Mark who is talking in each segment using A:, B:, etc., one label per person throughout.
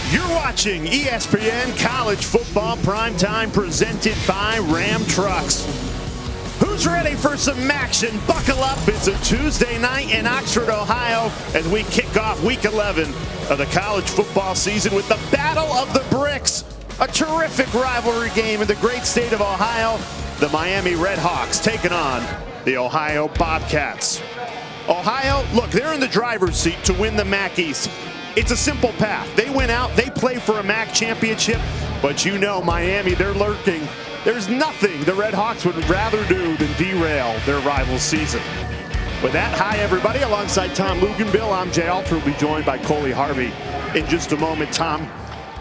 A: You're watching ESPN College Football Primetime presented by Ram Trucks. Who's ready for some action? Buckle up. It's a Tuesday night in Oxford, Ohio, as we kick off week 11 of the college football season with the Battle of the Bricks, a terrific rivalry game in the great state of Ohio. The Miami RedHawks taking on the Ohio Bobcats. Ohio, look, they're in the driver's seat to win the MAC East. It's a simple path. They went out, they play for a MAC championship, but you know Miami, they're lurking. There's nothing the RedHawks would rather do than derail their rival season. With that, hi everybody, alongside Tom Luganbill, I'm Jay Alter. We'll be joined by Coley Harvey in just a moment. Tom,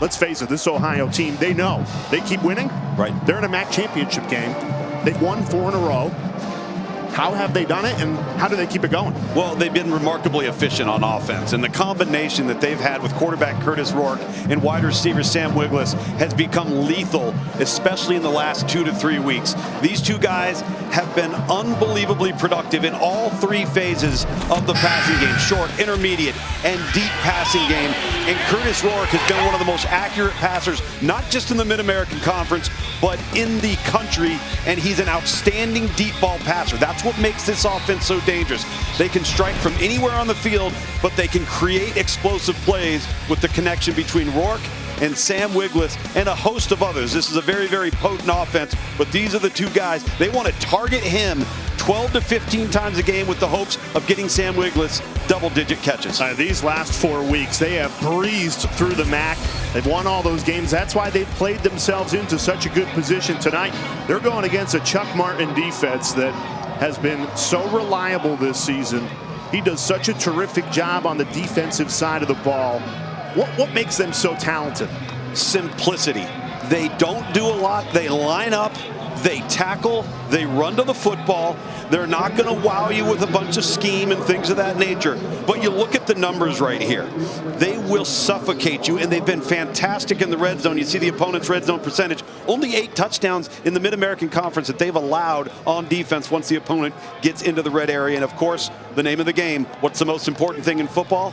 A: let's face it, this Ohio team, they know they keep winning.
B: Right.
A: They're in a MAC championship game. They've won 4 in a row. How have they done it, and how do they keep it going?
B: Well, they've been remarkably efficient on offense, and the combination that they've had with quarterback Curtis Rourke and wide receiver Sam Wiglusz has become lethal, especially in the last 2 to 3 weeks. These two guys have been unbelievably productive in all 3 phases of the passing game: short, intermediate, and deep passing game. And Curtis Rourke has been one of the most accurate passers, not just in the Mid-American Conference, but in the country, and he's an outstanding deep ball passer. That's what makes this offense so dangerous. They can strike from anywhere on the field, but they can create explosive plays with the connection between Rourke and Sam Wiglusz and a host of others. This is a very, very potent offense, but these are the two guys. They want to target him 12 to 15 times a game with the hopes of getting Sam Wiglusz double-digit catches.
A: These last 4 weeks, they have breezed through the MAC. They've won all those games. That's why they've played themselves into such a good position tonight. They're going against a Chuck Martin defense that has been so reliable this season. He does such a terrific job on the defensive side of the ball. What makes them so talented?
B: Simplicity. They don't do a lot. They line up, they tackle, they run to the football. They're not going to wow you with a bunch of scheme and things of that nature. But you look at the numbers right here. They will suffocate you, and they've been fantastic in the red zone. You see the opponent's red zone percentage. Only 8 touchdowns in the Mid-American Conference that they've allowed on defense once the opponent gets into the red area. And, of course, the name of the game, what's the most important thing in football?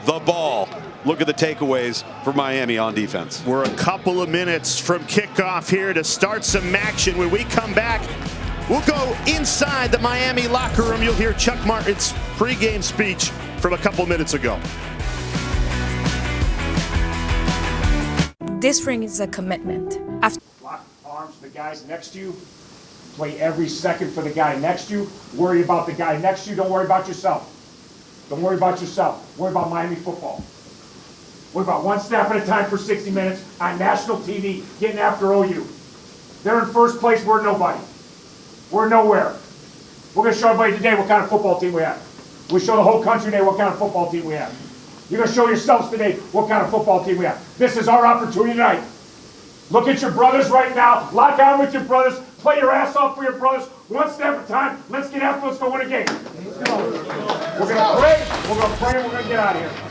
B: The ball. Look at the takeaways for Miami on defense.
A: We're a couple of minutes from kickoff here to start some action. When we come back, we'll go inside the Miami locker room. You'll hear Chuck Martin's pregame speech from a couple minutes ago.
C: This ring is a commitment.
D: Lock arms to the guys next to you. Play every second for the guy next to you. Worry about the guy next to you. Don't worry about yourself. Don't worry about yourself. Worry about Miami football. Worry about one snap at a time for 60 minutes on national TV, getting after OU. They're in first place. We're nobody. We're nowhere. We're going to show everybody today what kind of football team we have. We show the whole country today what kind of football team we have. You're going to show yourselves today what kind of football team we have. This is our opportunity tonight. Look at your brothers right now. Lock on with your brothers. Play your ass off for your brothers. One step at a time. Let's get after it. Let's go win a game. Let's go. We're going to pray. We're going to pray, and we're going to get out of here.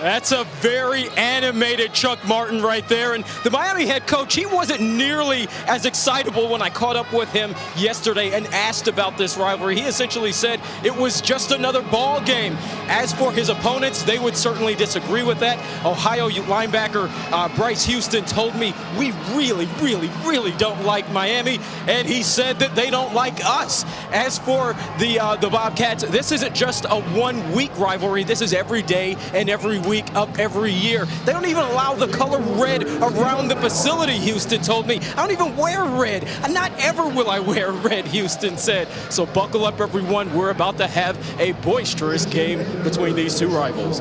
E: That's a very animated Chuck Martin right there. And the Miami head coach, he wasn't nearly as excitable when I caught up with him yesterday and asked about this rivalry. He essentially said it was just another ball game. As for his opponents, they would certainly disagree with that. Ohio linebacker Bryce Houston told me we really don't like Miami, and he said that they don't like us. As for the Bobcats, this isn't just a one-week rivalry. This is every day and every week of every year. They don't even allow the color red around the facility, Houston told me. I don't even wear red. Not ever will I wear red, Houston said. So buckle up, everyone. We're about to have a boisterous game between these two rivals.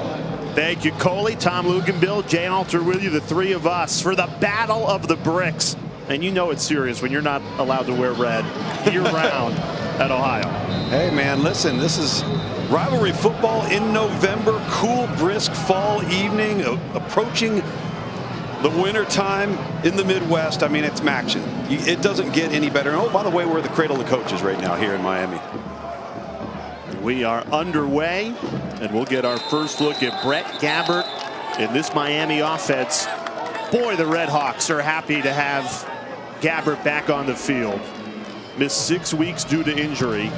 A: Thank you, Coley. Tom Luganbill, Jay Alter with you, the 3 of us, for the Battle of the Bricks. And you know it's serious when you're not allowed to wear red year-round at Ohio.
B: Hey, man, listen, this is rivalry football in November, cool, brisk fall evening, approaching the winter time in the Midwest. I mean, it's action. It doesn't get any better. And, oh, by the way, we're the cradle of coaches right now here in Miami.
A: We are underway, and we'll get our first look at Brett Gabbert in this Miami offense. Boy, the RedHawks are happy to have Gabbert back on the field. Missed 6 weeks due to injury.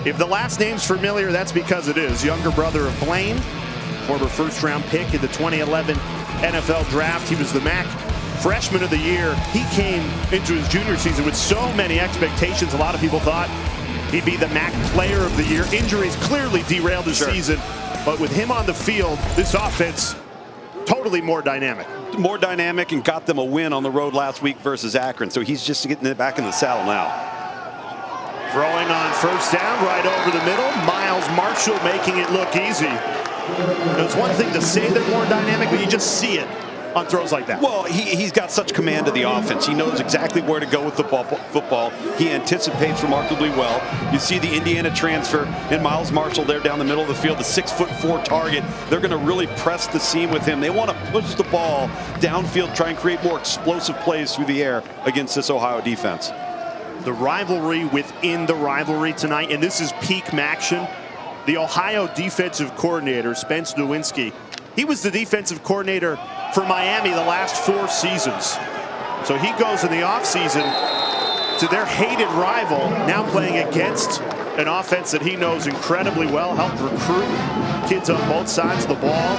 A: If the last name's familiar, that's because it is. Younger brother of Blaine, former first-round pick in the 2011 NFL Draft. He was the MAC Freshman of the Year. He came into his junior season with so many expectations. A lot of people thought he'd be the MAC Player of the Year. Injuries clearly derailed his season, but with him on the field, this offense totally more dynamic.
B: More dynamic, and got them a win on the road last week versus Akron. So he's just getting it back in the saddle now.
A: Throwing on first down right over the middle. Miles Marshall making it look easy. It's one thing to say they're more dynamic, but you just see it on throws like that.
B: Well, he's got such command of the offense. He knows exactly where to go with the football. He anticipates remarkably well. You see the Indiana transfer in Miles Marshall there down the middle of the field, the 6'4" target. They're going to really press the seam with him. They want to push the ball downfield, try and create more explosive plays through the air against this Ohio defense.
A: The rivalry within the rivalry tonight, and this is peak Maction. The Ohio defensive coordinator, Spence Nowinski, he was the defensive coordinator for Miami the last 4 seasons. So he goes in the offseason to their hated rival, now playing against an offense that he knows incredibly well, helped recruit kids on both sides of the ball.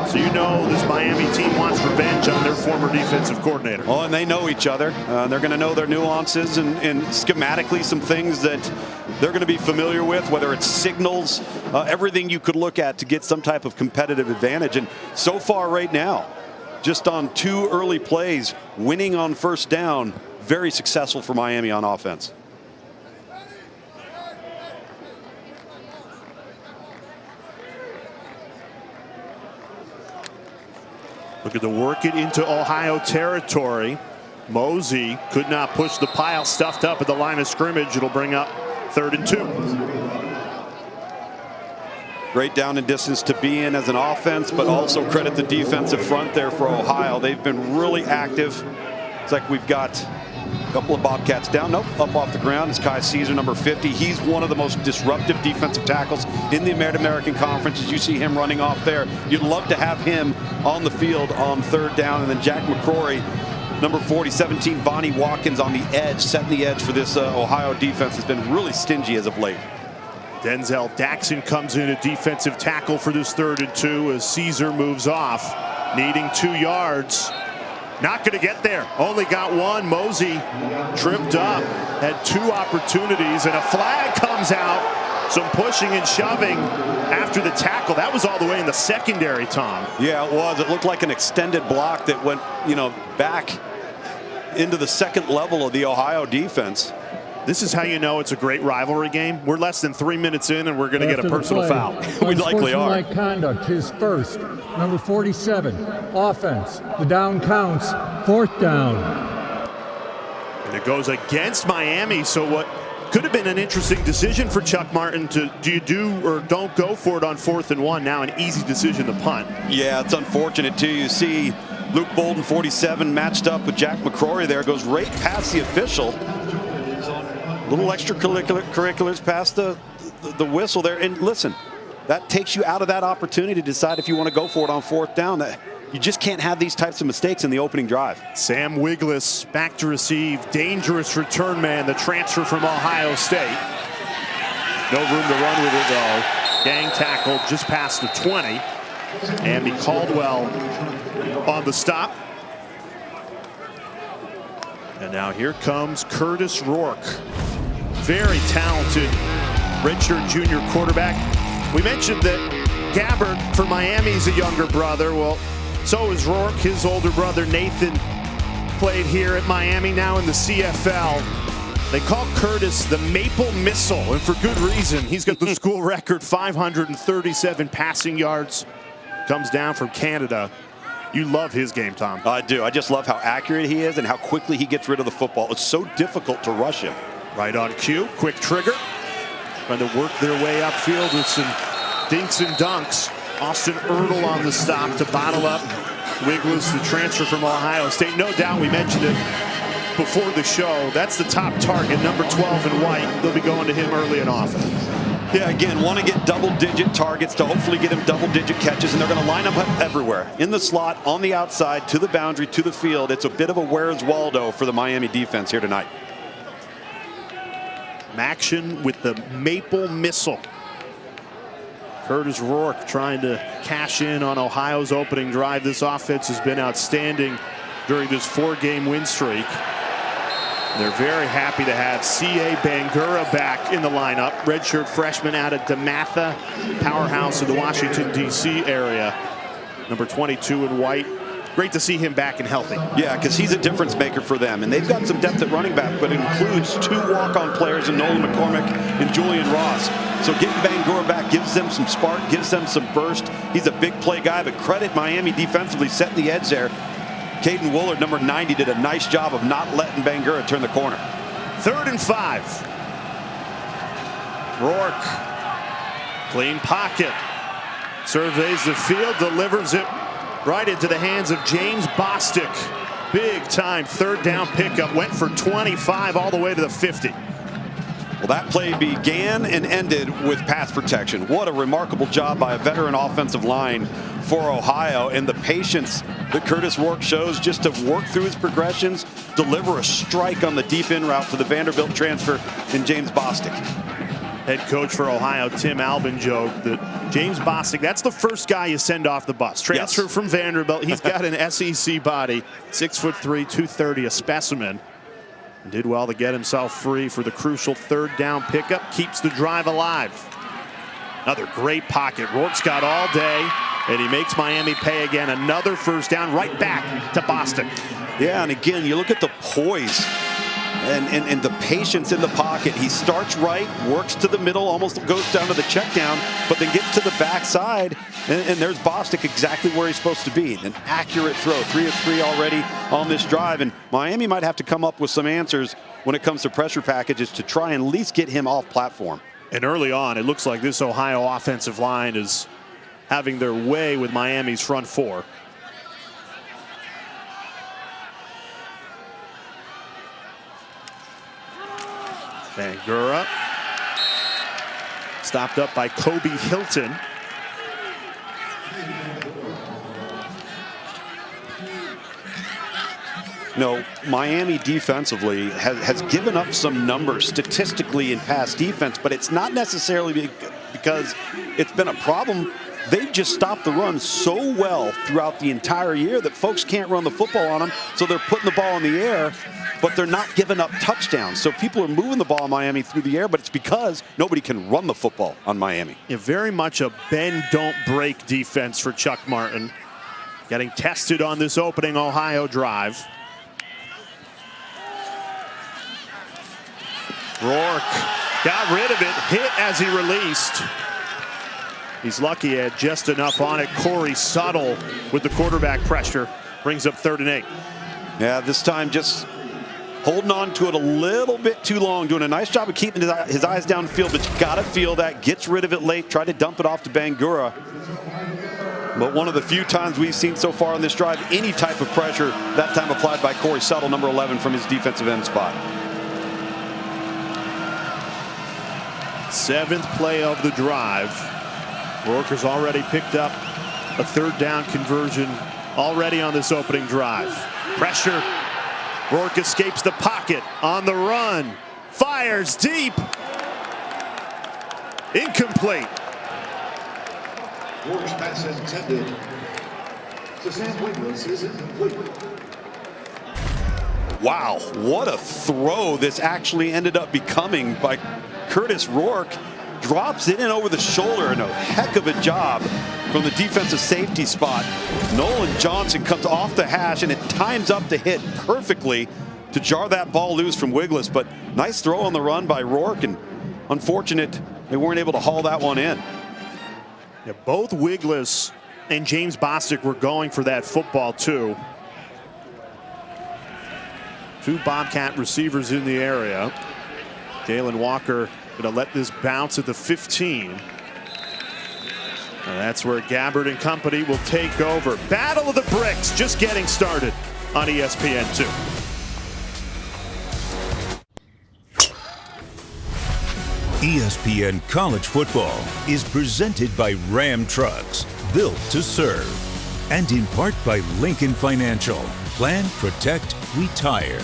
A: So you know this Miami team wants revenge on their former defensive coordinator.
B: Oh, and they know each other. They're going to know their nuances and schematically some things that they're going to be familiar with, whether it's signals, everything you could look at to get some type of competitive advantage. And so far right now, just on 2 early plays, winning on first down, very successful for Miami on offense.
A: Looking to work it into Ohio territory. Mosey could not push the pile, stuffed up at the line of scrimmage. It'll bring up 3rd and 2.
B: Great down and distance to be in as an offense, but also credit the defensive front there for Ohio. They've been really active. It's like we've got a couple of Bobcats down. Nope, up off the ground is Kai Caesar, number 50. He's one of the most disruptive defensive tackles in the Mid-American Conference. As you see him running off there, you'd love to have him on the field on 3rd down. And then Jack McCrory, number 40, 17, Vonnie Watkins on the edge, setting the edge for this Ohio defense. Has been really stingy as of late.
A: Denzel Daxon comes in a defensive tackle for this 3rd and 2 as Caesar moves off, needing 2 yards. Not going to get there. Only got 1. Mosey tripped up, had 2 opportunities, and a flag comes out. Some pushing and shoving after the tackle. That was all the way in the secondary, Tom.
B: Yeah, it was. It looked like an extended block that went, back into the second level of the Ohio defense.
A: This is how you know it's a great rivalry game. We're less than 3 minutes in, and we're going to get a personal foul.
B: We likely are.
C: Unsportsmanlike conduct, his first. Number 47, offense. The down counts, 4th down.
A: And it goes against Miami, so what could have been an interesting decision for Chuck Martin to do you do or don't go for it on 4th and 1. Now an easy decision to punt.
B: Yeah, it's unfortunate, too. You see Luke Bolden, 47, matched up with Jack McCrory there. Goes right past the official. Little extracurriculars past the whistle there. And listen, that takes you out of that opportunity to decide if you want to go for it on 4th down. You just can't have these types of mistakes in the opening drive.
A: Sam Wiglis back to receive. Dangerous return man, the transfer from Ohio State. No room to run with it, though. Gang tackle just past the 20. Andy Caldwell on the stop. And now here comes Curtis Rourke. Very talented redshirt junior quarterback. We mentioned that Gabbert for Miami is a younger brother. Well, so is Rourke. His older brother Nathan played here at Miami, now in the CFL. They call Curtis the Maple Missile, and for good reason. He's got the school record, 537 passing yards. Comes down from Canada. You love his game, Tom.
B: I do. I just love how accurate he is and how quickly he gets rid of the football. It's so difficult to rush him.
A: Right on cue, quick trigger. Trying to work their way upfield with some dinks and dunks. Austin Ertl on the stop to bottle up Wiglis, the transfer from Ohio State. No doubt, we mentioned it before the show. That's the top target, number 12 in white. They'll be going to him early and often.
B: Yeah, again, want to get double-digit targets to hopefully get him double-digit catches, and they're going to line up everywhere. In the slot, on the outside, to the boundary, to the field. It's a bit of a Where's Waldo for the Miami defense here tonight.
A: Maction with the Maple Missile. Curtis Rourke trying to cash in on Ohio's opening drive. This offense has been outstanding during this 4-game win streak. They're very happy to have C.A. Bangura back in the lineup. Redshirt freshman out of DeMatha, powerhouse of the Washington, D.C. area. Number 22 in white. Great to see him back and healthy.
B: Yeah, because he's a difference maker for them. And they've got some depth at running back, but it includes 2 walk-on players in Nolan McCormick and Julian Ross. So getting Bangura back gives them some spark, gives them some burst. He's a big play guy, but credit Miami defensively setting the edge there. Caden Woolard, number 90, did a nice job of not letting Bangura turn the corner.
A: 3rd and 5. Rourke, clean pocket. Surveys the field, delivers it right into the hands of James Bostic. Big time 3rd down pickup, went for 25 all the way to the 50.
B: Well, that play began and ended with pass protection. What a remarkable job by a veteran offensive line for Ohio, and the patience that Curtis Rourke shows just to work through his progressions, deliver a strike on the deep in route to the Vanderbilt transfer in James Bostic.
A: Head coach for Ohio, Tim Albin, joked that James Bostic, that's the first guy you send off the bus. Transfer from Vanderbilt. He's got an SEC body, 6'3", 230, a specimen. And did well to get himself free for the crucial 3rd down pickup. Keeps the drive alive. Another great pocket. Rourke's got all day, and he makes Miami pay again. Another 1st down, right back to Bostic.
B: Yeah, and again, you look at the poise and the patience in the pocket. He starts right, works to the middle, almost goes down to the check down, but then gets to the backside, and there's Bostic exactly where he's supposed to be. An accurate throw, 3 of 3 already on this drive, and Miami might have to come up with some answers when it comes to pressure packages to try and at least get him off platform.
A: And early on, it looks like this Ohio offensive line is having their way with Miami's front 4. Bangura stopped up by Kobe Hilton.
B: No, Miami defensively has given up some numbers statistically in pass defense, but it's not necessarily because it's been a problem. They've just stopped the run so well throughout the entire year that folks can't run the football on them, so they're putting the ball in the air, but they're not giving up touchdowns. So people are moving the ball on Miami through the air, but it's because nobody can run the football on Miami.
A: Yeah, very much a bend, don't break defense for Chuck Martin. Getting tested on this opening Ohio drive. Rourke got rid of it, hit as he released. He's lucky he had just enough on it. Corey Suttle with the quarterback pressure brings up 3rd and 8.
B: Yeah, this time just holding on to it a little bit too long, doing a nice job of keeping his eyes downfield, but you gotta feel that, gets rid of it late, tried to dump it off to Bangura. But one of the few times we've seen so far on this drive, any type of pressure, that time applied by Corey Suttle, number 11, from his defensive end spot.
A: 7th play of the drive. Rourke has already picked up a 3rd down conversion already on this opening drive. Pressure. Rourke escapes the pocket on the run. Fires deep. Incomplete.
F: Rourke's pass intended to Sam Wiggins is incomplete.
B: Wow, what a throw this actually ended up becoming by Curtis Rourke. Drops it in over the shoulder, and a heck of a job from the defensive safety spot. Nolan Johnson comes off the hash, and it times up the hit perfectly to jar that ball loose from Wiggles. But nice throw on the run by Rourke, and unfortunate they weren't able to haul that one in.
A: Yeah, both Wiggles and James Bostic were going for that football too. 2 Bobcat receivers in the area. Jalen Walker going to let this bounce at the 15. And that's where Gabbard and company will take over. Battle of the Bricks just getting started on ESPN2.
G: ESPN College Football is presented by Ram Trucks, built to serve. And in part by Lincoln Financial. Plan, protect, retire.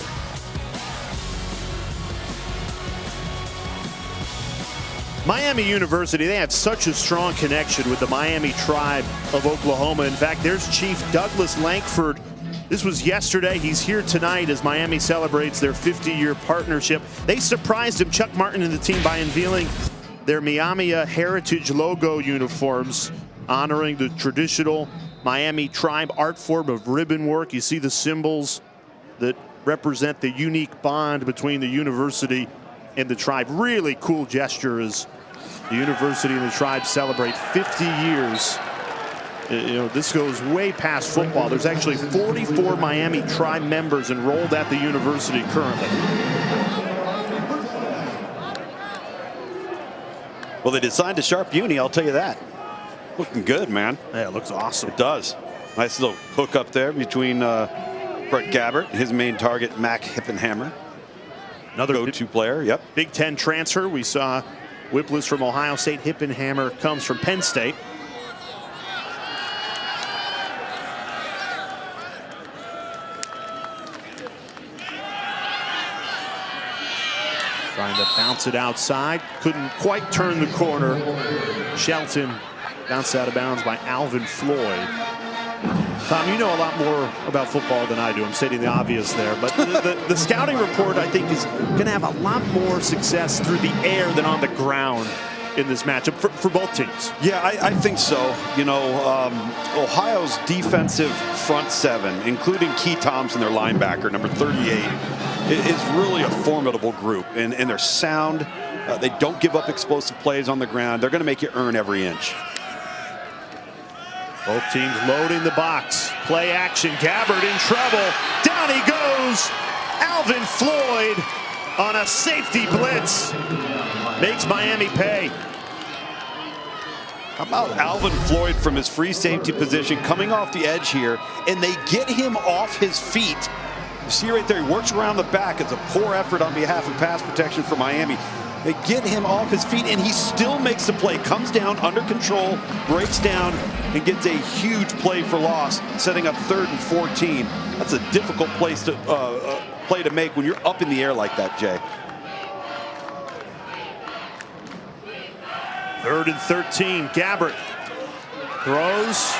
A: Miami University, they have such a strong connection with the Miami tribe of Oklahoma. In fact, there's Chief Douglas Lankford. This was yesterday. He's here tonight as Miami celebrates their 50-year partnership. They surprised him, Chuck Martin and the team, by unveiling their Miami Heritage logo uniforms, honoring the traditional Miami tribe art form of ribbon work. You see the symbols that represent the unique bond between the university and the tribe. Really cool gesture as the university and the tribe celebrate 50 years. You know, this goes way past football. There's actually 44 Miami tribe members enrolled at the university currently.
B: Well, they designed a sharp uni, I'll tell you that. Looking good, man.
A: Yeah, it looks awesome.
B: It does. Nice little hook up there between Brett Gabbert and his main target, Mac Hippenhammer.
A: Another
B: go-to player, yep.
A: Big Ten transfer. We saw Whiplis from Ohio State. Hippenhammer comes from Penn State. Trying to bounce it outside. Couldn't quite turn the corner. Shelton bounced out of bounds by Alvin Floyd. Tom, you know a lot more about football than I do. I'm stating the obvious there. But the scouting report, I think, is going to have a lot more success through the air than on the ground in this matchup for both teams.
B: Yeah, I think so. You know, Ohio's defensive front seven, including Key Thompson, their linebacker, number 38, is really a formidable group. And they're sound. They don't give up explosive plays on the ground. They're going to make you earn every inch.
A: Both teams loading the box. Play action. Gabbert in trouble. Down he goes. Alvin Floyd on a safety blitz. Makes Miami pay.
B: How about Alvin Floyd from his free safety position coming off the edge here, and they get him off his feet. You see right there, he works around the back. It's a poor effort on behalf of pass protection for Miami. They get him off his feet, and he still makes the play. Comes down under control, breaks down, and gets a huge play for loss, setting up 3rd and 14. That's a difficult place to play to make when you're up in the air like that, Jay.
A: 3rd and 13. Gabbert throws.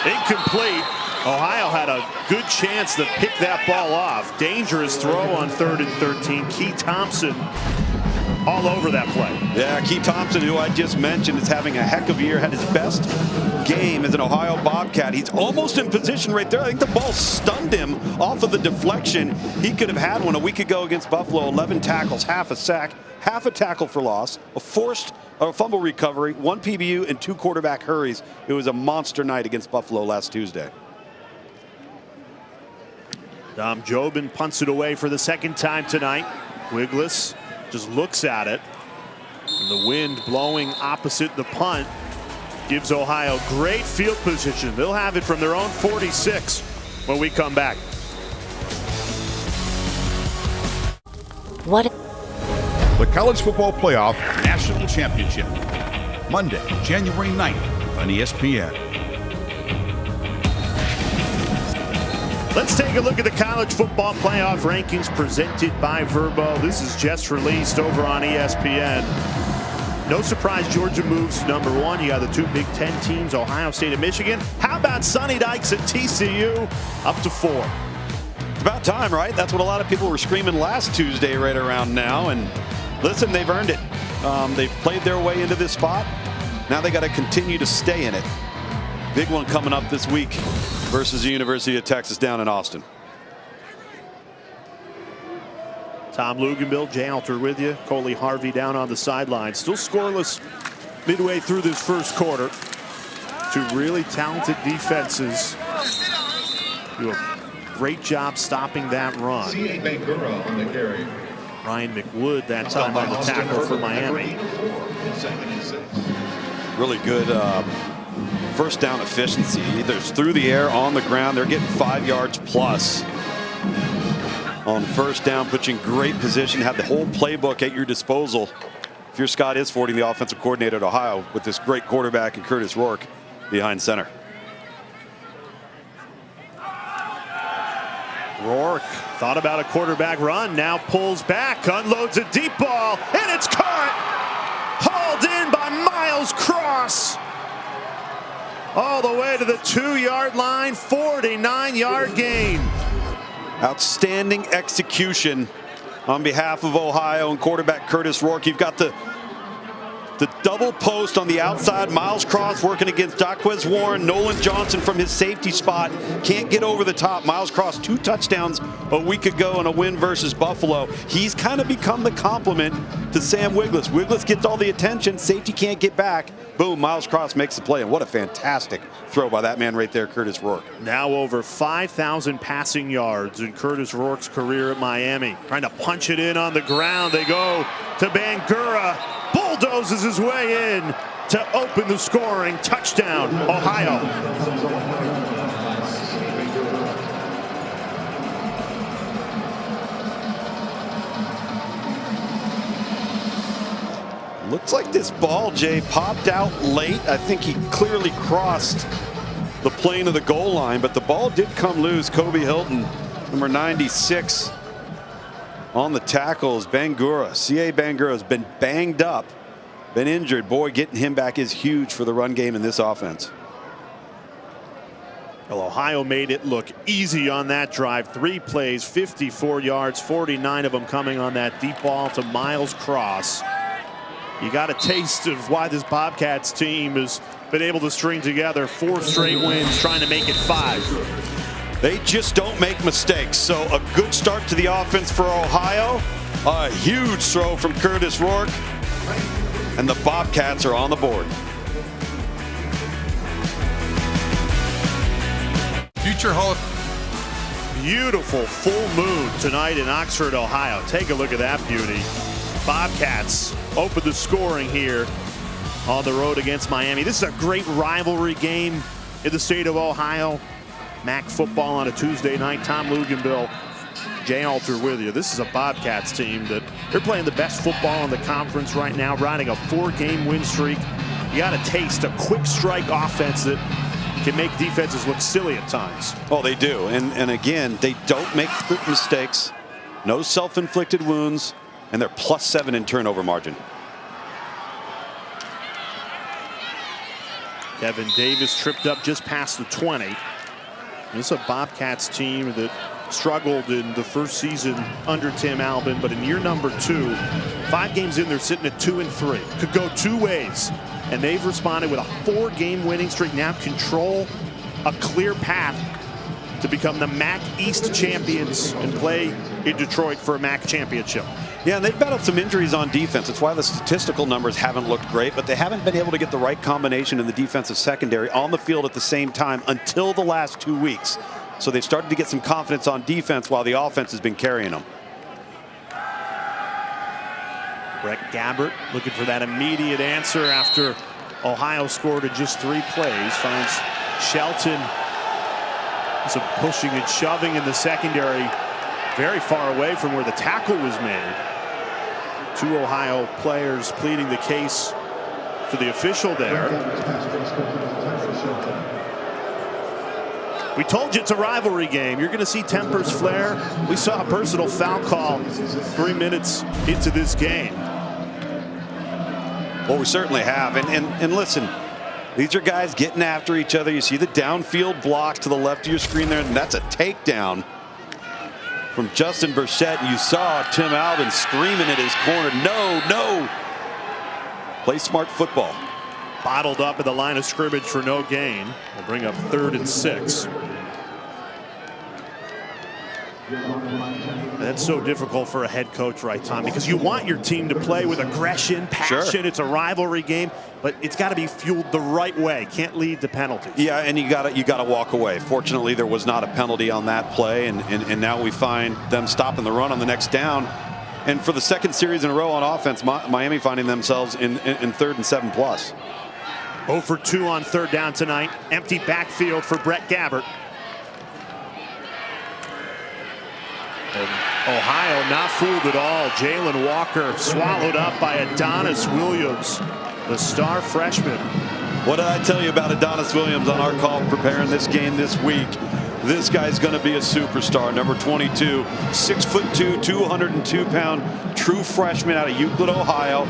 A: Incomplete. Ohio had a good chance to pick that ball off. Dangerous throw on 3rd and 13. Key Thompson all over that play.
B: Yeah, Key Thompson, who I just mentioned, is having a heck of a year. Had his best game as an Ohio Bobcat. He's almost in position right there. I think the ball stunned him off of the deflection. He could have had one a week ago against Buffalo. 11 tackles, half a sack, half a tackle for loss, a fumble recovery, 1 PBU, and 2 quarterback hurries. It was a monster night against Buffalo last Tuesday.
A: Dom Jobin punts it away for the 2nd time tonight. Wiglis just looks at it. And the wind blowing opposite the punt gives Ohio great field position. They'll have it from their own 46 when we come back.
H: What?
I: The College Football Playoff National Championship. Monday, January 9th on ESPN.
A: Let's take a look at the college football playoff rankings presented by Verbo. This is just released over on ESPN. No surprise, Georgia moves to number 1. You got the 2 Big Ten teams, Ohio State and Michigan. How about Sonny Dykes at TCU? Up to 4.
B: It's about time, right? That's what a lot of people were screaming last Tuesday right around now. And listen, they've earned it. They've played their way into this spot. Now they got to continue to stay in it. Big one coming up this week versus the University of Texas down in Austin.
A: Tom Luganbill, Jay Alter with you. Coley Harvey down on the sideline. Still scoreless midway through this first quarter. 2 really talented defenses do a great job stopping that run. Ryan McWood that time on the tackle for Miami.
B: Really good first down efficiency. Either through the air, on the ground. They're getting 5 yards plus on first down, puts you in great position, have the whole playbook at your disposal. If you're Scott Isfording, the offensive coordinator at Ohio, with this great quarterback and Curtis Rourke behind center.
A: Rourke thought about a quarterback run, now pulls back, unloads a deep ball, and it's caught. hauled in by Miles Cross. All the way to the 2-yard line, 49-yard gain.
B: Outstanding execution on behalf of Ohio and quarterback Curtis Rourke. You've got the double post on the outside. Miles Cross working against Daquez Warren. Nolan Johnson from his safety spot can't get over the top. Miles Cross 2 touchdowns a week ago in a win versus Buffalo. He's kind of become the complement to Sam Wiglusz. Wiglusz gets all the attention. Safety can't get back. Boom, Miles Cross makes the play. And what a fantastic throw by that man right there, Curtis Rourke.
A: Now over 5,000 passing yards in Curtis Rourke's career at Miami. Trying to punch it in on the ground. They go to Bangura. Bulldozes his way in to open the scoring. Touchdown, Ohio.
B: Looks like this ball, Jay, popped out late. I think he clearly crossed the plane of the goal line, but the ball did come loose. Kobe Hilton, number 96, on the tackles. Bangura, C.A. Bangura has been banged up, been injured. Boy, getting him back is huge for the run game in this offense.
A: Well, Ohio made it look easy on that drive. 3 plays, 54 yards, 49 of them coming on that deep ball to Miles Cross. You got a taste of why this Bobcats team has been able to string together 4 straight wins, trying to make it 5.
B: They just don't make mistakes. So a good start to the offense for Ohio. A huge throw from Curtis Rourke. And the Bobcats are on the board.
I: Future Hall of
A: Beautiful full moon tonight in Oxford, Ohio. Take a look at that beauty. Bobcats open the scoring here on the road against Miami. This is a great rivalry game in the state of Ohio. MAC football on a Tuesday night. Tom Luganville, Jay Alter with you. This is a Bobcats team that they're playing the best football in the conference right now, riding a 4-game win streak. You got a taste, a quick strike offense that can make defenses look silly at times.
B: Oh, they do. And again, they don't make mistakes. No self-inflicted wounds. And they're +7 in turnover margin.
A: Kevin Davis tripped up just past the 20. This is a Bobcats team that struggled in the first season under Tim Albin, but in year number 2, 5 games in, they're sitting at 2-3. Could go 2 ways, and they've responded with a 4-game winning streak. Now control a clear path to become the MAC East champions and play in Detroit for a MAC championship.
B: Yeah, and they've battled some injuries on defense. That's why the statistical numbers haven't looked great, but they haven't been able to get the right combination in the defensive secondary on the field at the same time until the last 2 weeks. So they've started to get some confidence on defense while the offense has been carrying them.
A: Brett Gabbert looking for that immediate answer after Ohio scored in just 3 plays. Finds Shelton. Some pushing and shoving in the secondary, very far away from where the tackle was made. 2 Ohio players pleading the case to the official there. We told you it's a rivalry game. You're going to see tempers flare. We saw a personal foul call 3 minutes into this game.
B: Well, we certainly have. And listen, these are guys getting after each other. You see the downfield block to the left of your screen there, and that's a takedown from Justin Burchett. You saw Tim Albin screaming at his corner, no, no. Play smart football.
A: Bottled up at the line of scrimmage for no gain. We'll bring up 3rd and 6. That's so difficult for a head coach, right, Tom? Because you want your team to play with aggression, passion. Sure. It's a rivalry game, but it's got to be fueled the right way. Can't lead to penalties.
B: Yeah, and you got to walk away. Fortunately, there was not a penalty on that play, and now we find them stopping the run on the next down. And for the 2nd series in a row on offense, Miami finding themselves in 3rd and 7+.
A: 0 for 2 on 3rd down tonight. Empty backfield for Brett Gabbert. And Ohio not fooled at all. Jalen Walker swallowed up by Adonis Williams, the star freshman.
B: What did I tell you about Adonis Williams on our call preparing this game this week? This guy's going to be a superstar. Number 22, 6'2", 202-pound, true freshman out of Euclid, Ohio.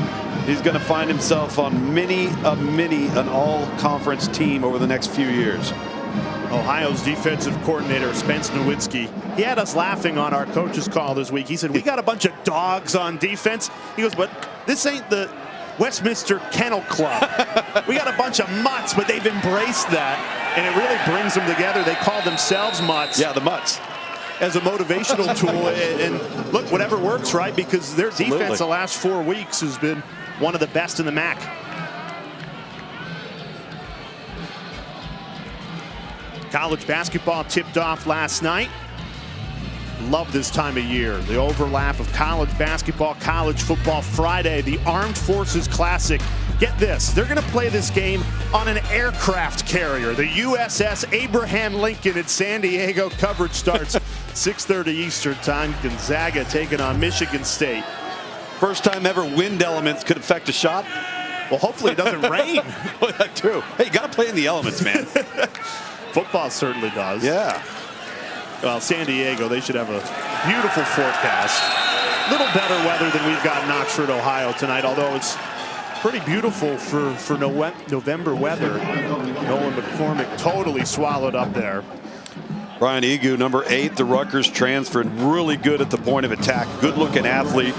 B: he's going to find himself on an all-conference team over the next few years.
A: Ohio's defensive coordinator, Spence Nowitzki, he had us laughing on our coach's call this week. He said, we got a bunch of dogs on defense. He goes, but this ain't the Westminster Kennel Club. We got a bunch of mutts, but they've embraced that, and it really brings them together. They call themselves mutts.
B: Yeah, the mutts.
A: As a motivational tool, and look, whatever works, right? Because their defense the last 4 weeks has been one of the best in the MAC. College basketball tipped off last night. Love this time of year. The overlap of college basketball, college football. Friday, the Armed Forces Classic. Get this, they're going to play this game on an aircraft carrier, the USS Abraham Lincoln in San Diego. Coverage starts 6:30 Eastern time. Gonzaga taking on Michigan State.
B: First time ever wind elements could affect a shot.
A: Well, hopefully it doesn't rain.
B: Well, that too. Hey, you got to play in the elements, man.
A: Football certainly does.
B: Yeah.
A: Well, San Diego, they should have a beautiful forecast. A little better weather than we've got in Oxford, Ohio tonight, although it's pretty beautiful for November weather. Nolan McCormick totally swallowed up there.
B: Brian Egu, number 8, the Rutgers transfer, really good at the point of attack. Good-looking athlete.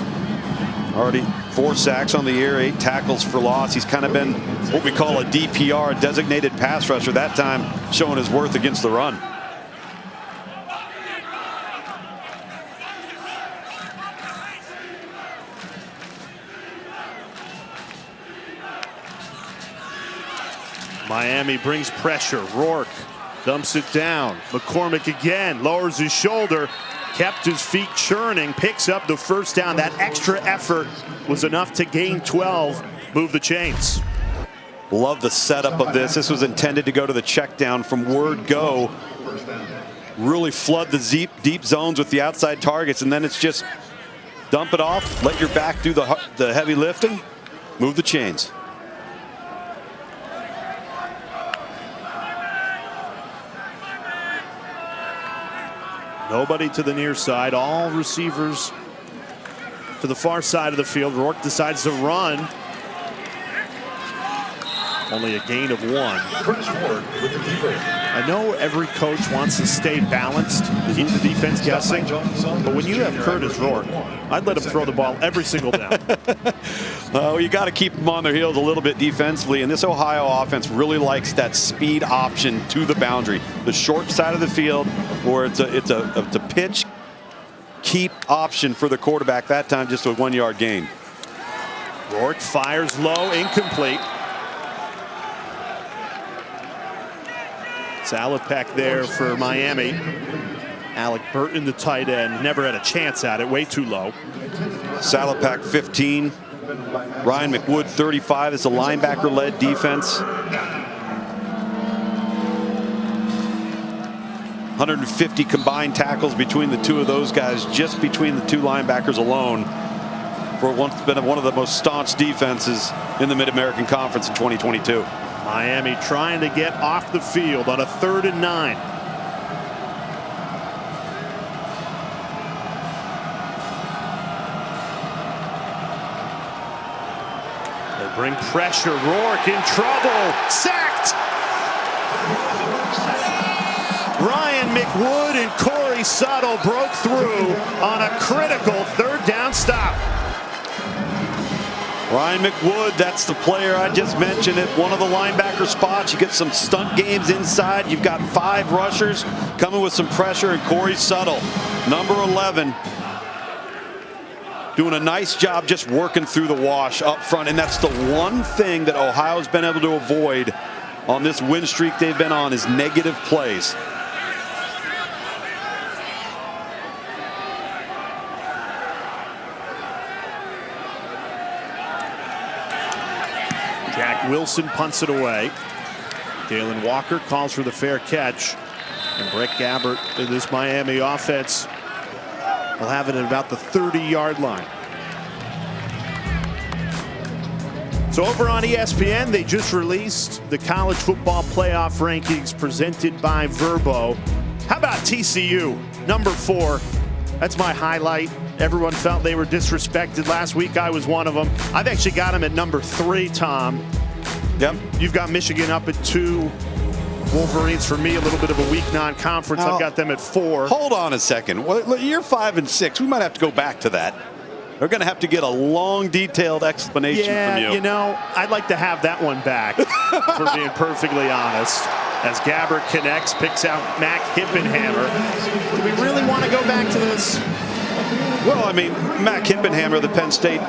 B: Already 4 sacks on the year, 8 tackles for loss. He's kind of been what we call a DPR, a designated pass rusher, that time showing his worth against the run.
A: Miami brings pressure. Rourke dumps it down. McCormick again lowers his shoulder, kept his feet churning, picks up the first down. That extra effort was enough to gain 12, move the chains.
B: Love the setup of this. This was intended to go to the check down from word go. Really flood the deep zones with the outside targets, and then it's just dump it off, let your back do the heavy lifting, move the chains.
A: Nobody to the near side. All receivers to the far side of the field. Rourke decides to run. Only a gain of 1. I know every coach wants to stay balanced, keep the defense guessing, but when you have Curtis Rourke, I'd let him throw the ball every single down.
B: Oh, you got to keep them on their heels a little bit defensively, and this Ohio offense really likes that speed option to the boundary, the short side of the field, where it's a pitch keep option for the quarterback. That time, just a 1-yard gain.
A: Rourke fires low, incomplete. Salopek there for Miami. Alec Burton, the tight end, never had a chance at it, way too low.
B: Salopek 15. Ryan McWood 35. It's a linebacker-led defense. 150 combined tackles between the two of those guys, just between the 2 linebackers alone, for what's been one of the most staunch defenses in the Mid-American Conference in 2022.
A: Miami trying to get off the field on a 3rd and 9. They bring pressure. Rourke in trouble. Sacked. Ryan McWood and Corey Suttle broke through on a critical 3rd down stop.
B: Ryan McWood, that's the player I just mentioned at one of the linebacker spots. You get some stunt games inside. You've got 5 rushers coming with some pressure, and Corey Suttle, number 11, doing a nice job just working through the wash up front. And that's the one thing that Ohio's been able to avoid on this win streak they've been on, is negative plays.
A: Jack Wilson punts it away. Dalen Walker calls for the fair catch. And Brett Gabbert in this Miami offense will have it at about the 30-yard line. So over on ESPN, they just released the college football playoff rankings presented by Verbo. How about TCU, number 4? That's my highlight. Everyone felt they were disrespected last week. I was one of them. I've actually got them at number 3, Tom.
B: Yep.
A: You've got Michigan up at 2. Wolverines, for me, a little bit of a weak non-conference. I've got them at 4.
B: Hold on a second. Well, year 5 and 6, we might have to go back to that. They're going to have to get a long, detailed explanation from you.
A: Yeah, you know, I'd like to have that one back, for being perfectly honest. As Gabbert connects, picks out Mac Hippenhammer. Do we really want to go back to this?
B: Well, I mean, Mac Hippenhammer, the Penn State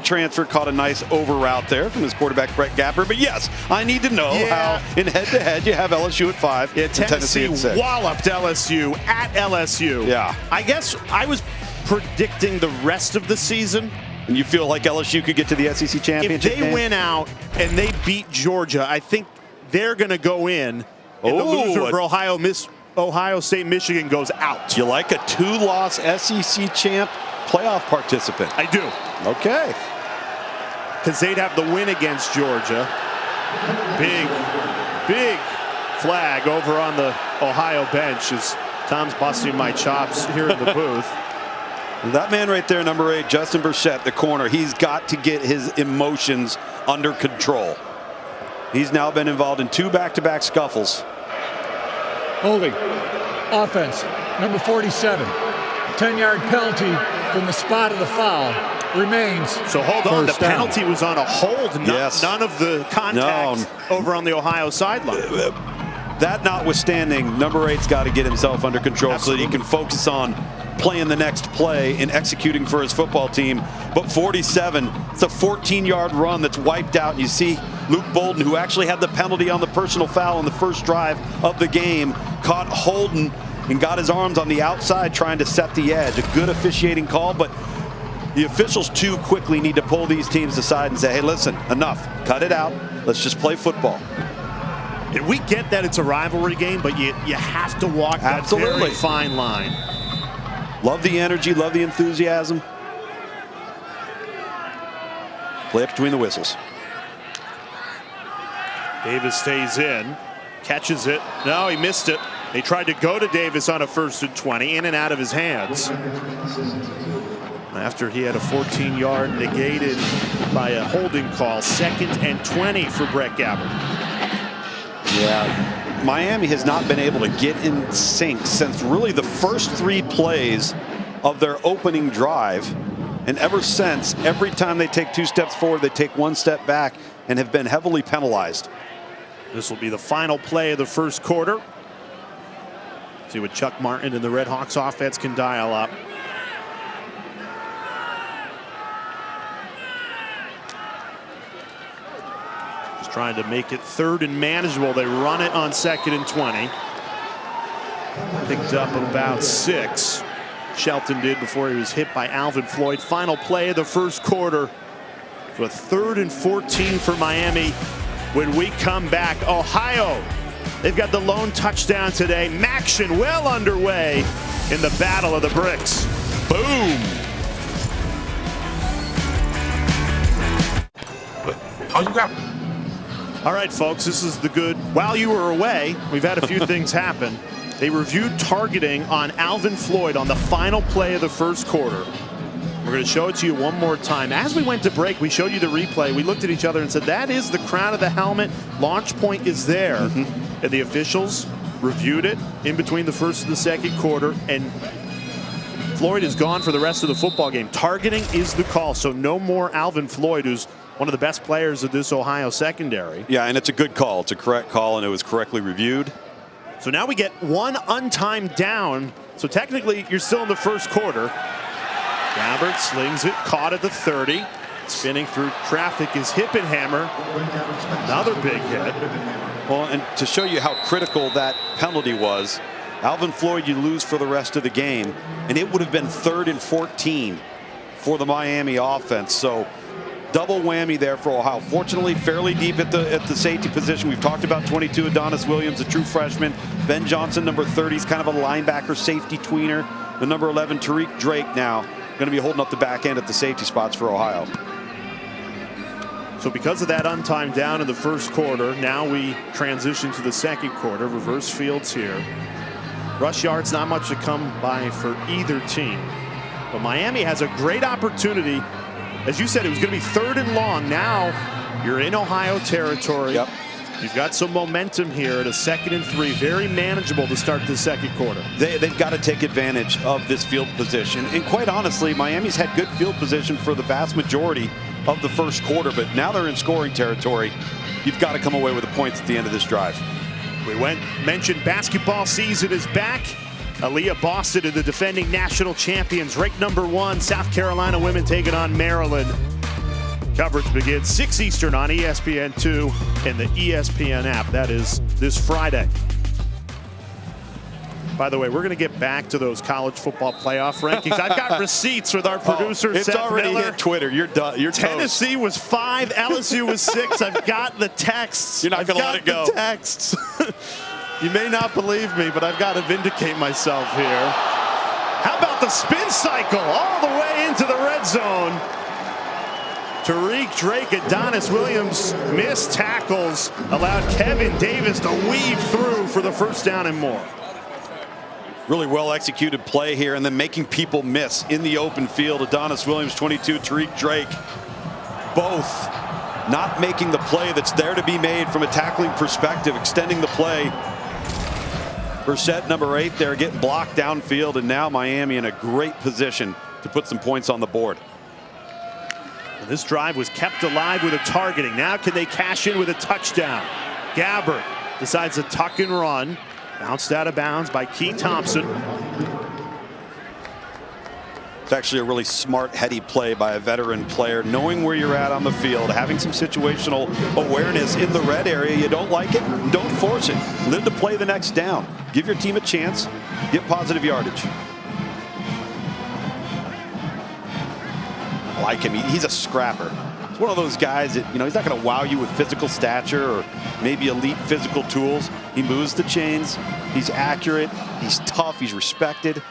B: transfer, caught a nice over route there from his quarterback, Brett Gabbert. But yes, I need to know how in head-to-head you have LSU at 5 and Tennessee at 6.
A: Walloped LSU at LSU.
B: Yeah.
A: I guess I was predicting the rest of the season.
B: And you feel like LSU could get to the SEC championship
A: If they win out and they beat Georgia, I think they're going to go in. And the loser for Ohio State, Michigan goes out.
B: You like a 2-loss SEC champ playoff participant?
A: I do.
B: Okay.
A: Because they'd have the win against Georgia. Big flag over on the Ohio bench as Tom's busting my chops here in the booth.
B: That man right there, number 8, Justin Burchett, the corner, he's got to get his emotions under control. He's now been involved in 2 back-to-back scuffles.
C: Holding. Offense. Number 47. 10-yard penalty from the spot of the foul. Remains.
A: So hold on. The
C: first down.
A: penalty was on a hold.
B: Yes.
A: None of the contact over on the Ohio sideline.
B: That notwithstanding, number 8's got to get himself under control so that he can focus on playing the next play and executing for his football team. But 47, it's a 14-yard run that's wiped out. And you see Luke Bolden, who actually had the penalty on the personal foul in the first drive of the game, caught Holden and got his arms on the outside trying to set the edge. A good officiating call, but the officials too quickly need to pull these teams aside and say, hey, listen, enough. Cut it out. Let's just play football.
A: And we get that it's a rivalry game, but you have to walk that very fine line.
B: Love the energy, love the enthusiasm. Play up between the whistles.
A: Davis stays in, catches it. No, he missed it. They tried to go to Davis on a 1st and 20, in and out of his hands. After he had a 14-yard negated by a holding call. 2nd and 20 for Brett Gabbert.
B: Yeah. Miami has not been able to get in sync since really the first 3 plays of their opening drive. And ever since, every time they take 2 steps forward, they take 1 step back and have been heavily penalized.
A: This will be the final play of the first quarter. See what Chuck Martin and the RedHawks offense can dial up. Trying to make it 3rd and manageable. They run it on 2nd and 20. Picked up about 6. Shelton did before he was hit by Alvin Floyd. Final play of the first quarter. With 3rd and 14 for Miami. When we come back, Ohio, they've got the lone touchdown today. Maction well underway in the Battle of the Bricks. Boom.
I: Oh, you got.
A: All right, folks, this is the good. While you were away, we've had a few things happen. They reviewed targeting on Alvin Floyd on the final play of the first quarter. We're going to show it to you one more time. As we went to break, we showed you the replay. We looked at each other and said, that is the crown of the helmet. Launch point is there. And the officials reviewed it in between the first and the second quarter, and Floyd is gone for the rest of the football game. Targeting is the call, so no more Alvin Floyd, who's one of the best players of this Ohio secondary.
B: Yeah, and it's a good call. It's a correct call, and it was correctly reviewed.
A: So now we get 1 untimed down. So technically, you're still in the first quarter. Gabbert slings it, caught at the 30. Spinning through traffic is Hippenhammer. Another big hit.
B: Well, and to show you how critical that penalty was, Alvin Floyd, you lose for the rest of the game, and it would have been 3rd and 14 for the Miami offense. So double whammy there for Ohio. Fortunately, fairly deep at the safety position. We've talked about 22 Adonis Williams, a true freshman. Ben Johnson, number 30, is kind of a linebacker safety tweener. The number 11, Tariq Drake, now going to be holding up the back end at the safety spots for Ohio.
A: So because of that untimed down in the first quarter, now we transition to the second quarter. Reverse fields here. Rush yards, not much to come by for either team. But Miami has a great opportunity. As you said, it was going to be 3rd and long. Now you're in Ohio territory.
B: Yep.
A: You've got some momentum here at a 2nd and 3. Very manageable to start the second quarter.
B: They've got to take advantage of this field position. And quite honestly, Miami's had good field position for the vast majority of the first quarter. But now they're in scoring territory. You've got to come away with the points at the end of this drive.
A: We mentioned basketball season is back. Aaliyah Boston and the defending national champions, ranked #1, South Carolina women taking on Maryland. Coverage begins 6 Eastern on ESPN2 and the ESPN app. That is this Friday. By the way, we're going to get back to those college football playoff rankings. I've got receipts with our producer,
B: It's
A: Seth
B: already
A: Miller.
B: hit Twitter. You're done. You're
A: Tennessee
B: toast.
A: was 5, LSU was 6. I've got the texts.
B: You're not going to let it go.
A: The texts. You may not believe me, but I've got to vindicate myself here. How about the spin cycle all the way into the red zone? Tariq Drake and Adonis Williams missed tackles, allowed Kevin Davis to weave through for the first down and more.
B: Really well executed play here, and then making people miss in the open field. Adonis Williams, 22, Tariq Drake, both not making the play that's there to be made from a tackling perspective, extending the play. Brissett, number 8 there, getting blocked downfield, and now Miami in a great position to put some points on the board.
A: This drive was kept alive with a targeting. Now can they cash in with a touchdown? Gabbert decides to tuck and run. Bounced out of bounds by Key Thompson.
B: It's actually a really smart, heady play by a veteran player, knowing where you're at on the field, having some situational awareness in the red area. You don't like it, don't force it. Live to play the next down. Give your team a chance, get positive yardage. I like him. He's a scrapper. He's one of those guys that, you know, he's not going to wow you with physical stature or maybe elite physical tools. He moves the chains. He's accurate. He's tough. He's respected.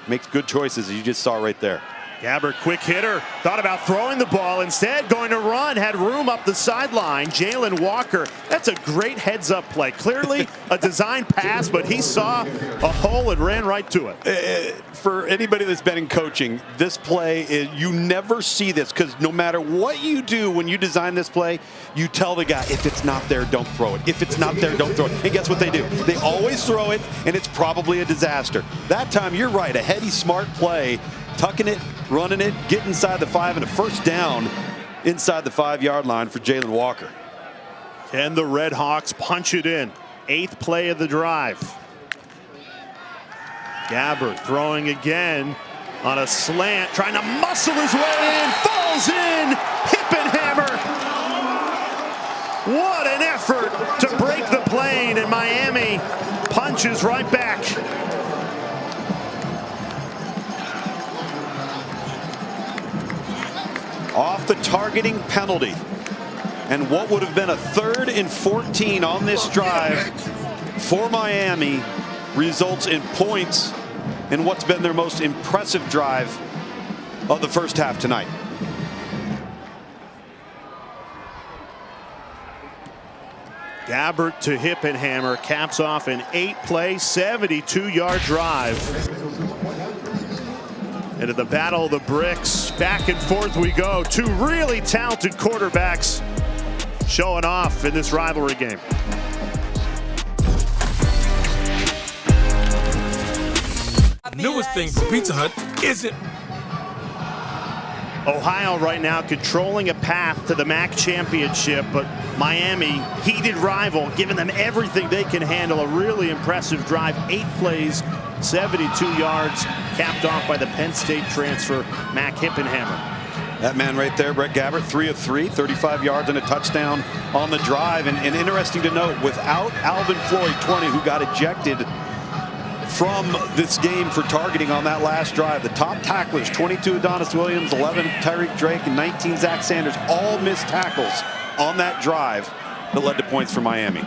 B: Makes good choices, as you just saw right there.
A: Gabbert, quick hitter, thought about throwing the ball, instead going to run, had room up the sideline. Jalen Walker, that's a great heads-up play. Clearly a design pass, but he saw a hole and ran right to it.
B: For anybody that's been in coaching, this play, you never see this, because no matter what you do when you design this play, you tell the guy, if it's not there, don't throw it. If it's not there, don't throw it. And guess what they do? They always throw it, and it's probably a disaster. That time, you're right, a heady, smart play, tucking it, running it, get inside the 5, and a first down inside the 5-yard line for Jalen Walker.
A: Can the RedHawks punch it in? 8th play of the drive. Gabbert throwing again on a slant, trying to muscle his way in, falls in, hip and hammer. What an effort to break the plane, and Miami punches right back.
B: Off the targeting penalty. And what would have been a 3rd and 14 on this drive for Miami results in points in what's been their most impressive drive of the first half tonight.
A: Gabbert to hip and hammer caps off an 8-play, 72-yard drive. Into the battle of the bricks. Back and forth we go. 2 really talented quarterbacks showing off in this rivalry game.
H: Newest thing for Pizza Hut isn't.
A: Ohio right now controlling a path to the MAC championship, but Miami, heated rival, giving them everything they can handle. A really impressive drive. 8 plays, 72 yards, capped off by the Penn State transfer, Mac Hippenhammer.
B: That man right there, Brett Gabbert, 3 of 3, 35 yards and a touchdown on the drive. And interesting to note, without Alvin Floyd, 20, who got ejected from this game for targeting on that last drive, the top tacklers, 22 Adonis Williams, 11 Tyreek Drake, and 19 Zach Sanders, all missed tackles on that drive that led to points for Miami.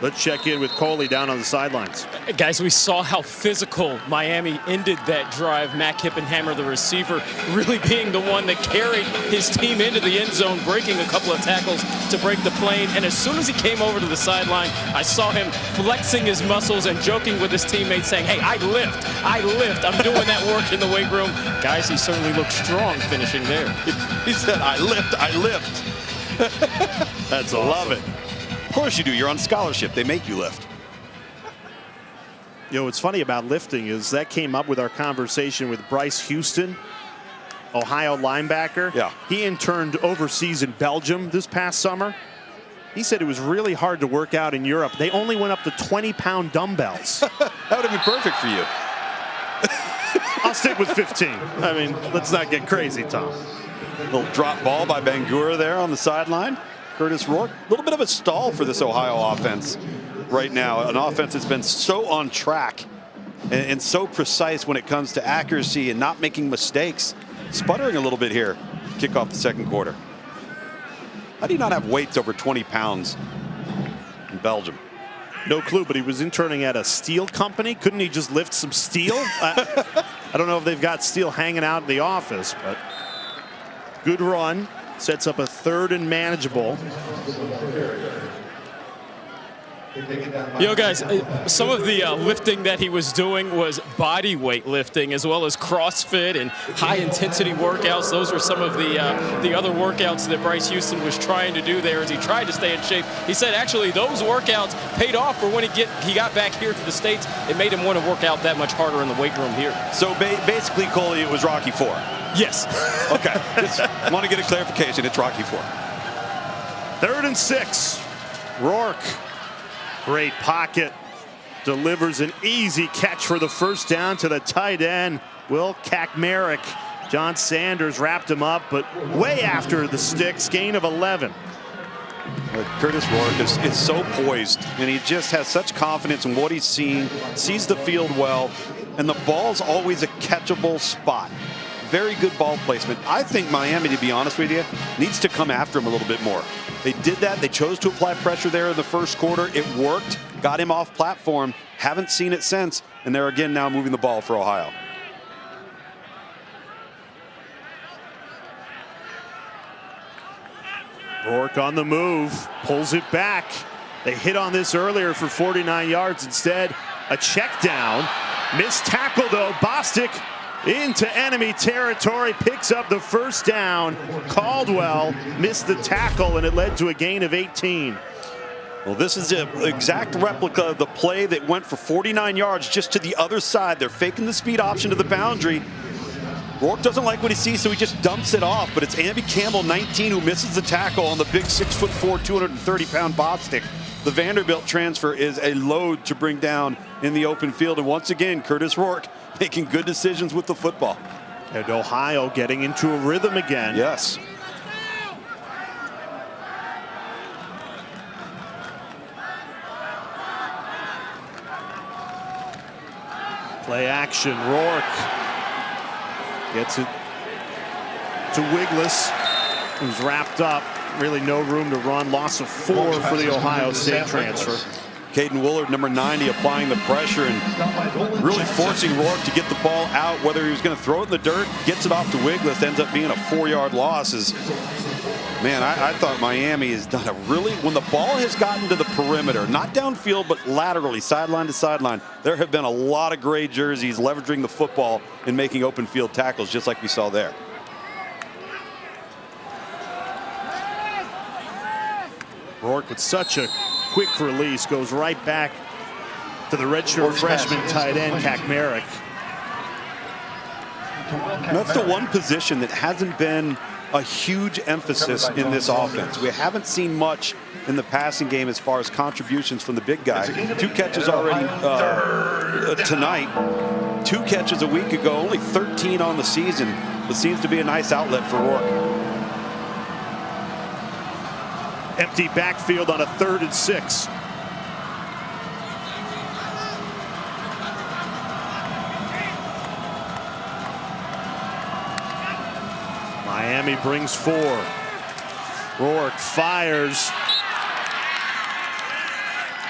A: Let's check in with Coley down on the sidelines.
E: Guys, we saw how physical Miami ended that drive. Matt Kippenhammer, the receiver, really being the one that carried his team into the end zone, breaking a couple of tackles to break the plane. And as soon as he came over to the sideline, I saw him flexing his muscles and joking with his teammates, saying, hey, I lift, I'm doing that work in the weight room. Guys, he certainly looked strong finishing there.
B: He said, I lift.
A: That's awesome.
B: Love it. Of course you do. You're on scholarship. They make you lift.
A: You know, what's funny about lifting is that came up with our conversation with Bryce Houston, Ohio linebacker.
B: Yeah.
A: He interned overseas in Belgium this past summer. He said it was really hard to work out in Europe. They only went up to 20-pound dumbbells.
B: That would have been perfect for you.
A: I'll stick with 15. I mean, let's not get crazy, Tom.
B: Little drop ball by Bangura there on the sideline. Curtis Rourke, a little bit of a stall for this Ohio offense right now. An offense that's been so on track and so precise when it comes to accuracy and not making mistakes. Sputtering a little bit here to kick off the second quarter. How do you not have weights over 20 pounds in Belgium?
A: No clue, but he was interning at a steel company. Couldn't he just lift some steel? I don't know if they've got steel hanging out in the office, but good run. Sets up a 3rd and manageable.
E: You know, guys, some of the lifting that he was doing was body weight lifting, as well as CrossFit and high-intensity workouts. Those were some of the other workouts that Bryce Houston was trying to do there as he tried to stay in shape. He said, actually, those workouts paid off for when he got back here to the States. It made him want to work out that much harder in the weight room here.
B: So basically, Coley, it was Rocky IV.
E: Yes.
B: Okay. Just want to get a clarification. It's Rocky IV.
A: 3rd and 6. Rourke. Great pocket. Delivers an easy catch for the first down to the tight end, Will Kaczmarek. John Sanders wrapped him up, but way after the sticks. Gain of 11.
B: Curtis Rourke is so poised, and he just has such confidence in what he's seen, sees the field well, and the ball's always a catchable spot. Very good ball placement. I think Miami, to be honest with you, needs to come after him a little bit more. They did that. They chose to apply pressure there in the first quarter. It worked. Got him off platform. Haven't seen it since. And they're again now moving the ball for Ohio.
A: Rourke on the move. Pulls it back. They hit on this earlier for 49 yards. Instead, a check down. Missed tackle, though. Bostic into enemy territory, picks up the first down. Caldwell missed the tackle, and it led to a gain of 18.
B: Well, this is an exact replica of the play that went for 49 yards just to the other side. They're faking the speed option to the boundary. Rourke doesn't like what he sees, so he just dumps it off. But it's Andy Campbell, 19, who misses the tackle on the big 6'4", 230-pound Bostic. The Vanderbilt transfer is a load to bring down in the open field. And once again, Curtis Rourke making good decisions with the football.
A: And Ohio getting into a rhythm again.
B: Yes.
A: Play action. Rourke gets it to Wigless, who's wrapped up. Really no room to run. Loss of 4 for the Ohio State transfer.
B: Caden Willard, number 90, applying the pressure and really forcing Rourke to get the ball out. Whether he was going to throw it in the dirt, gets it off to Wigless, ends up being a 4-yard loss. Man, I thought Miami has done a really, when the ball has gotten to the perimeter, not downfield, but laterally, sideline to sideline, there have been a lot of gray jerseys leveraging the football and making open field tackles, just like we saw there.
A: Rourke with such a quick release goes right back to the redshirt freshman tight end, Kaczmarek.
B: That's the one position that hasn't been a huge emphasis in this offense. We haven't seen much in the passing game as far as contributions from the big guy. 2 catches already tonight. 2 catches a week ago, only 13 on the season, but seems to be a nice outlet for Rourke.
A: Empty backfield on a 3rd and 6. Miami brings 4. Rourke fires.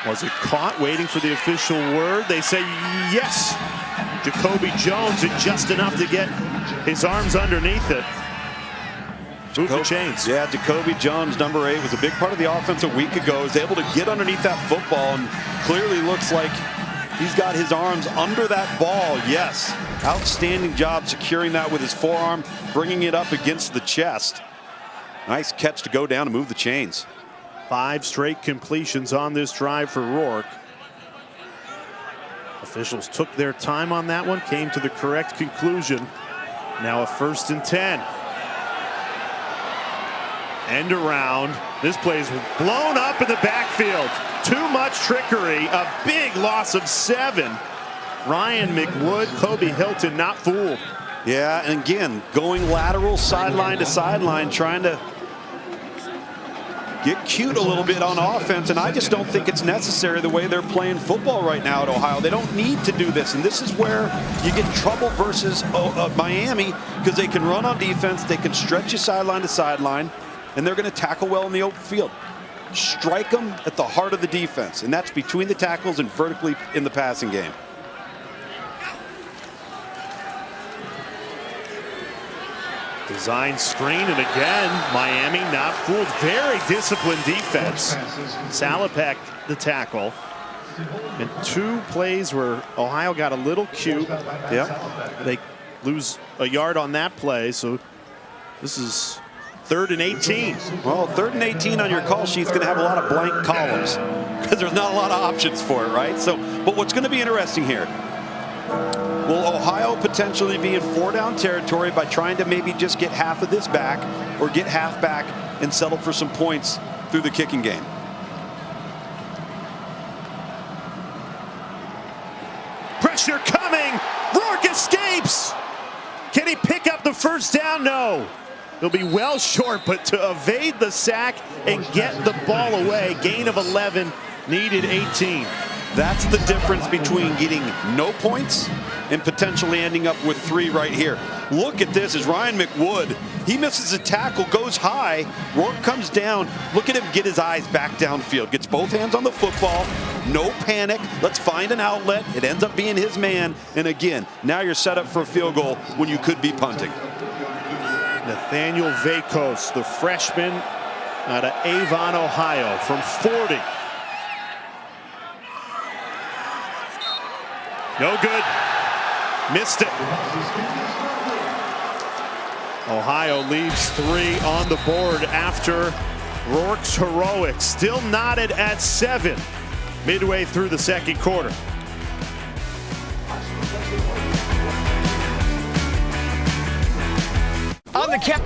A: Was it caught? Waiting for the official word. They say yes. Jacoby Jones did just enough to get his arms underneath it. Move the chains.
B: Yeah, Jacoby Jones, number 8, was a big part of the offense a week ago. Was able to get underneath that football and clearly looks like he's got his arms under that ball. Yes, outstanding job securing that with his forearm, bringing it up against the chest. Nice catch to go down and move the chains.
A: 5 straight completions on this drive for Rourke. Officials took their time on that one, came to the correct conclusion. Now a 1st and 10. End around. This play's blown up in the backfield. Too much trickery. A big loss of 7. Ryan McWood, Kobe Hilton not fooled.
B: Yeah, and again, going lateral sideline to sideline, trying to get cute a little bit on offense, and I just don't think it's necessary the way they're playing football right now at Ohio. They don't need to do this, and this is where you get in trouble versus Miami, because they can run on defense, they can stretch you sideline to sideline, and they're going to tackle well in the open field. Strike them at the heart of the defense, and that's between the tackles and vertically in the passing game.
A: Design screen, and again, Miami not fooled. Very disciplined defense. Salopek the tackle. And 2 plays where Ohio got a little cute. Yep. They lose a yard on that play, so this is 3rd and 18.
B: Well, 3rd and 18 on your call sheet's going to have a lot of blank columns because there's not a lot of options for it, right? So, but what's going to be interesting here, will Ohio potentially be in 4-down territory by trying to maybe just get half of this back or get half back and settle for some points through the kicking game?
A: Pressure coming. Rourke escapes. Can he pick up the 1st down? No. He'll be well short, but to evade the sack and get the ball away, gain of 11, needed 18.
B: That's the difference between getting no points and potentially ending up with 3 right here. Look at this as Ryan McWood, he misses a tackle, goes high, Rourke comes down. Look at him get his eyes back downfield, gets both hands on the football, no panic, let's find an outlet. It ends up being his man, and again, now you're set up for a field goal when you could be punting.
A: Nathaniel Vakos, the freshman out of Avon, Ohio, from 40. No good. Missed it. Ohio leaves 3 on the board after Rourke's heroics. Still knotted at 7 midway through the 2nd quarter.
E: On the cap.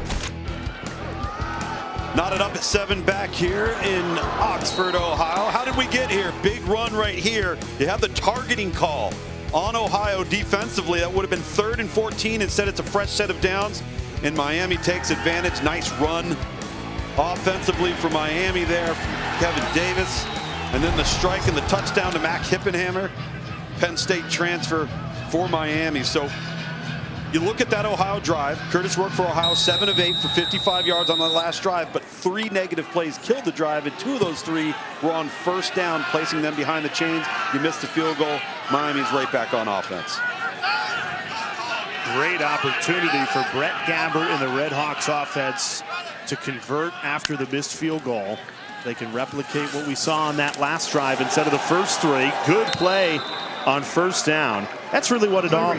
B: Knotted up at 7 back here in Oxford, Ohio. How did we get here? Big run right here. You have the targeting call on Ohio defensively. That would have been 3rd and 14. Instead, it's a fresh set of downs, and Miami takes advantage. Nice run offensively for Miami there from Kevin Davis. And then the strike and the touchdown to Mac Hippenhammer. Penn State transfer for Miami. So you look at that Ohio drive. Curtis Rourke for Ohio, 7 of 8 for 55 yards on the last drive, but 3 negative plays killed the drive, and 2 of those 3 were on 1st down, placing them behind the chains. You missed the field goal. Miami's right back on offense.
A: Great opportunity for Brett Gabbert and the RedHawks offense to convert after the missed field goal. They can replicate what we saw on that last drive instead of the first 3. Good play on 1st down. That's really what it all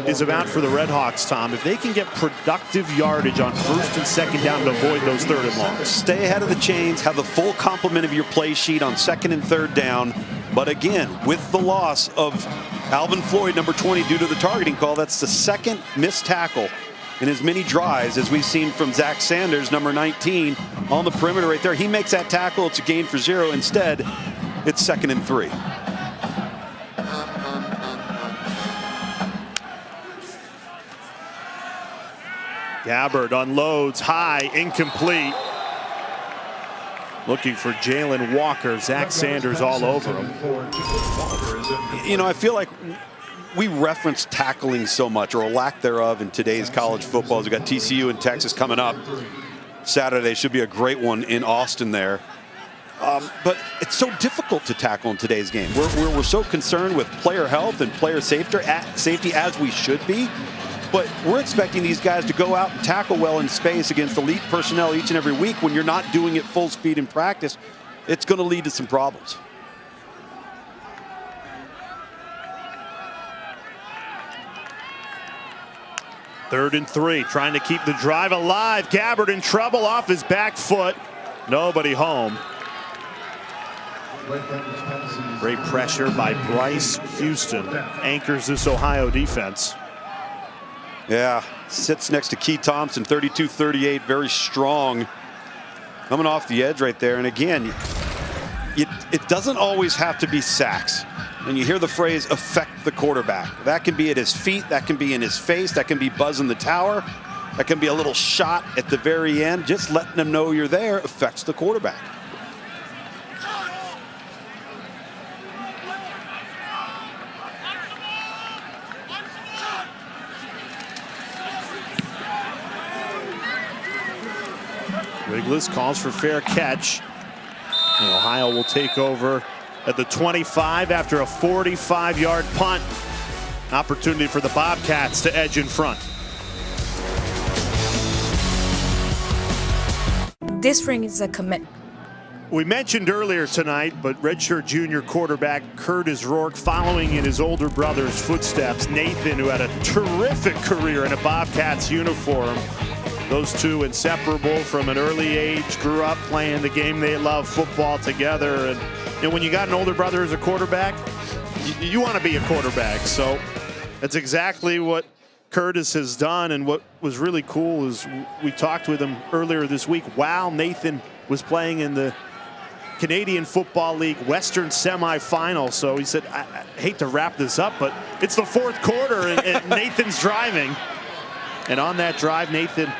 A: is about for the RedHawks, Tom. If they can get productive yardage on 1st and 2nd down to avoid those 3rd and longs.
B: Stay ahead of the chains, have the full complement of your play sheet on 2nd and 3rd down. But again, with the loss of Alvin Floyd, number 20, due to the targeting call, that's the 2nd missed tackle in as many drives as we've seen from Zach Sanders, number 19, on the perimeter right there. He makes that tackle. It's a gain for 0. Instead, it's 2nd and 3.
A: Gabbert unloads high, incomplete. Looking for Jalen Walker. Zach Sanders all over him.
B: You know, I feel like we reference tackling so much, or a lack thereof, in today's college football. We've got TCU and Texas coming up Saturday. Should be a great one in Austin there. But it's so difficult to tackle in today's game. We're so concerned with player health and player safety as we should be. But we're expecting these guys to go out and tackle well in space against elite personnel each and every week. When you're not doing it full speed in practice, it's going to lead to some problems.
A: Third and 3, trying to keep the drive alive. Gabbard in trouble off his back foot. Nobody home. Great pressure by Bryce Houston. Anchors this Ohio defense.
B: Yeah, sits next to Key Thompson, 32-38, very strong. Coming off the edge right there. And again, it doesn't always have to be sacks. And you hear the phrase affect the quarterback. That can be at his feet, that can be in his face, that can be buzzing the tower, that can be a little shot at the very end. Just letting them know you're there affects the quarterback.
A: Wiggless calls for fair catch. And Ohio will take over at the 25 after a 45-yard punt. Opportunity for the Bobcats to edge in front.
J: This ring is a commit.
A: We mentioned earlier tonight, but redshirt junior quarterback Curtis Rourke following in his older brother's footsteps. Nathan, who had a terrific career in a Bobcats uniform. Those two inseparable from an early age, grew up playing the game they love, football, together. And when you got an older brother as a quarterback, you want to be a quarterback. So that's exactly what Curtis has done. And what was really cool is we talked with him earlier this week while Nathan was playing in the Canadian Football League Western semifinal. So he said, I hate to wrap this up, but it's the fourth quarter and Nathan's driving. And on that drive, Nathan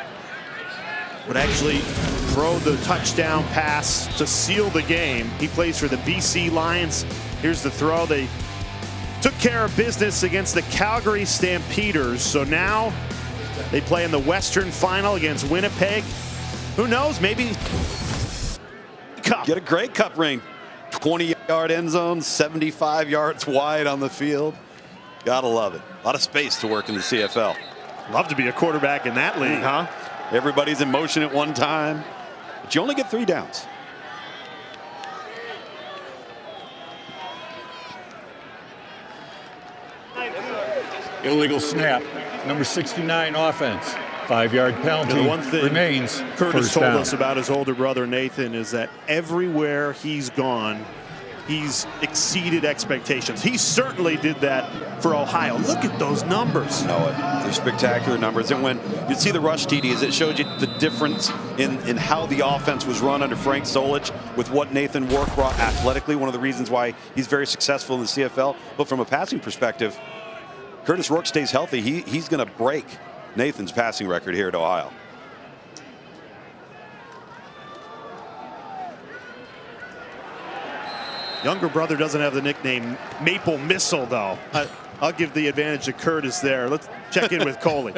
A: would actually throw the touchdown pass to seal the game. He plays for the BC Lions. Here's the throw. They took care of business against the Calgary Stampeders. So now they play in the Western Final against Winnipeg. Who knows, maybe Cup.
B: Get a great Cup ring. 20-yard end zone, 75 yards wide on the field. Gotta love it. A lot of space to work in the CFL.
A: Love to be a quarterback in that league, huh?
B: Everybody's in motion at one time, but you only get 3 downs.
C: Illegal snap. Number 69 offense. 5-yard penalty.
A: The one thing
C: remains.
A: Curtis told us about his older brother Nathan is that everywhere he's gone, he's exceeded expectations. He certainly did that for Ohio. Look at those numbers.
B: They're spectacular numbers. And when you see the rush TDs, it showed you the difference in how the offense was run under Frank Solich with what Nathan Rourke brought athletically. One of the reasons why he's very successful in the CFL. But from a passing perspective, Curtis Rourke stays healthy. He's going to break Nathan's passing record here at Ohio.
A: Younger brother doesn't have the nickname Maple Missile, though. I'll give the advantage to Curtis there. Let's check in with Coley.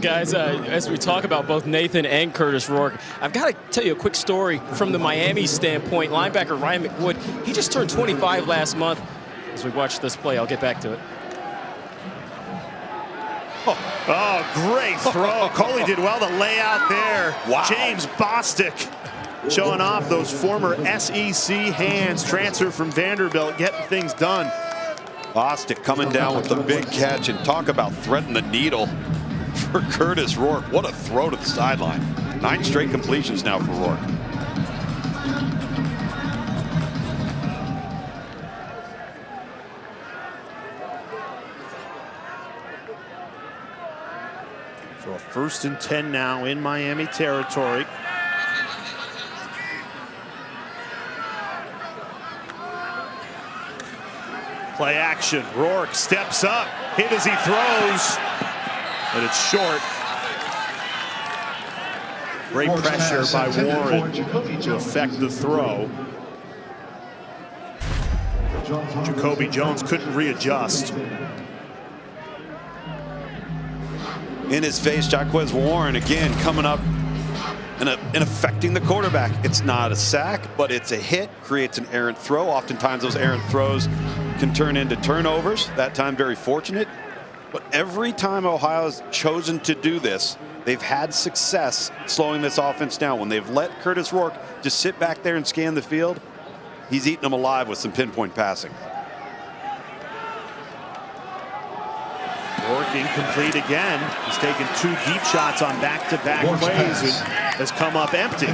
E: Guys, as we talk about both Nathan and Curtis Rourke, I've got to tell you a quick story from the Miami standpoint. Linebacker Ryan McWood, he just turned 25 last month. As we watch this play, I'll get back to it.
A: Oh, great throw. Coley did well to lay out there.
B: Wow.
A: James Bostic showing off those former SEC hands, transfer from Vanderbilt, getting things done.
B: Bostic coming down with the big catch, and talk about threading the needle for Curtis Rourke. What a throw to the sideline. 9 straight completions now for Rourke.
A: So a 1st and 10 now in Miami territory. Play action. Rourke steps up, hit as he throws, but it's short. Great pressure by Warren to affect the throw. Jacoby Jones couldn't readjust.
B: In his face, Jaquez Warren again coming up and affecting the quarterback. It's not a sack, but it's a hit, creates an errant throw. Oftentimes those errant throws can turn into turnovers. That time very fortunate. But every time Ohio's chosen to do this, they've had success slowing this offense down. When they've let Curtis Rourke just sit back there and scan the field, he's eaten them alive with some pinpoint passing.
A: Rourke incomplete again. He's taken 2 deep shots on back-to-back plays and has come up empty.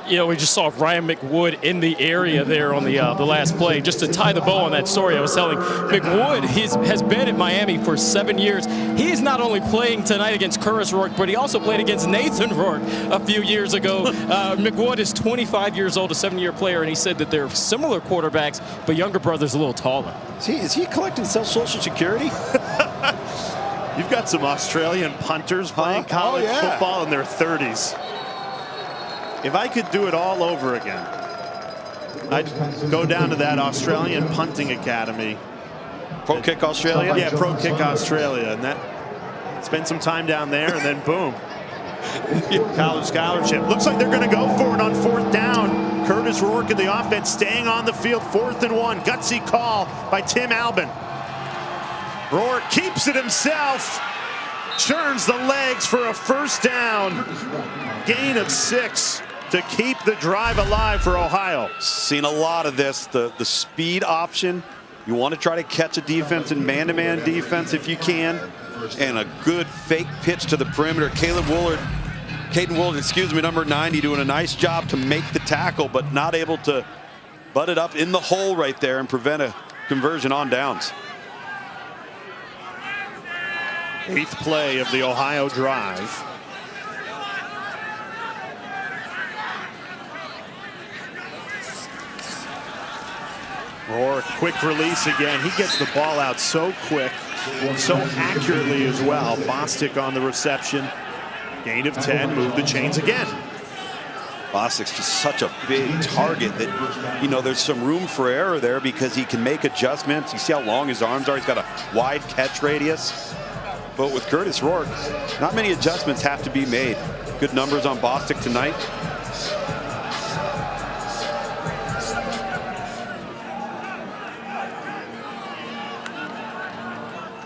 E: You know, we just saw Ryan McWood in the area there on the last play. Just to tie the bow on that story I was telling, McWood has been at Miami for 7 years. He is not only playing tonight against Curtis Rourke, but he also played against Nathan Rourke a few years ago. McWood is 25 years old, a 7-year player, and he said that they're similar quarterbacks, but younger brother's a little taller.
B: Is he collecting Social Security?
A: You've got some Australian punters playing college football in their 30s. If I could do it all over again, I'd go down to that Australian punting academy.
B: Pro Kick Australia?
A: Yeah, Pro Kick Australia. And spend some time down there, and then boom. College scholarship. Looks like they're going to go for it on 4th down. Curtis Rourke in the offense staying on the field. 4th and 1. Gutsy call by Tim Albin. Rourke keeps it himself. Churns the legs for a 1st down. Gain of 6 to keep the drive alive for Ohio.
B: Seen a lot of this, the speed option. You want to try to catch a defense in man-to-man defense if you can. And a good fake pitch to the perimeter. Caden Willard, number 90, doing a nice job to make the tackle, but not able to butt it up in the hole right there and prevent a conversion on downs.
A: 8th play of the Ohio drive. Rourke, quick release again. He gets the ball out so quick, so accurately as well. Bostic on the reception. Gain of 10, move the chains again.
B: Bostic's just such a big target that, you know, there's some room for error there because he can make adjustments. You see how long his arms are. He's got a wide catch radius. But with Curtis Rourke, not many adjustments have to be made. Good numbers on Bostic tonight.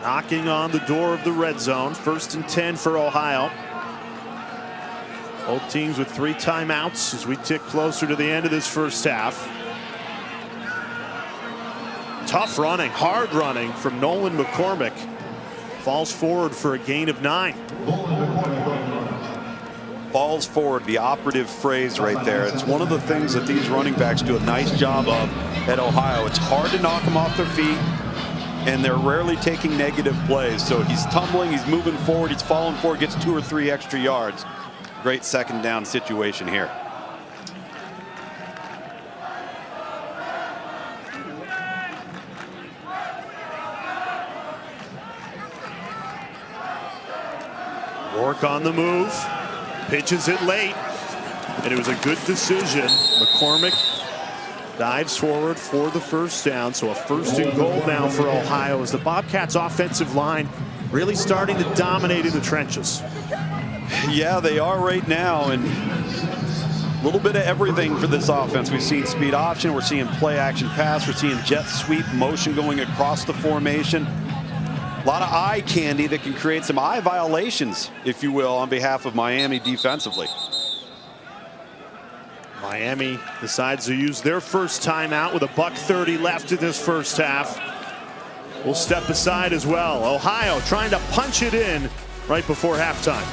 A: Knocking on the door of the red zone. 1st and 10 for Ohio. Both teams with 3 timeouts as we tick closer to the end of this 1st half. Tough running, hard running from Nolan McCormick. Falls forward for a gain of 9.
B: Falls forward, the operative phrase right there. It's one of the things that these running backs do a nice job of at Ohio. It's hard to knock them off their feet, and they're rarely taking negative plays. So he's tumbling, he's moving forward, he's falling forward, gets 2 or 3 extra yards. Great 2nd down situation here.
A: Rourke on the move, pitches it late, and it was a good decision. McCormick dives forward for the 1st down, so a 1st and goal now for Ohio as the Bobcats offensive line really starting to dominate in the trenches.
B: Yeah, they are right now, and a little bit of everything for this offense. We've seen speed option, we're seeing play action pass, we're seeing jet sweep motion going across the formation. A lot of eye candy that can create some eye violations, if you will, on behalf of Miami defensively.
A: Miami decides to use their 1st timeout with a $1:30 left in this 1st half. We'll step aside as well. Ohio trying to punch it in right before halftime.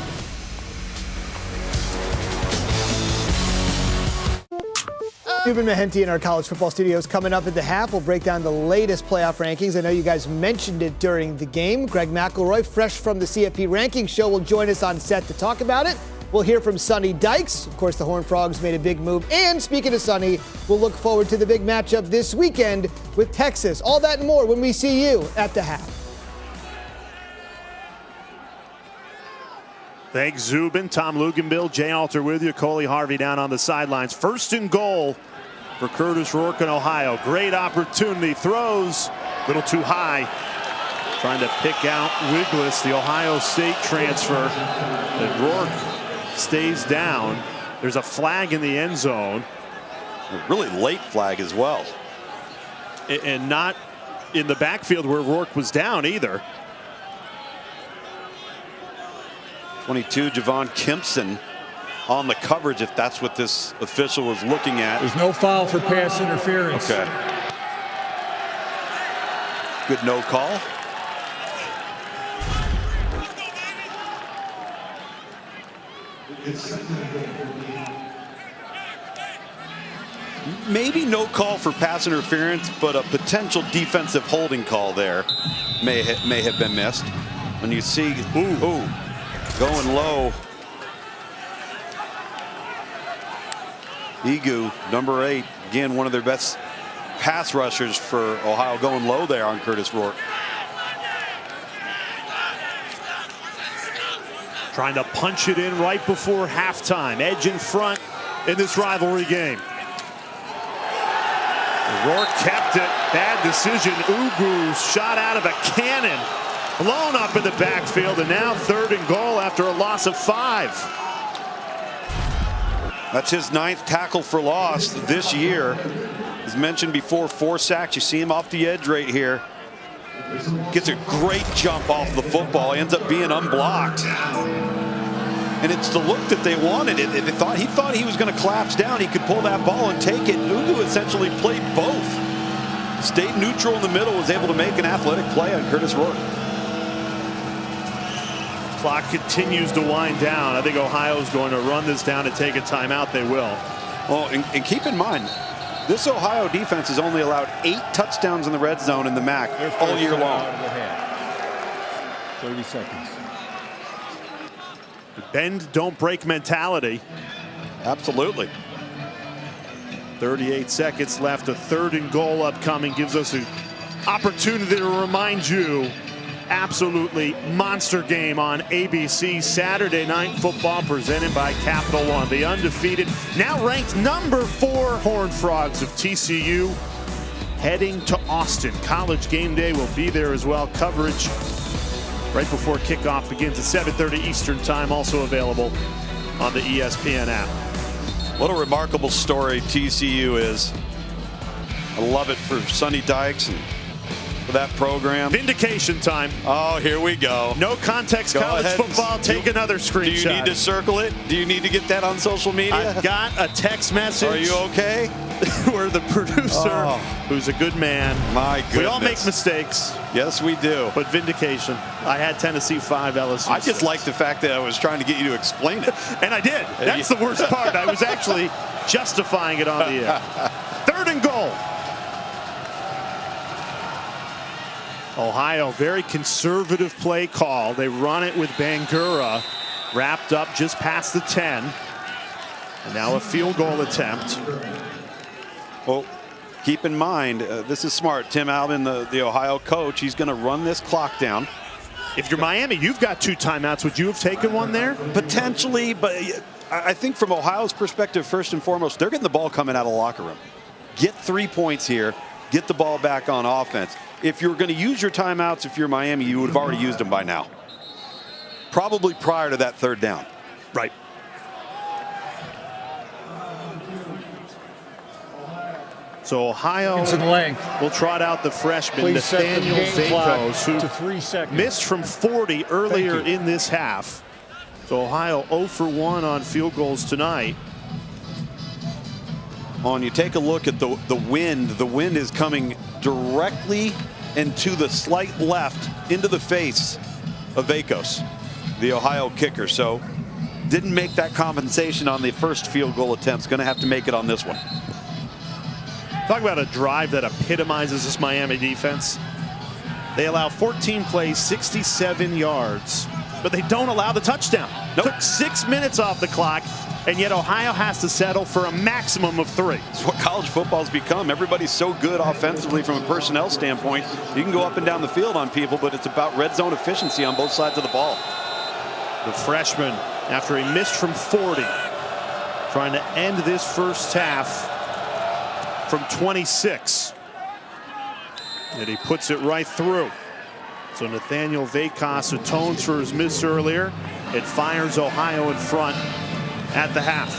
K: Ruben Mahenti in our college football studios. Coming up at the half, we'll break down the latest playoff rankings. I know you guys mentioned it during the game. Greg McElroy, fresh from the CFP Rankings Show, will join us on set to talk about it. We'll hear from Sonny Dykes. Of course, the Horned Frogs made a big move. And speaking of Sonny, we'll look forward to the big matchup this weekend with Texas. All that and more when we see you at the half.
A: Thanks, Zubin. Tom Luganbill, Jay Alter with you. Coley Harvey down on the sidelines. 1st and goal for Curtis Rourke in Ohio. Great opportunity. Throws a little too high. Trying to pick out Wiggless, the Ohio State transfer. And Rourke stays down. There's a flag in the end zone.
B: A really late flag as well.
A: And not in the backfield where Rourke was down either.
B: 22, Javon Kimpson on the coverage, if that's what this official was looking at.
C: There's no foul for pass interference.
B: Okay. Good no call. Maybe no call for pass interference, but a potential defensive holding call there may have been missed. When you see, going low. Egu, number 8, again, one of their best pass rushers for Ohio, going low there on Curtis Rourke.
A: Trying to punch it in right before halftime. Edge in front in this rivalry game. Rourke kept it. Bad decision. Ugu's shot out of a cannon. Blown up in the backfield, and now 3rd and goal after a loss of 5.
B: That's his 9th tackle for loss this year. As mentioned before, 4 sacks. You see him off the edge right here. Gets a great jump off the football. Ends up being unblocked. And it's the look that they wanted. He thought he was going to collapse down. He could pull that ball and take it. Ugu essentially played both. Stayed neutral in the middle, was able to make an athletic play on Curtis Rourke.
A: Clock continues to wind down. I think Ohio's going to run this down and take a timeout. They will.
B: Well, and keep in mind, this Ohio defense has only allowed 8 touchdowns in the red zone in the MAC all year long.
C: 30 seconds.
A: Bend, don't break mentality.
B: Absolutely.
A: 38 seconds left. A 3rd and goal upcoming gives us an opportunity to remind you. Absolutely monster game on ABC. Saturday Night Football presented by Capital One. The undefeated, now ranked number 4 Horned Frogs of TCU heading to Austin. College Game Day will be there as well. Coverage right before kickoff begins at 7:30 Eastern Time. Also available on the ESPN app.
B: What a remarkable story TCU is. I love it for Sonny Dykes and for that program.
A: Vindication time.
B: Oh, here we go.
A: No context
B: Go
A: college
B: ahead.
A: football. Take another screenshot.
B: Do you need to circle it? Do you need to get that on social media?
A: I've got a text message.
B: Are you okay?
A: Where the producer, who's a good man.
B: My goodness.
A: We all make mistakes.
B: Yes, we do.
A: But vindication. I had Tennessee 5, LSU 6.
B: I just like the fact that I was trying to get you to explain it.
A: And I did. That's the worst part. I was actually justifying it on the air. 3rd and goal. Ohio, very conservative play call. They run it with Bangura wrapped up just past the 10. And now a field goal attempt.
B: Well, keep in mind, this is smart. Tim Alvin, the Ohio coach, he's going to run this clock down.
A: If you're Miami, you've got 2 timeouts. Would you have taken one there?
B: Potentially, but I think from Ohio's perspective, first and foremost, they're getting the ball coming out of the locker room. Get 3 points here. Get the ball back on offense. If you're going to use your timeouts, if you're Miami, you would have already used them by now. Probably prior to that 3rd down.
A: Right. So Ohio will trot out the freshman, Nathaniel Vakos, who missed from 40 earlier in this half. So Ohio 0 for 1 on field goals tonight.
B: On you take a look at the wind. The wind is coming directly and to the slight left into the face of Vakos, the Ohio kicker. So didn't make that compensation on the first field goal attempt. Going to have to make it on this one.
A: Talk about a drive that epitomizes this Miami defense. They allow 14 plays, 67 yards, but they don't allow the touchdown. Took 6 minutes off the clock, and yet Ohio has to settle for a maximum of 3.
B: It's what college football's become. Everybody's so good offensively from a personnel standpoint. You can go up and down the field on people, but it's about red zone efficiency on both sides of the ball.
A: The freshman, after he missed from 40, trying to end this first half from 26. And he puts it right through. So Nathaniel Vacos atones for his miss earlier. It fires Ohio in front at the half.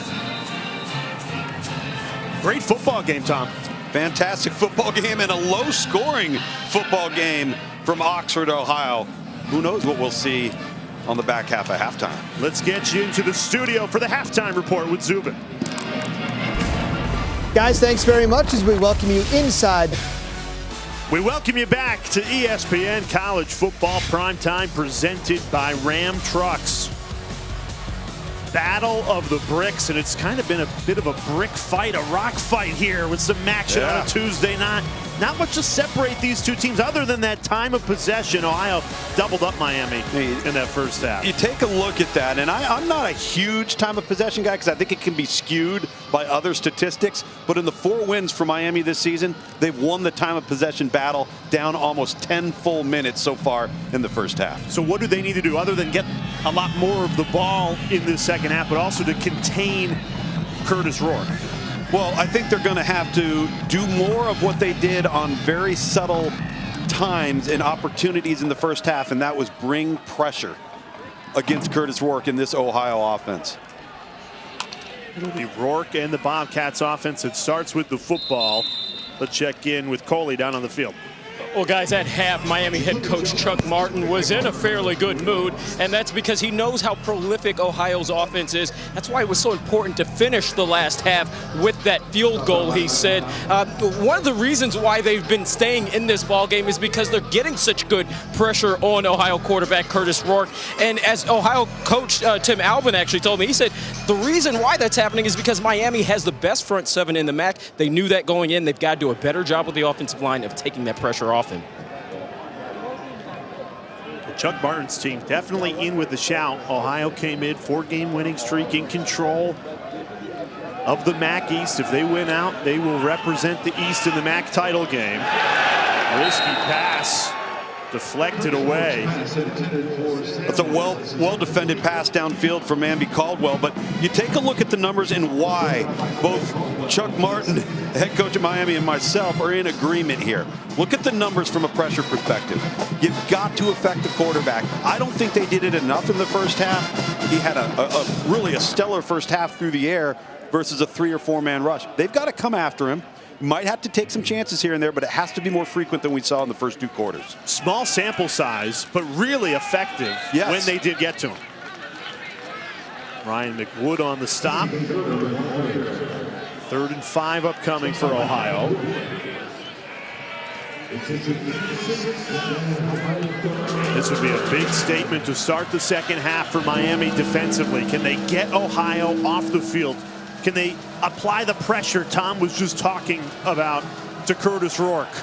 A: Great football game, Tom.
B: Fantastic football game and a low-scoring football game from Oxford, Ohio. Who knows what we'll see on the back half of halftime.
A: Let's get you into the studio for the halftime report with Zubin.
K: Guys, thanks very much as we welcome you inside.
A: We welcome you back to ESPN College Football Primetime, presented by Ram Trucks. Battle of the bricks, and it's kind of been a bit of a brick fight, a rock fight here with some action on a Tuesday night. Not much to separate these two teams other than that time of possession. Ohio doubled up Miami in that first half.
B: You take a look at that, and I'm not a huge time of possession guy because I think it can be skewed by other statistics, but in the 4 wins for Miami this season, they've won the time of possession battle down almost 10 full minutes so far in the first half.
A: So what do they need to do other than get a lot more of the ball in this second half, but also to contain Curtis Rourke?
B: Well, I think they're going to have to do more of what they did on very subtle times and opportunities in the first half, and that was bring pressure against Curtis Rourke in this Ohio offense.
A: It'll be Rourke and the Bobcats offense. It starts with the football. Let's check in with Coley down on the field.
E: Well, guys, at half, Miami head coach Chuck Martin was in a fairly good mood, and that's because he knows how prolific Ohio's offense is. That's why it was so important to finish the last half with that field goal, he said. One of the reasons why they've been staying in this ball game is because they're getting such good pressure on Ohio quarterback Curtis Rourke. And as Ohio coach Tim Albin actually told me, he said the reason why that's happening is because Miami has the best front seven in the MAC. They knew that going in. They've got to do a better job with the offensive line of taking that pressure off him.
A: Chuck Martin's team definitely in with the shout. Ohio came in 4-game winning streak, in control of the MAC East. If they win out, they will represent the East in the MAC title game. Risky pass deflected away.
B: That's a well defended pass downfield from Amby Caldwell, but you take a look at the numbers and why both Chuck Martin, head coach of Miami, and myself are in agreement here. Look at the numbers from a pressure perspective. You've got to affect the quarterback. I don't think they did it enough in the first half. He had really a stellar first half through the air versus a 3- or 4-man rush. They've got to come after him. Might have to take some chances here and there, but it has to be more frequent than we saw in the first 2 quarters.
A: Small sample size, but really effective when they did get to him. Ryan McWood on the stop. 3rd and 5 upcoming for Ohio. This would be a big statement to start the second half for Miami defensively. Can they get Ohio off the field? Can they apply the pressure Tom was just talking about to Curtis Rourke?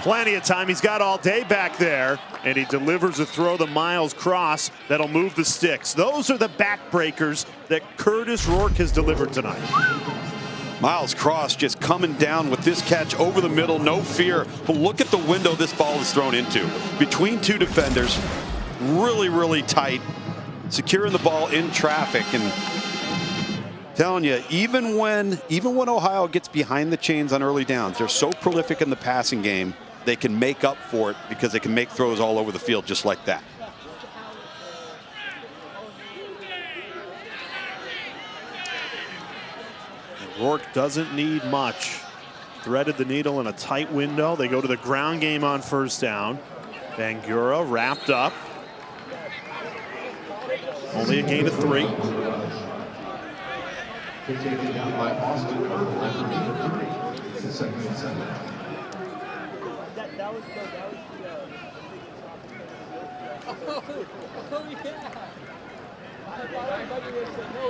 A: Plenty of time. He's got all day back there, and he delivers a throw to Miles Cross that'll move the sticks. Those are the backbreakers that Curtis Rourke has delivered tonight.
B: Miles Cross just coming down with this catch over the middle, no fear. But look at the window this ball is thrown into. Between 2 defenders, really, really tight, securing the ball in traffic. And telling you, even when Ohio gets behind the chains on early downs, they're so prolific in the passing game, they can make up for it because they can make throws all over the field just like that.
A: Rourke doesn't need much. Threaded the needle in a tight window. They go to the ground game on first down. Bangura wrapped up. Only a gain of 3.
F: Taken down by Austin underneath the second and 7.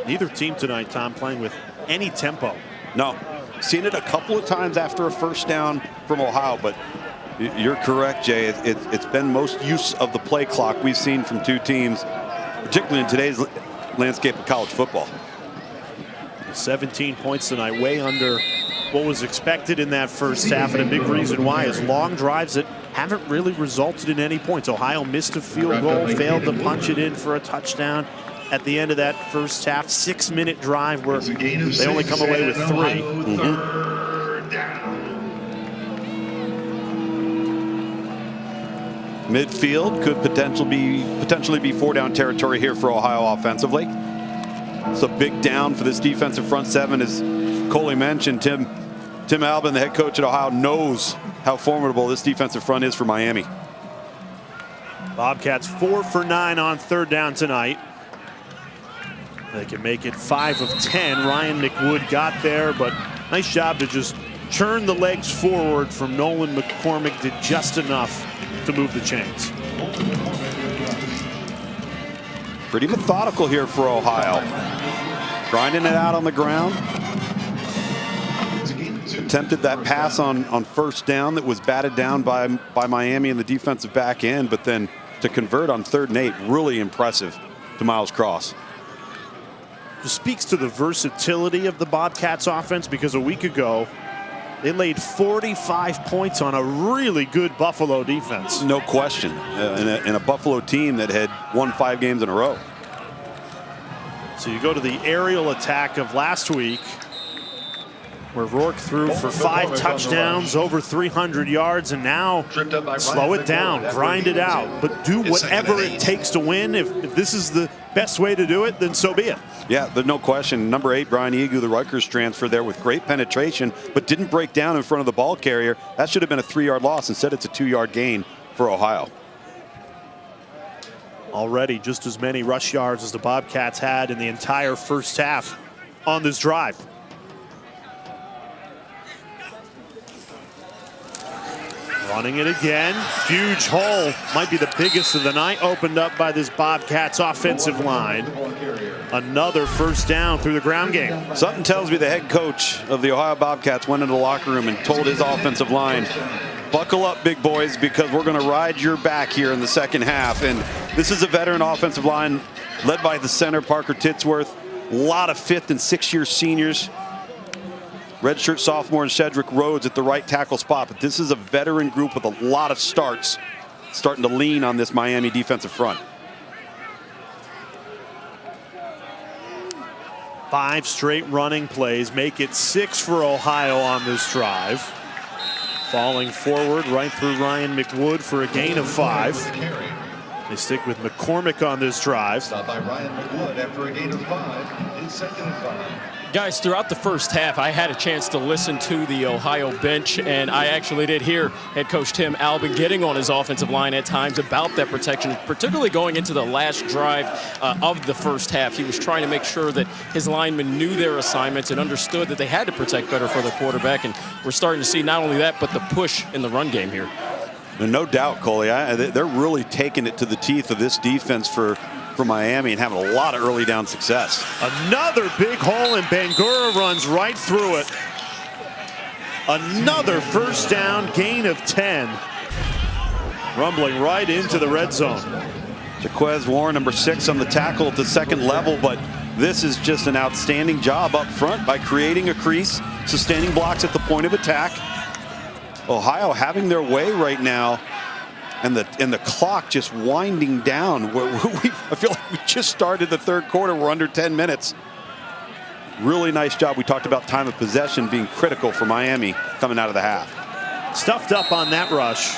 A: Neither team tonight, Tom, playing with any tempo.
B: No. Seen it a couple of times after a first down from Ohio, but you're correct, Jay. It's been most use of the play clock we've seen from 2 teams, particularly in today's landscape of college football.
A: 17 points tonight, way under what was expected in that first half, and a big reason why is long drives that haven't really resulted in any points. Ohio missed a field goal, failed to punch it in for a touchdown at the end of that first half. 6-minute drive where they only come away with 3.
B: Midfield could potentially be 4-down territory here for Ohio offensively. It's a big down for this defensive front seven. As Coley mentioned, Tim Albin, the head coach at Ohio, knows how formidable this defensive front is for Miami.
A: Bobcats 4 for 9 on 3rd down tonight. They can make it 5 of 10. Ryan McWood got there, but nice job to just churn the legs forward from Nolan McCormick. Did just enough to move the chains.
B: Pretty methodical here for Ohio. Grinding it out on the ground. Attempted that pass on 1st down that was batted down by Miami in the defensive back end, but then to convert on 3rd and 8, really impressive to Miles Cross.
A: Just speaks to the versatility of the Bobcats offense, because a week ago they laid 45 points on a really good Buffalo defense.
B: No question. In a Buffalo team that had won 5 games in a row.
A: So you go to the aerial attack of last week, where Rourke threw for 5 touchdowns, over 300 yards, and now slow it down, grind it out, but do whatever it takes to win. If this is the best way to do it, then so be it.
B: Yeah, there's no question. Number 8, Brian Egu, the Rutgers transfer there with great penetration, but didn't break down in front of the ball carrier. That should have been a 3-yard loss. Instead, it's a 2-yard gain for Ohio.
A: Already just as many rush yards as the Bobcats had in the entire first half on this drive. Running it again. Huge hole. Might be the biggest of the night. Opened up by this Bobcats offensive line. Another 1st down through the ground game.
B: Something tells me the head coach of the Ohio Bobcats went into the locker room and told his offensive line, buckle up, big boys, because we're going to ride your back here in the 2nd half. And this is a veteran offensive line led by the center, Parker Titsworth. A lot of 5th and 6th-year seniors. Redshirt sophomore and Cedric Rhodes at the right tackle spot. But this is a veteran group with a lot of starts, starting to lean on this Miami defensive front.
A: 5 straight running plays make it 6 for Ohio on this drive. Falling forward right through Ryan McWood for a gain of 5. They stick with McCormick on this drive.
F: Stop by Ryan McWood after a gain of 5. It's 2nd and 5.
E: Guys, throughout the first half, I had a chance to listen to the Ohio bench, and I actually did hear head coach Tim Albin getting on his offensive line at times about that protection, particularly going into the last drive of the first half. He was trying to make sure that his linemen knew their assignments and understood that they had to protect better for the quarterback, and we're starting to see not only that, but the push in the run game here.
B: No doubt, Coley. They're really taking it to the teeth of this defense for Miami and having a lot of early down success.
A: Another big hole, and Bangura runs right through it. Another 1st down, gain of 10. Rumbling right into the red zone.
B: Jaquez Warren, number 6 on the tackle at the 2nd level, but this is just an outstanding job up front by creating a crease, sustaining blocks at the point of attack. Ohio having their way right now, and the clock just winding down. I feel like we just started the 3rd quarter. We're under 10 minutes. Really nice job. We talked about time of possession being critical for Miami coming out of the half.
A: Stuffed up on that rush.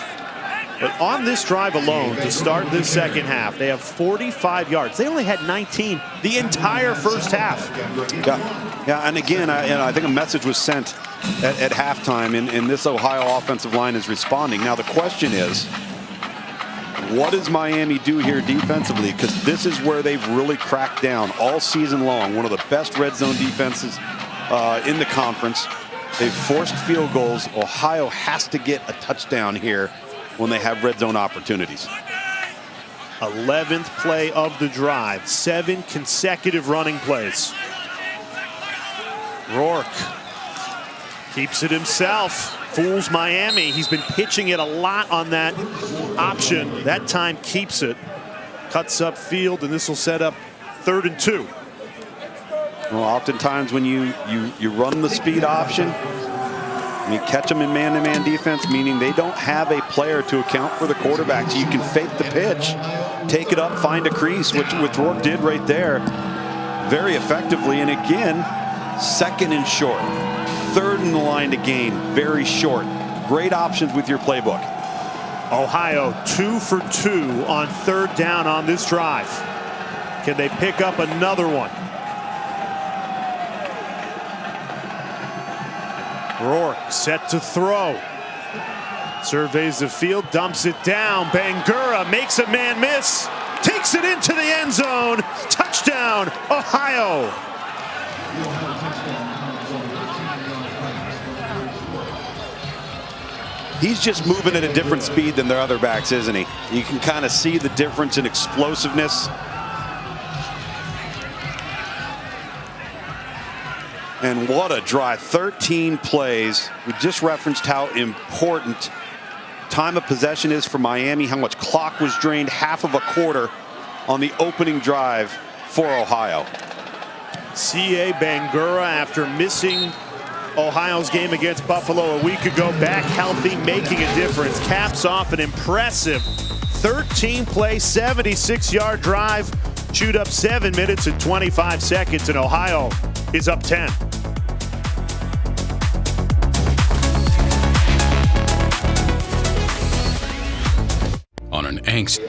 A: But on this drive alone, to start this 2nd half, they have 45 yards. They only had 19 the entire first half.
B: Yeah, and again, I think a message was sent at halftime, and this Ohio offensive line is responding. Now the question is, what does Miami do here defensively? Because this is where they've really cracked down all season long. One of the best red zone defenses in the conference. They've forced field goals. Ohio has to get a touchdown here when they have red zone opportunities.
A: 11th play of the drive. 7 consecutive running plays. Rourke keeps it himself. Fools Miami. He's been pitching it a lot on that option. That time keeps it. Cuts up field, and this will set up 3rd and 2.
B: Well, oftentimes when you run the speed option, and you catch them in man-to-man defense, meaning they don't have a player to account for the quarterback, so you can fake the pitch, take it up, find a crease, which Rourke did right there very effectively. And again, 2nd and short. 3rd in the line to gain, very short. Great options with your playbook.
A: Ohio 2 for 2 on 3rd down on this drive. Can they pick up another one? Rourke set to throw. Surveys the field, dumps it down. Bangura makes a man miss. Takes it into the end zone. Touchdown, Ohio.
B: He's just moving at a different speed than their other backs, isn't he? You can kind of see the difference in explosiveness. And what a drive, 13 plays. We just referenced how important time of possession is for Miami, how much clock was drained, half of a quarter on the opening drive for Ohio.
A: C.A. Bangura, after missing Ohio's game against Buffalo a week ago, back healthy, making a difference. Caps off an impressive 13-play, 76-yard drive. Chewed up 7 minutes and 25 seconds, and Ohio is up 10.
H: On an angst.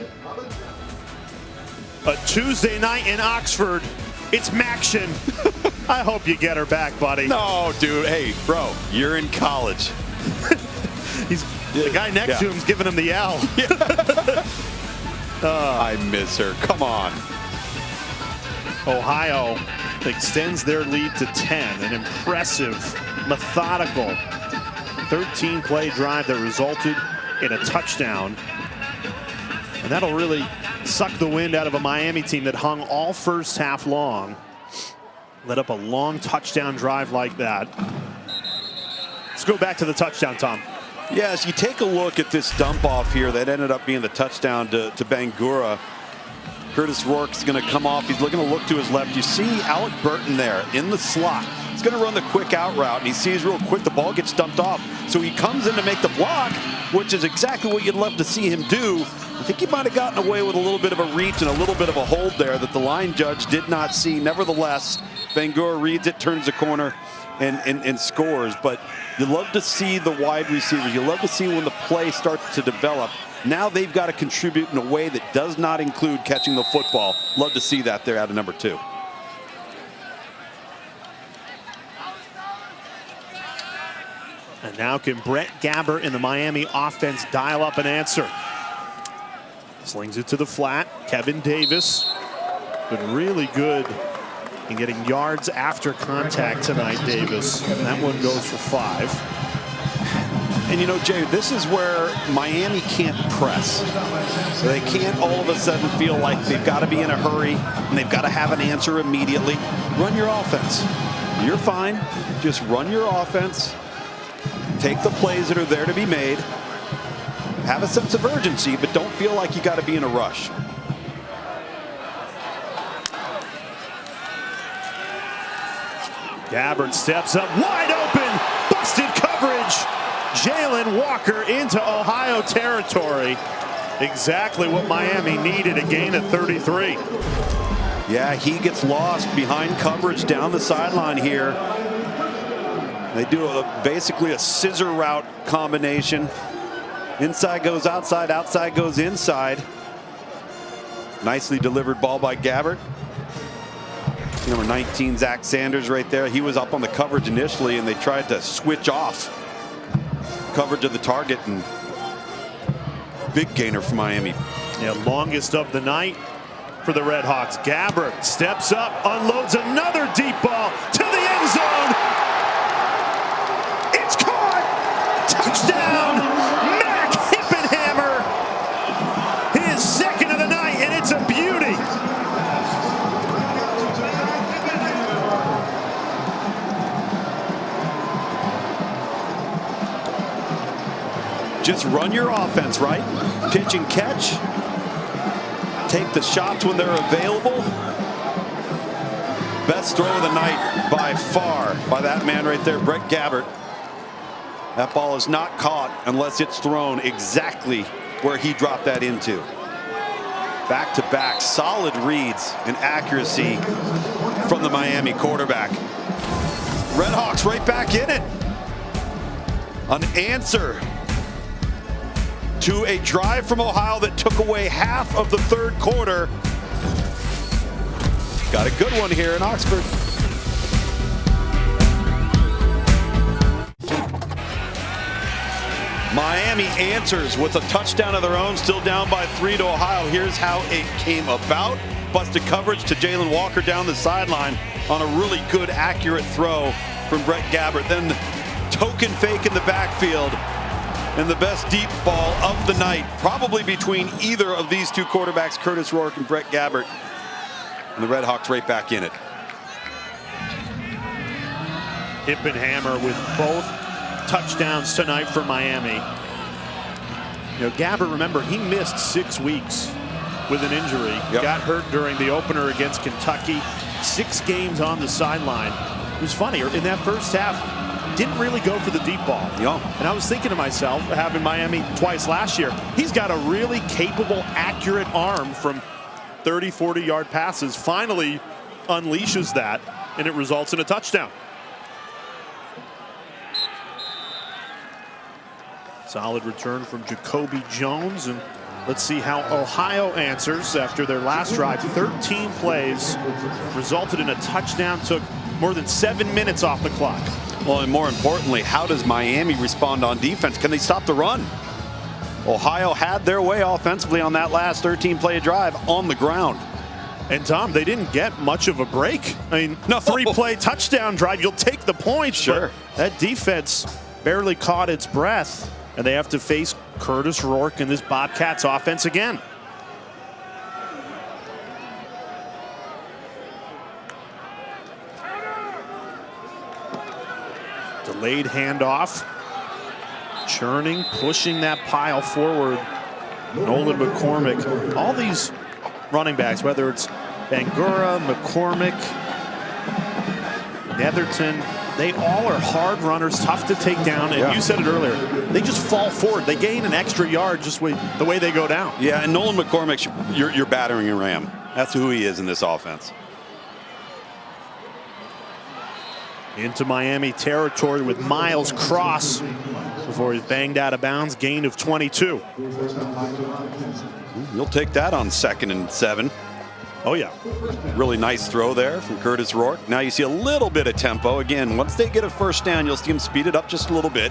A: A Tuesday night in Oxford. It's Maction. I hope you get her back, buddy.
B: No, dude. Hey, bro, you're in college.
A: The guy next to him's giving him the L.
B: I miss her. Come on.
A: Ohio extends their lead to 10. An impressive, methodical 13-play drive that resulted in a touchdown. And that'll really suck the wind out of a Miami team that hung all first half long. Let up a long touchdown drive like that. Let's go back to the touchdown, Tom.
B: Yes, you take a look at this dump off here that ended up being the touchdown to Bangura. Curtis Rourke's going to come off. He's looking to look to his left. You see Alec Burton there in the slot. He's going to run the quick out route, and he sees real quick the ball gets dumped off. So he comes in to make the block, which is exactly what you'd love to see him do. I think he might have gotten away with a little bit of a reach and a little bit of a hold there that the line judge did not see. Nevertheless, Bangura reads it, turns the corner, and scores. But you love to see the wide receivers. You love to see when the play starts to develop. Now they've got to contribute in a way that does not include catching the football. Love to see that there out of number 2.
A: And now can Brett Gabbert in the Miami offense dial up an answer? Slings it to the flat. Kevin Davis, been really good in getting yards after contact tonight, Davis. And that one goes for 5.
B: And you know, Jay, this is where Miami can't press. So they can't all of a sudden feel like they've got to be in a hurry and they've got to have an answer immediately. Run your offense. You're fine. Just run your offense. Take the plays that are there to be made. Have a sense of urgency, but don't feel like you got to be in a rush.
A: Gabbert steps up, wide open, busted coverage. Jalen Walker into Ohio territory. Exactly what Miami needed, a gain of 33.
B: Yeah, he gets lost behind coverage down the sideline here. They do basically a scissor route combination. Inside goes outside, outside goes inside. Nicely delivered ball by Gabbert. Number 19, Zach Sanders right there. He was up on the coverage initially, and they tried to switch off coverage of the target, and big gainer for Miami.
A: Yeah, longest of the night for the RedHawks. Gabbert steps up, unloads another deep ball to the end zone. It's caught! Touchdown! Mac Hippenhammer! His second of the night, and it's a beauty.
B: Just run your offense, right? Pitch and catch. Take the shots when they're available. Best throw of the night by far by that man right there, Brett Gabbert. That ball is not caught unless it's thrown exactly where he dropped that into. Back-to-back, solid reads and accuracy from the Miami quarterback. RedHawks right back in it. An answer to a drive from Ohio that took away half of the third quarter. Got a good one here in Oxford. Miami answers with a touchdown of their own, still down by 3 to Ohio. Here's how it came about. Busted coverage to Jalen Walker down the sideline on a really good, accurate throw from Brett Gabbert. Then token fake in the backfield, and the best deep ball of the night, probably between either of these two quarterbacks, Curtis Rourke and Brett Gabbert. And the RedHawks right back in it.
A: Hip and hammer with both touchdowns tonight for Miami. You know, Gabbert, remember, he missed 6 weeks with an injury.
B: Yep.
A: Got hurt during the opener against Kentucky. 6 games on the sideline. It was funny, in that first half, didn't really go for the deep ball.
B: Yeah.
A: And I was thinking to myself, having Miami twice last year, he's got a really capable, accurate arm from 30, 40-yard passes. Finally unleashes that, and it results in a touchdown. Solid return from Jacoby Jones, and let's see how Ohio answers after their last drive. 13 plays resulted in a touchdown, took more than 7 minutes off the clock.
B: Well, and more importantly, how does Miami respond on defense? Can they stop the run? Ohio had their way offensively on that last 13-play drive on the ground.
A: And Tom, they didn't get much of a break. I mean,
B: no.
A: 3-play touchdown drive, you'll take the points.
B: Sure.
A: That defense barely caught its breath, and they have to face Curtis Rourke and this Bobcats offense again. Delayed handoff. Churning, pushing that pile forward. Nolan McCormick. All these running backs, whether it's Bangura, McCormick, Netherton, they all are hard runners, tough to take down. And you said it earlier, they just fall forward. They gain an extra yard just the way they go down.
B: Yeah, and Nolan McCormick, you're battering a ram. That's who he is in this offense.
A: Into Miami territory with Miles Cross before he's banged out of bounds. Gain of 22.
B: You'll take that on 2nd and 7.
A: Oh, yeah.
B: Really nice throw there from Curtis Rourke. Now you see a little bit of tempo. Again, once they get a first down, you'll see him speed it up just a little bit.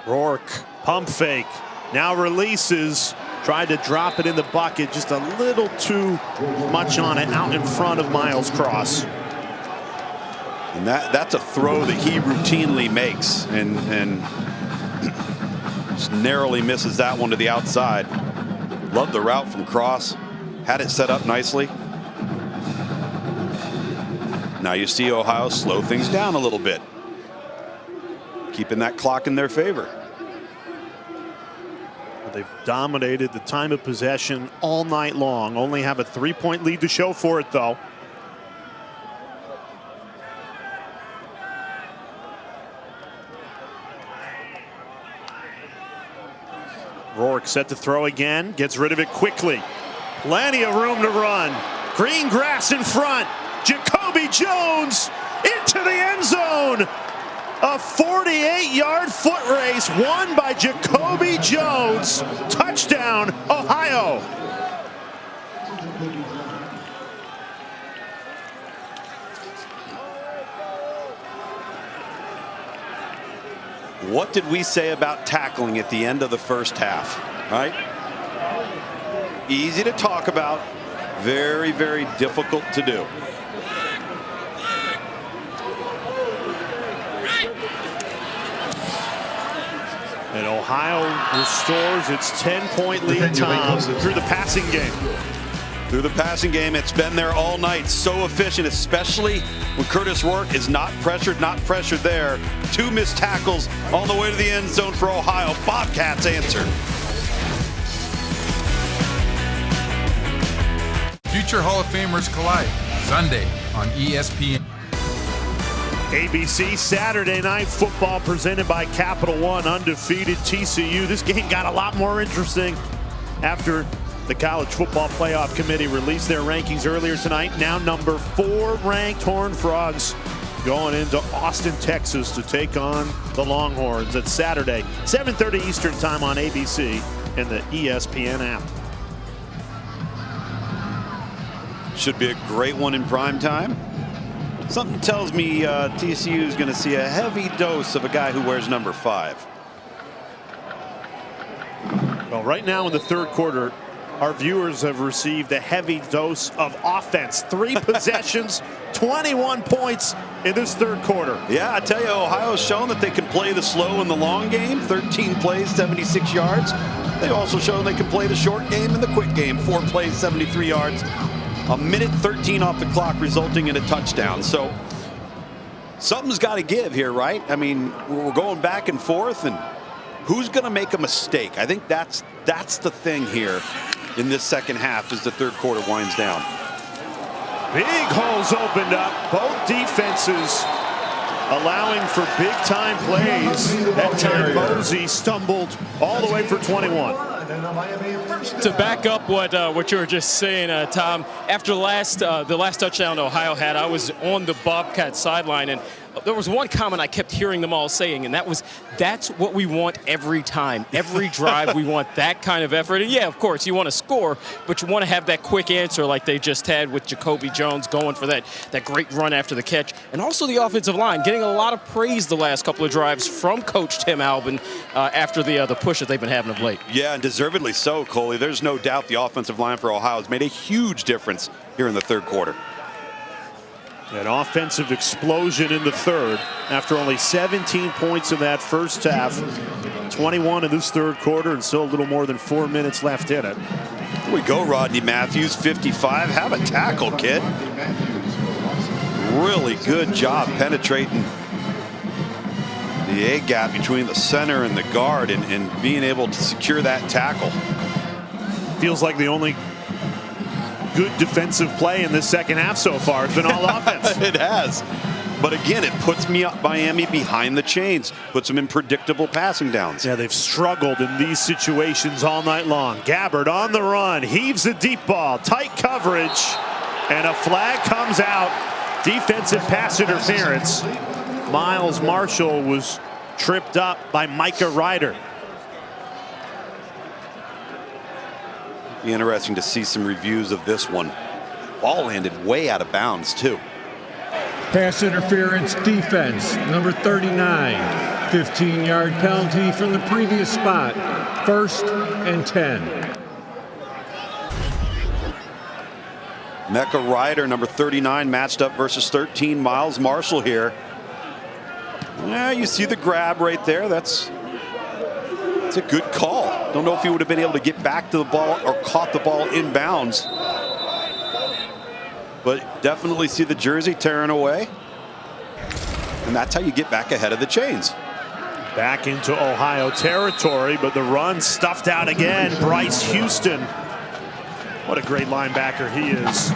A: Rourke, pump fake, now releases, tried to drop it in the bucket, just a little too much on it, out in front of Miles Cross.
B: And that's a throw that he routinely makes, and just narrowly misses that one to the outside. Love the route from Cross, had it set up nicely. Now you see Ohio slow things down a little bit, keeping that clock in their favor.
A: They've dominated the time of possession all night long. Only have a 3-point lead to show for it, though. Rourke set to throw again, gets rid of it quickly. Plenty of room to run. Green grass in front. Jacoby Jones into the end zone. A 48-yard foot race won by Jacoby Jones. Touchdown, Ohio.
B: What did we say about tackling at the end of the first half, right? Easy to talk about, very, very difficult to do.
A: And Ohio restores its 10-point lead, Tom, through the passing game.
B: Through the passing game, it's been there all night. So efficient, especially when Curtis Rourke is not pressured there. 2 missed tackles on the way to the end zone for Ohio. Bobcats answer.
H: Future Hall of Famers collide Sunday on ESPN.
A: ABC Saturday Night Football presented by Capital One, undefeated TCU. This game got a lot more interesting after the College Football Playoff Committee released their rankings earlier tonight. Now number 4 ranked Horned Frogs going into Austin, Texas to take on the Longhorns. It's Saturday, 7:30 Eastern time on ABC and the ESPN app.
B: Should be a great one in prime time. Something tells me TCU is going to see a heavy dose of a guy who wears number 5.
A: Well, right now in the third quarter, our viewers have received a heavy dose of offense. 3 possessions, 21 points in this third quarter.
B: Yeah, I tell you, Ohio's shown that they can play the slow and the long game. 13 plays, 76 yards. They've also shown they can play the short game and the quick game. 4 plays, 73 yards. A minute 13 off the clock, resulting in a touchdown. So something's got to give here, right? I mean, we're going back and forth, and who's going to make a mistake? I think that's the thing here in this second half as the third quarter winds down.
A: Big holes opened up. Both defenses allowing for big-time plays. That time Mosey stumbled all the way for 21.
E: To back up what you were just saying, Tom, after the last touchdown Ohio had, I was on the Bobcats sideline, and there was one comment I kept hearing them all saying, and that was, that's what we want every time. Every drive, we want that kind of effort. And yeah, of course, you want to score, but you want to have that quick answer like they just had with Jacoby Jones going for that great run after the catch. And also the offensive line, getting a lot of praise the last couple of drives from Coach Tim Albin after the push that they've been having of late.
B: Yeah, and deservedly so, Coley. There's no doubt the offensive line for Ohio has made a huge difference here in the third quarter.
A: An offensive explosion in the third after only 17 points in that first half. 21 in this third quarter and still a little more than 4 minutes left in it.
B: Here we go, Rodney Matthews, 55. Have a tackle, kid. Really good job penetrating the A-gap between the center and the guard and being able to secure that tackle.
A: Feels like the only good defensive play in this second half so far. It's been all offense.
B: It has. But again, it puts Miami behind the chains, puts them in predictable passing downs.
A: Yeah, they've struggled in these situations all night long. Gabbert on the run, heaves a deep ball, tight coverage, and a flag comes out. Defensive pass interference. Miles Marshall was tripped up by Micah Ryder.
B: Be interesting to see some reviews of this one. Ball landed way out of bounds, too.
C: Pass interference defense, number 39. 15-yard penalty from the previous spot. 1st and 10.
B: Micah Ryder, number 39, matched up versus 13. Miles Marshall here. Yeah, you see the grab right there. That's a good call. Don't know if he would have been able to get back to the ball or caught the ball inbounds. But definitely see the jersey tearing away. And that's how you get back ahead of the chains.
A: Back into Ohio territory, but the run stuffed out again. Bryce Houston. What a great linebacker he is.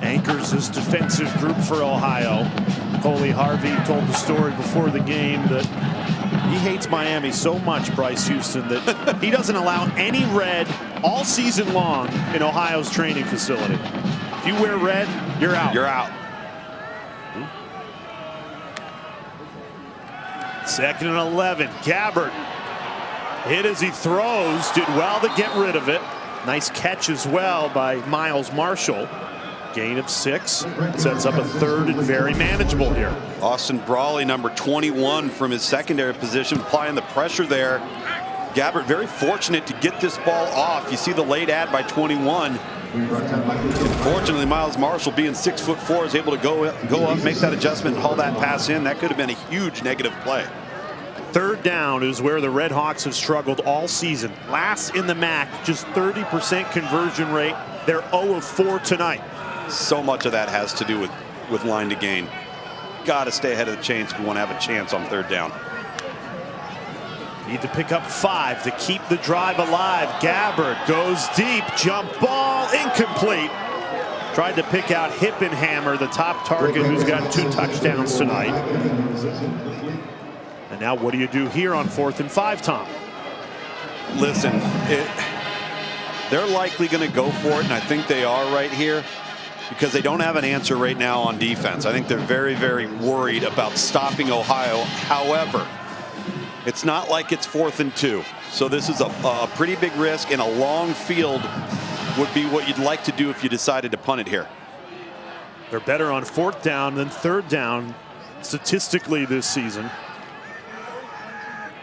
A: Anchors this defensive group for Ohio. Coley Harvey told the story before the game that he hates Miami so much, Bryce Houston, that he doesn't allow any red all season long in Ohio's training facility. If you wear red, you're out.
B: You're out.
A: 2nd and 11. Gabbert hit as he throws. Did well to get rid of it. Nice catch as well by Miles Marshall. Gain of 6. Sets up a 3rd and very manageable here.
B: Austin Brawley, number 21, from his secondary position, applying the pressure there. Gabbert very fortunate to get this ball off. You see the late ad by 21. Unfortunately, Miles Marshall, being 6'4", is able to go up, make that adjustment, and haul that pass in. That could have been a huge negative play.
A: 3rd down is where the RedHawks have struggled all season. Last in the MAC, just 30% conversion rate. They're 0 of 4 tonight.
B: So much of that has to do with line to gain. Got to stay ahead of the chains if you want to have a chance on 3rd down.
A: Need to pick up 5 to keep the drive alive. Gabbard goes deep, jump ball, incomplete. Tried to pick out Hippenhammer, the top target, who's got 2 touchdowns tonight. And now what do you do here on 4th and 5, Tom?
B: Listen, they're likely going to go for it, and I think they are right here because they don't have an answer right now on defense. I think they're very, very worried about stopping Ohio. However, it's not like it's 4th and 2. So this is a pretty big risk, and a long field would be what you'd like to do if you decided to punt it here.
A: They're better on 4th down than 3rd down statistically this season.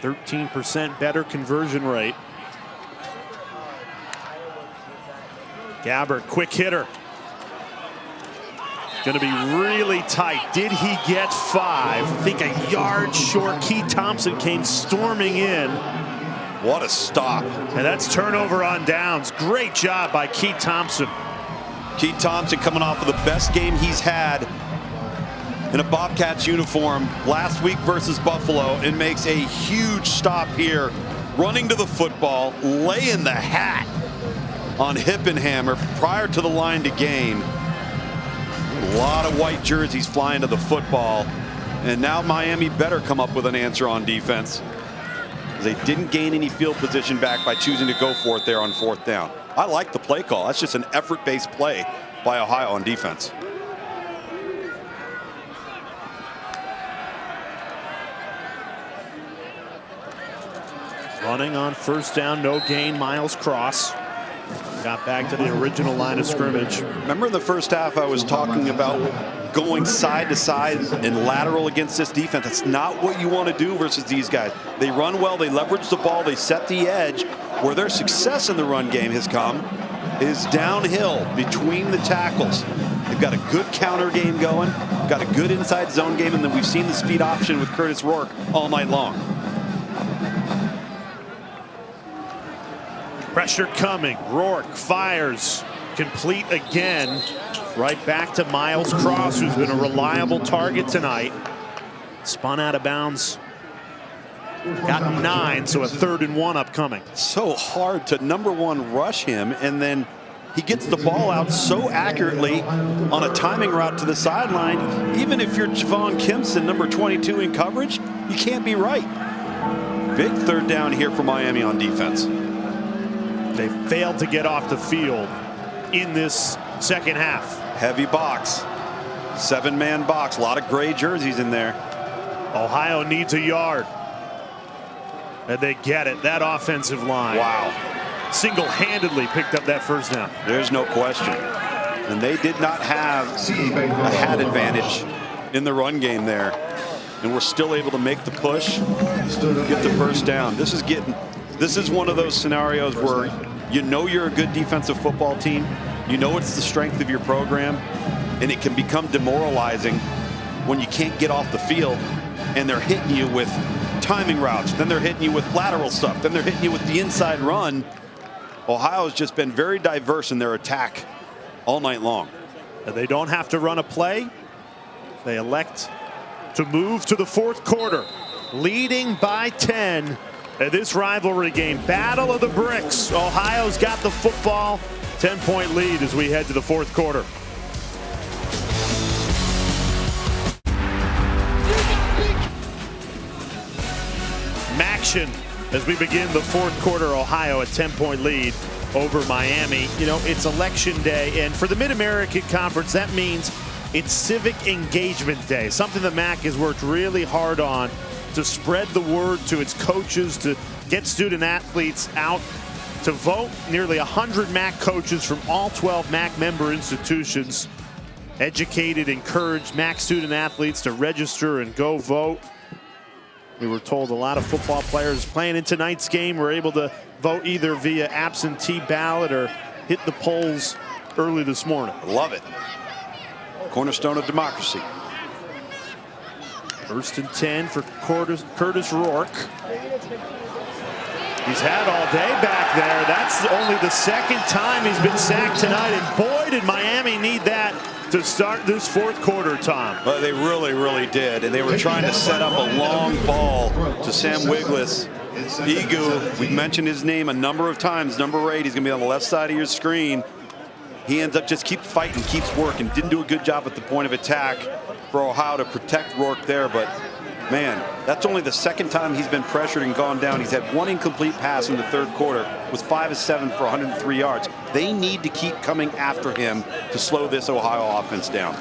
A: 13% better conversion rate. Gabbard, quick hitter. Going to be really tight. Did he get 5? I think a yard short. Keith Thompson came storming in.
B: What a stop.
A: And that's turnover on downs. Great job by Keith Thompson.
B: Keith Thompson coming off of the best game he's had in a Bobcats uniform last week versus Buffalo, and makes a huge stop here, running to the football, laying the hat on Hippenhammer prior to the line to gain. A lot of white jerseys flying to the football, and now Miami better come up with an answer on defense. They didn't gain any field position back by choosing to go for it there on 4th down. I like the play call. That's just an effort-based play by Ohio on defense.
A: Running on 1st down, no gain. Miles Cross got back to the original line of scrimmage.
B: Remember in the first half I was talking about going side to side and lateral against this defense. That's not what you want to do versus these guys. They run well, they leverage the ball, they set the edge. Where their success in the run game has come is downhill between the tackles. They've got a good counter game going, got a good inside zone game, and then we've seen the speed option with Curtis Rourke all night long.
A: Pressure coming. Rourke fires. Complete again. Right back to Miles Cross, who's been a reliable target tonight. Spun out of bounds. Got 9, so a 3rd and 1 upcoming.
B: So hard to, number 1, rush him, and then he gets the ball out so accurately on a timing route to the sideline. Even if you're Javon Kimpson, number 22 in coverage, you can't be right. Big 3rd down here for Miami on defense.
A: They failed to get off the field in this second half.
B: Heavy box. 7-man box. A lot of gray jerseys in there.
A: Ohio needs a yard. And they get it. That offensive line.
B: Wow.
A: Single-handedly picked up that 1st down.
B: There's no question. And they did not have a hat advantage in the run game there. And we're still able to make the push, get the 1st down. This is one of those scenarios where you know you're a good defensive football team. You know it's the strength of your program, and it can become demoralizing when you can't get off the field and they're hitting you with timing routes, then they're hitting you with lateral stuff, then they're hitting you with the inside run. Ohio's just been very diverse in their attack all night long.
A: And they don't have to run a play. They elect to move to the 4th quarter, leading by 10 at this rivalry game. Battle of the bricks. Ohio's got the football. 10-point lead as we head to the 4th quarter. Maction as we begin the 4th quarter. Ohio a 10-point lead over Miami. You know, it's election day, and for the Mid-American Conference, that means it's civic engagement day, something the MAC has worked really hard on to spread the word to its coaches, to get student athletes out to vote. Nearly 100 MAC coaches from all 12 MAC member institutions educated, encouraged MAC student athletes to register and go vote. We were told a lot of football players playing in tonight's game were able to vote either via absentee ballot or hit the polls early this morning.
B: I love it. Cornerstone of democracy.
A: 1st and 10 for Curtis Rourke. He's had all day back there. That's only the 2nd time he's been sacked tonight, and boy, did Miami need that to start this 4th quarter, Tom.
B: Well, they really, really did, and they were trying to set up a long ball to Sam Wiggless, Egu, we've mentioned his name a number of times. Number 8, he's going to be on the left side of your screen. He ends up just keeps fighting, keeps working. Didn't do a good job at the point of attack for Ohio to protect Rourke there, but man, that's only the second time he's been pressured and gone down. He's had 1 incomplete pass in the third quarter, was 5 of 7 for 103 yards. They need to keep coming after him to slow this Ohio offense down.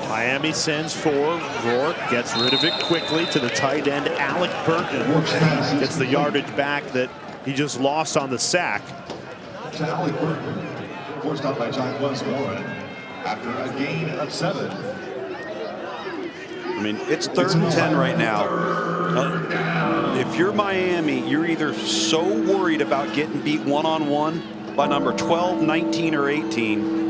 A: Miami sends 4. Rourke gets rid of it quickly to the tight end, Alec Burton. Gets the yardage back that he just lost on the sack.
F: To Alec Burton, forced out by John Westmore after a gain of 7.
B: I mean, it's 3rd and 10 right now. If you're Miami, you're either so worried about getting beat one-on-one by number 12, 19, or 18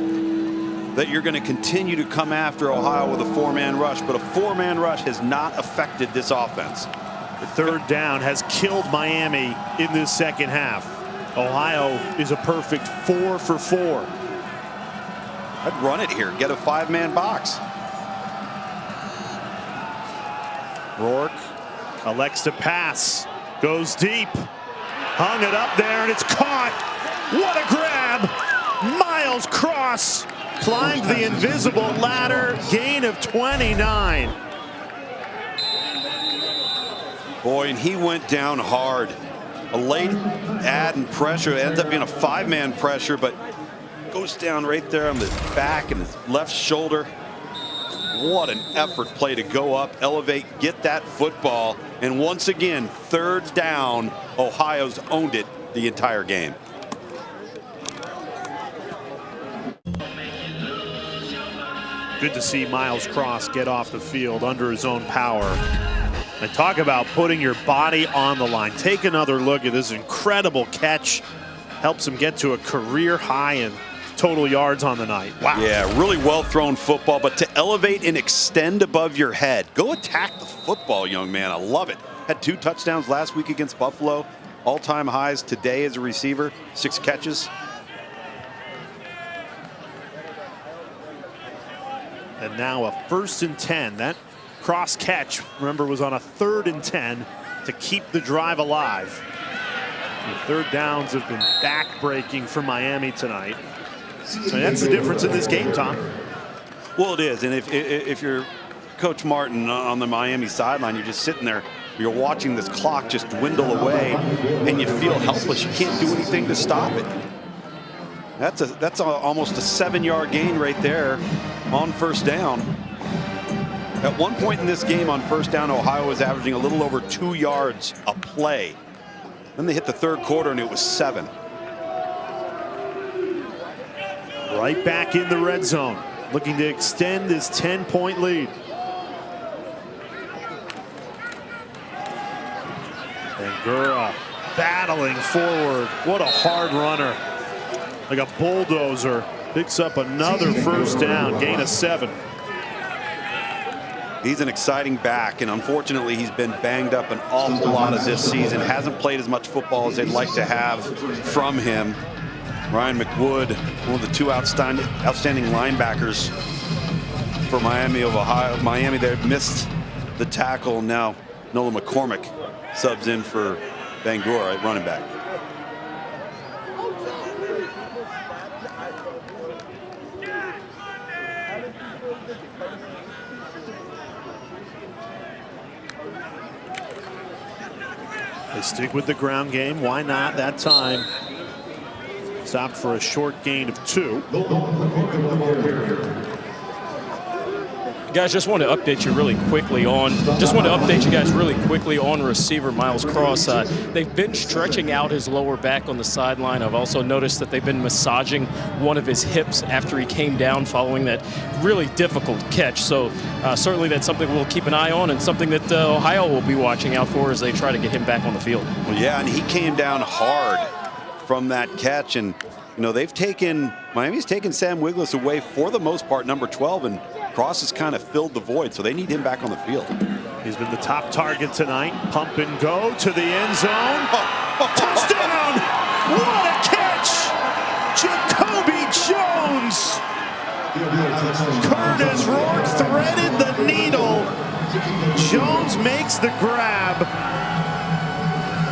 B: that you're going to continue to come after Ohio with a 4-man rush, but a 4-man rush has not affected this offense.
A: The 3rd down has killed Miami in this second half. Ohio is a perfect 4 for 4.
B: I'd run it here, get a 5-man box.
A: Rourke elects to pass, goes deep, hung it up there, and it's caught. What a grab! Miles Cross climbed the invisible ladder, gain of 29.
B: Boy, and he went down hard. A late add and pressure, ends up being a 5-man pressure, but goes down right there on his back and his left shoulder. What an effort play to go up, elevate, get that football, and once again, 3rd down, Ohio's owned it the entire game.
A: Good to see Miles Cross get off the field under his own power. And talk about putting your body on the line. Take another look at this incredible catch. Helps him get to a career high in total yards on the night. Wow.
B: Yeah, really well thrown football, but to elevate and extend above your head. Go attack the football, young man. I love it. Had 2 touchdowns last week against Buffalo. All-time highs today as a receiver. 6 catches.
A: And now a 1st and 10. That cross catch, remember, was on a 3rd and 10 to keep the drive alive. The 3rd downs have been back-breaking for Miami tonight. So that's the difference in this game, Tom.
B: Well, it is. And if you're Coach Martin on the Miami sideline, you're just sitting there, you're watching this clock just dwindle away, and you feel helpless. You can't do anything to stop it. That's almost a 7-yard gain right there on 1st down. At one point in this game on 1st down, Ohio was averaging a little over 2 yards a play. Then they hit the 3rd quarter and it was 7.
A: Right back in the red zone, looking to extend this 10-point lead. And Gura battling forward. What a hard runner. Like a bulldozer. Picks up another 1st down, gain of 7.
B: He's an exciting back, and unfortunately he's been banged up an awful lot of this season. Hasn't played as much football as they'd like to have from him. Ryan McWood, one of the 2 outstanding linebackers for Miami of Ohio. Miami there missed the tackle. Now Noah McCormick subs in for Bangura at running back.
A: They stick with the ground game. Why not that time? Stopped for a short gain of 2.
E: Guys, just want to update you really quickly on receiver Miles Cross. They've been stretching out his lower back on the sideline. I've also noticed that they've been massaging one of his hips after he came down following that really difficult catch. So certainly that's something we'll keep an eye on, and something that Ohio will be watching out for as they try to get him back on the field.
B: Well, yeah, and he came down hard from that catch, and you know Miami's taken Sam Wiglusz away for the most part, number 12, and Cross has kind of filled the void, so they need him back on the field.
A: He's been the top target tonight. Pump and go to the end zone. Touchdown! What a catch! Jacoby Jones! Curtis Rourke threaded the needle. Jones makes the grab.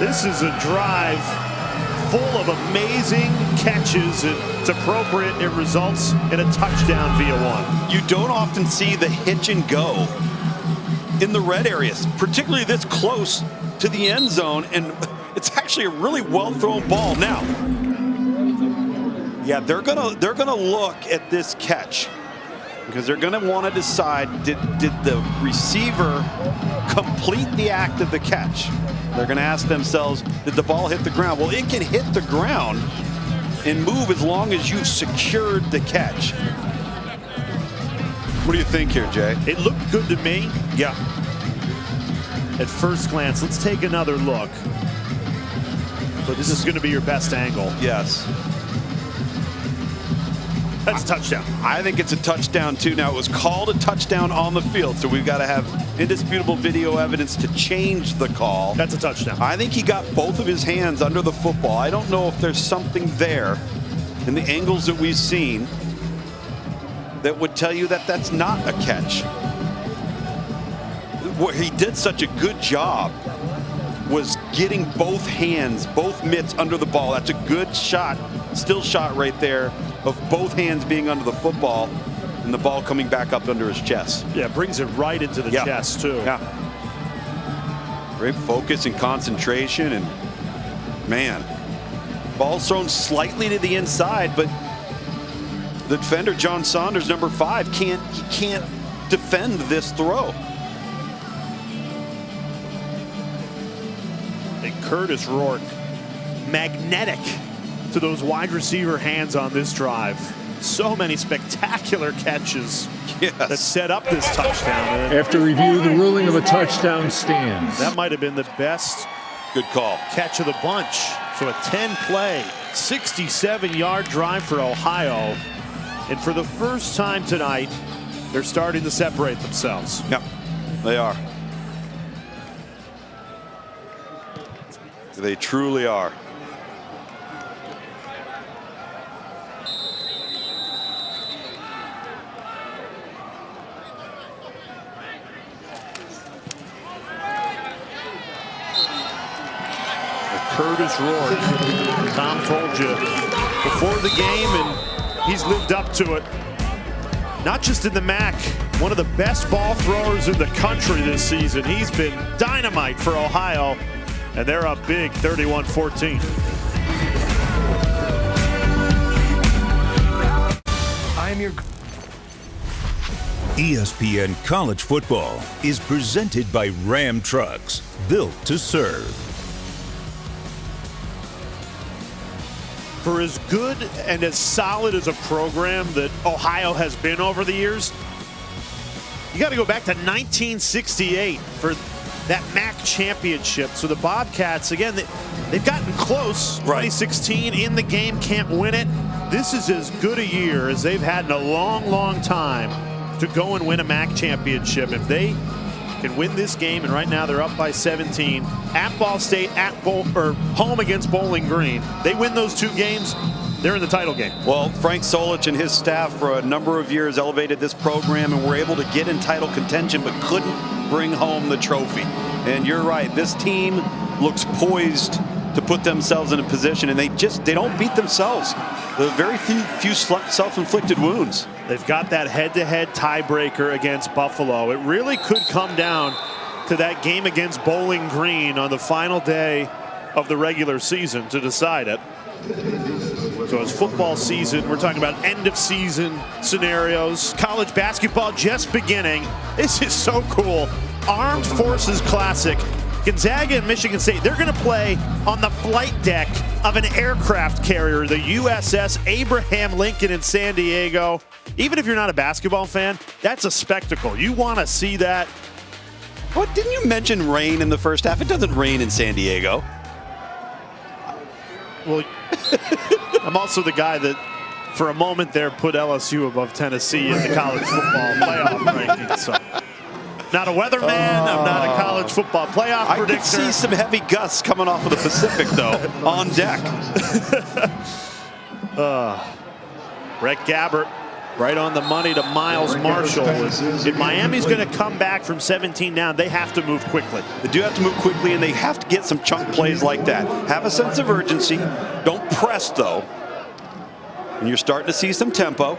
A: This is a drive full of amazing catches. It's appropriate. It results in a touchdown via one.
B: You don't often see the hitch and go in the red areas, particularly this close to the end zone, and it's actually a really well thrown ball. Now, yeah, they're gonna look at this catch because they're gonna want to decide, did the receiver complete the act of the catch? They're gonna ask themselves, did the ball hit the ground? Well, it can hit the ground and move as long as you've secured the catch. What do you think here, Jay?
A: It looked good to me.
B: Yeah.
A: At first glance, let's take another look. So this is going to be your best angle.
B: Yes.
A: That's a touchdown.
B: I think it's a touchdown too. Now, it was called a touchdown on the field, so we've got to have indisputable video evidence to change the call.
A: That's a touchdown.
B: I think he got both of his hands under the football. I don't know if there's something there in the angles that we've seen that would tell you that that's not a catch. What he did such a good job was getting both hands, both mitts under the ball. That's a good shot, still shot right there of both hands being under the football and the ball coming back up under his chest.
A: Yeah, brings it right into the chest too.
B: Yeah. Great focus and concentration, and man, ball's thrown slightly to the inside, but the defender, John Saunders, number 5, can't defend this throw.
A: And Curtis Rourke, magnetic to those wide receiver hands on this drive. So many spectacular catches that set up this touchdown.
C: After review, the ruling of a touchdown stands.
A: That might have been the best
B: good call
A: catch of the bunch. So a 10-play, 67-yard drive for Ohio. And for the first time tonight, they're starting to separate themselves.
B: Yep, they are. They truly are.
A: Curtis Rourke, Tom told you before the game, and he's lived up to it. Not just in the MAC, one of the best ball throwers in the country this season. He's been dynamite for Ohio, and they're up big, 31-14.
G: I'm your ESPN College Football is presented by Ram Trucks, built to serve.
A: For as good and as solid as a program that Ohio has been over the years, you got to go back to 1968 for that MAC championship. So the Bobcats, again, they've gotten close. 2016 in the game, can't win it. This is as good a year as they've had in a long, long time to go and win a MAC championship. If they can win this game, and right now they're up by 17 at Ball State, home against Bowling Green. They win those 2 games, they're in the title game.
B: Well, Frank Solich and his staff for a number of years elevated this program and were able to get in title contention, but couldn't bring home the trophy. And you're right, this team looks poised to put themselves in a position, and they don't beat themselves. There are very few self-inflicted wounds.
A: They've got that head-to-head tiebreaker against Buffalo. It really could come down to that game against Bowling Green on the final day of the regular season to decide it. So it's football season. We're talking about end-of-season scenarios. College basketball just beginning. This is so cool. Armed Forces Classic. Gonzaga and Michigan State, they're going to play on the flight deck of an aircraft carrier, the USS Abraham Lincoln in San Diego. Even if you're not a basketball fan, that's a spectacle. You want to see that.
B: What, didn't you mention rain in the first half? It doesn't rain in San Diego.
A: Well, I'm also the guy that, for a moment there, put LSU above Tennessee in the college football playoff rankings. So. Not a weatherman, I'm not a college football playoff predictor.
B: I could see some heavy gusts coming off of the Pacific, though, on deck.
A: Brett Gabbert Right on the money to Miles Marshall. If Miami's going to come back from 17 down, they have to move quickly.
B: They do have to move quickly, and they have to get some chunk plays like that. Have a sense of urgency. Don't press, though. And you're starting to see some tempo.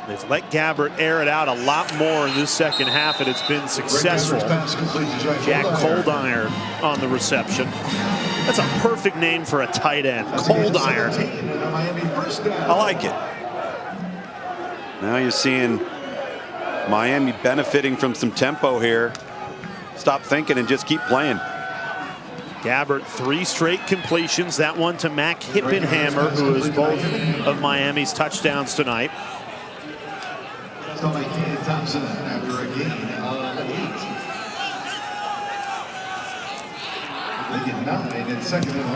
A: They've let Gabbert air it out a lot more in this second half, and it's been successful. Jack Cold Iron on the reception. That's a perfect name for a tight end. Cold Iron.
B: I like it. Now you're seeing Miami benefiting from some tempo here. Stop thinking and just keep playing.
A: Gabbert, 3 straight completions. That one to Mac Hippenhammer, who is both of Miami's touchdowns tonight.
F: Thompson after a gain of 8. They get 9 and 2nd and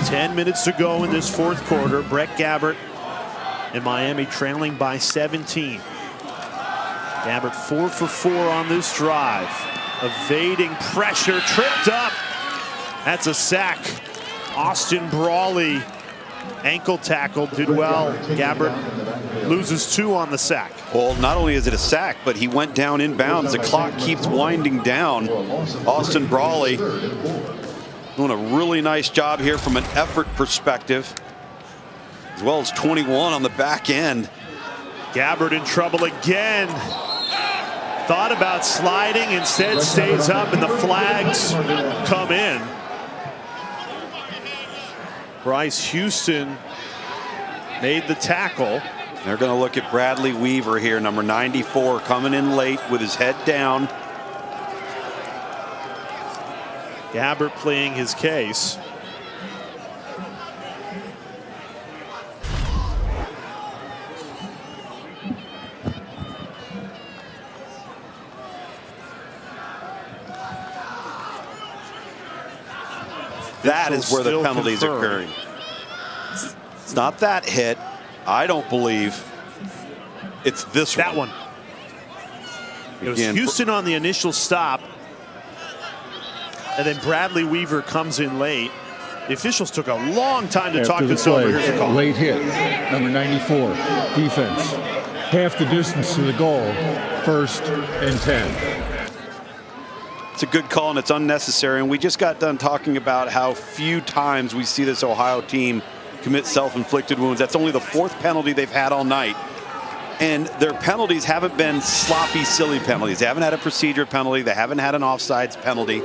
F: 1.
A: 10 minutes to go in this fourth quarter. Brett Gabbert and Miami trailing by 17. Gabbert 4 for 4 on this drive. Evading pressure, tripped up. That's a sack. Austin Brawley, ankle tackle, did well. Gabbert loses 2 on the sack.
B: Well, not only is it a sack, but he went down inbounds. The clock keeps winding down. Austin Brawley doing a really nice job here from an effort perspective, as well as 21 on the back end.
A: Gabbert in trouble again. Thought about sliding, instead stays up, and the flags come in. Bryce Houston made the tackle.
B: They're going to look at Bradley Weaver here, number 94, coming in late with his head down.
A: Gabbert playing his case.
B: That is where the penalties are occurring. It's not that hit. I don't believe it's this
A: that one. It was Houston on the initial stop, and then Bradley Weaver comes in late. The officials took a long time to talk this over. Here's the call.
C: Late hit, number 94, defense. Half the distance to the goal, 1st and 10.
B: It's a good call, and it's unnecessary. And we just got done talking about how few times we see this Ohio team commit self-inflicted wounds. That's only the 4th penalty they've had all night. And their penalties haven't been sloppy, silly penalties. They haven't had a procedure penalty. They haven't had an offsides penalty.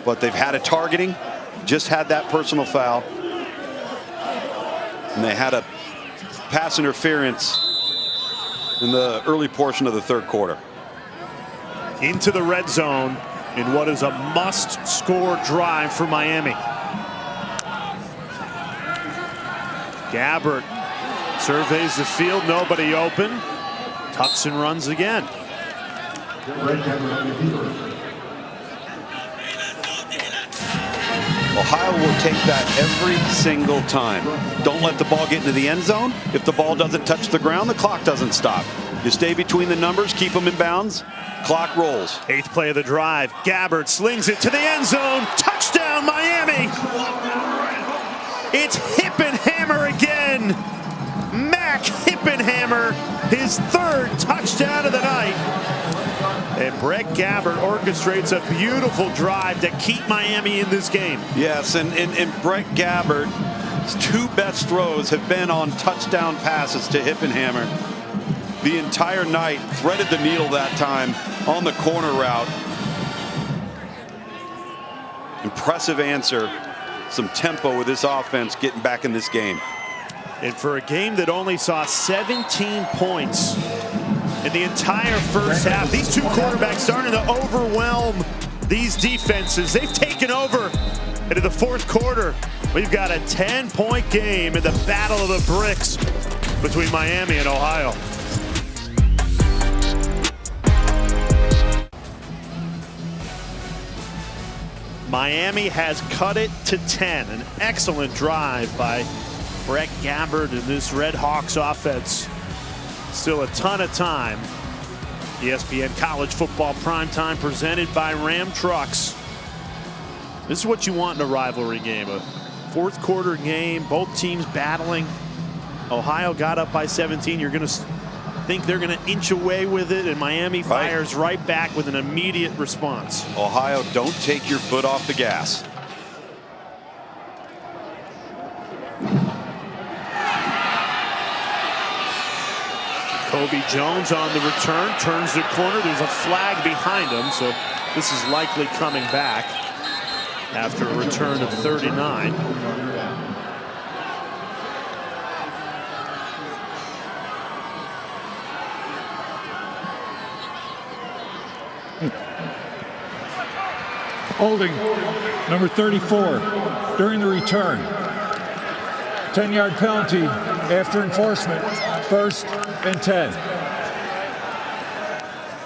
B: But they've had a targeting, just had that personal foul. And they had a pass interference in the early portion of the 3rd quarter.
A: Into the red zone in what is a must-score drive for Miami. Gabbert surveys the field, nobody open. Tucks and runs again.
B: Ohio will take that every single time. Don't let the ball get into the end zone. If the ball doesn't touch the ground, the clock doesn't stop. You stay between the numbers, keep them in bounds, clock rolls.
A: 8th play of the drive. Gabbert slings it to the end zone. Touchdown, Miami! It's Hippenhammer again. Mac Hippenhammer, his 3rd touchdown of the night. And Brett Gabbert orchestrates a beautiful drive to keep Miami in this game.
B: Yes, and Brett Gabbert's 2 best throws have been on touchdown passes to Hippenhammer. The entire night, threaded the needle that time on the corner route. Impressive answer. Some tempo with this offense getting back in this game.
A: And for a game that only saw 17 points in the entire first half, these 2 quarterbacks starting to overwhelm these defenses. They've taken over into the 4th quarter. We've got a 10-point game in the battle of the bricks between Miami and Ohio. Miami has cut it to 10. An excellent drive by Brett Gabbert and this RedHawks offense. Still a ton of time. ESPN College Football Primetime presented by Ram Trucks. This is what you want in a rivalry game. A fourth quarter game, both teams battling. Ohio got up by 17. You're going to think they're going to inch away with it, and Miami fires right back with an immediate response.
B: Ohio, don't take your foot off the gas.
A: Kobe Jones on the return, turns the corner. There's a flag behind him, so this is likely coming back after a return of 39.
C: Holding number 34 during the return. 10-yard penalty after enforcement. 1st and 10.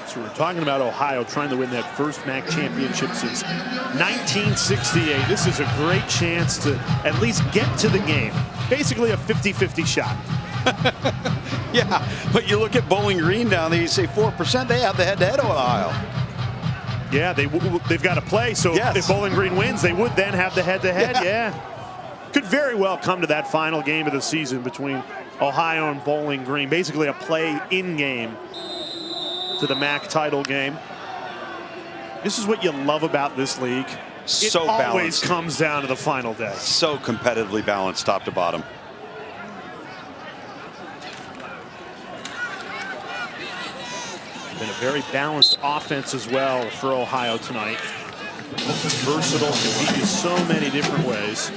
A: So we're talking about Ohio trying to win that first MAC championship since 1968. This is a great chance to at least get to the game. Basically a 50-50 shot.
B: Yeah, but you look at Bowling Green down there, you say 4%, they have the head-to-head Ohio.
A: Yeah, they've got to play, so if Bowling Green wins, they would then have the head-to-head, yeah. Could very well come to that final game of the season between Ohio and Bowling Green. Basically a play-in game to the MAC title game. This is what you love about this league.
B: So
A: it
B: balanced.
A: Always comes down to the final day.
B: So competitively balanced top to bottom.
A: Been a very balanced offense as well for Ohio tonight. Versatile, can beat you so many different ways.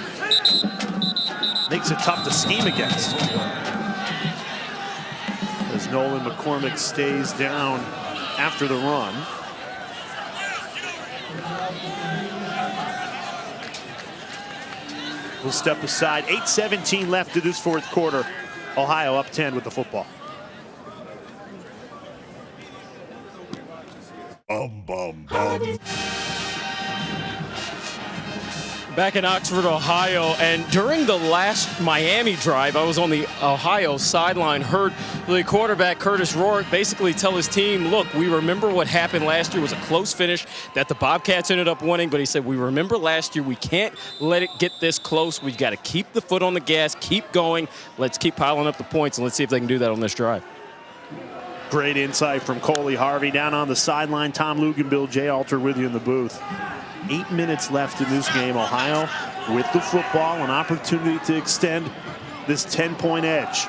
A: Makes it tough to scheme against. As Nolan McCormick stays down after the run. We'll step aside. 8:17 left in this fourth quarter. Ohio up 10 with the football.
E: Back in Oxford, Ohio, and during the last Miami drive, I was on the Ohio sideline, heard the quarterback, Curtis Rourke, basically tell his team, look, we remember what happened last year. It was a close finish that the Bobcats ended up winning, but he said, we remember last year. We can't let it get this close. We've got to keep the foot on the gas, keep going. Let's keep piling up the points, and let's see if they can do that on this drive.
A: Great insight from Coley Harvey down on the sideline. Tom Lugan, Bill J. Alter with you in the booth. 8 minutes left in this game. Ohio with the football, an opportunity to extend this 10-point edge.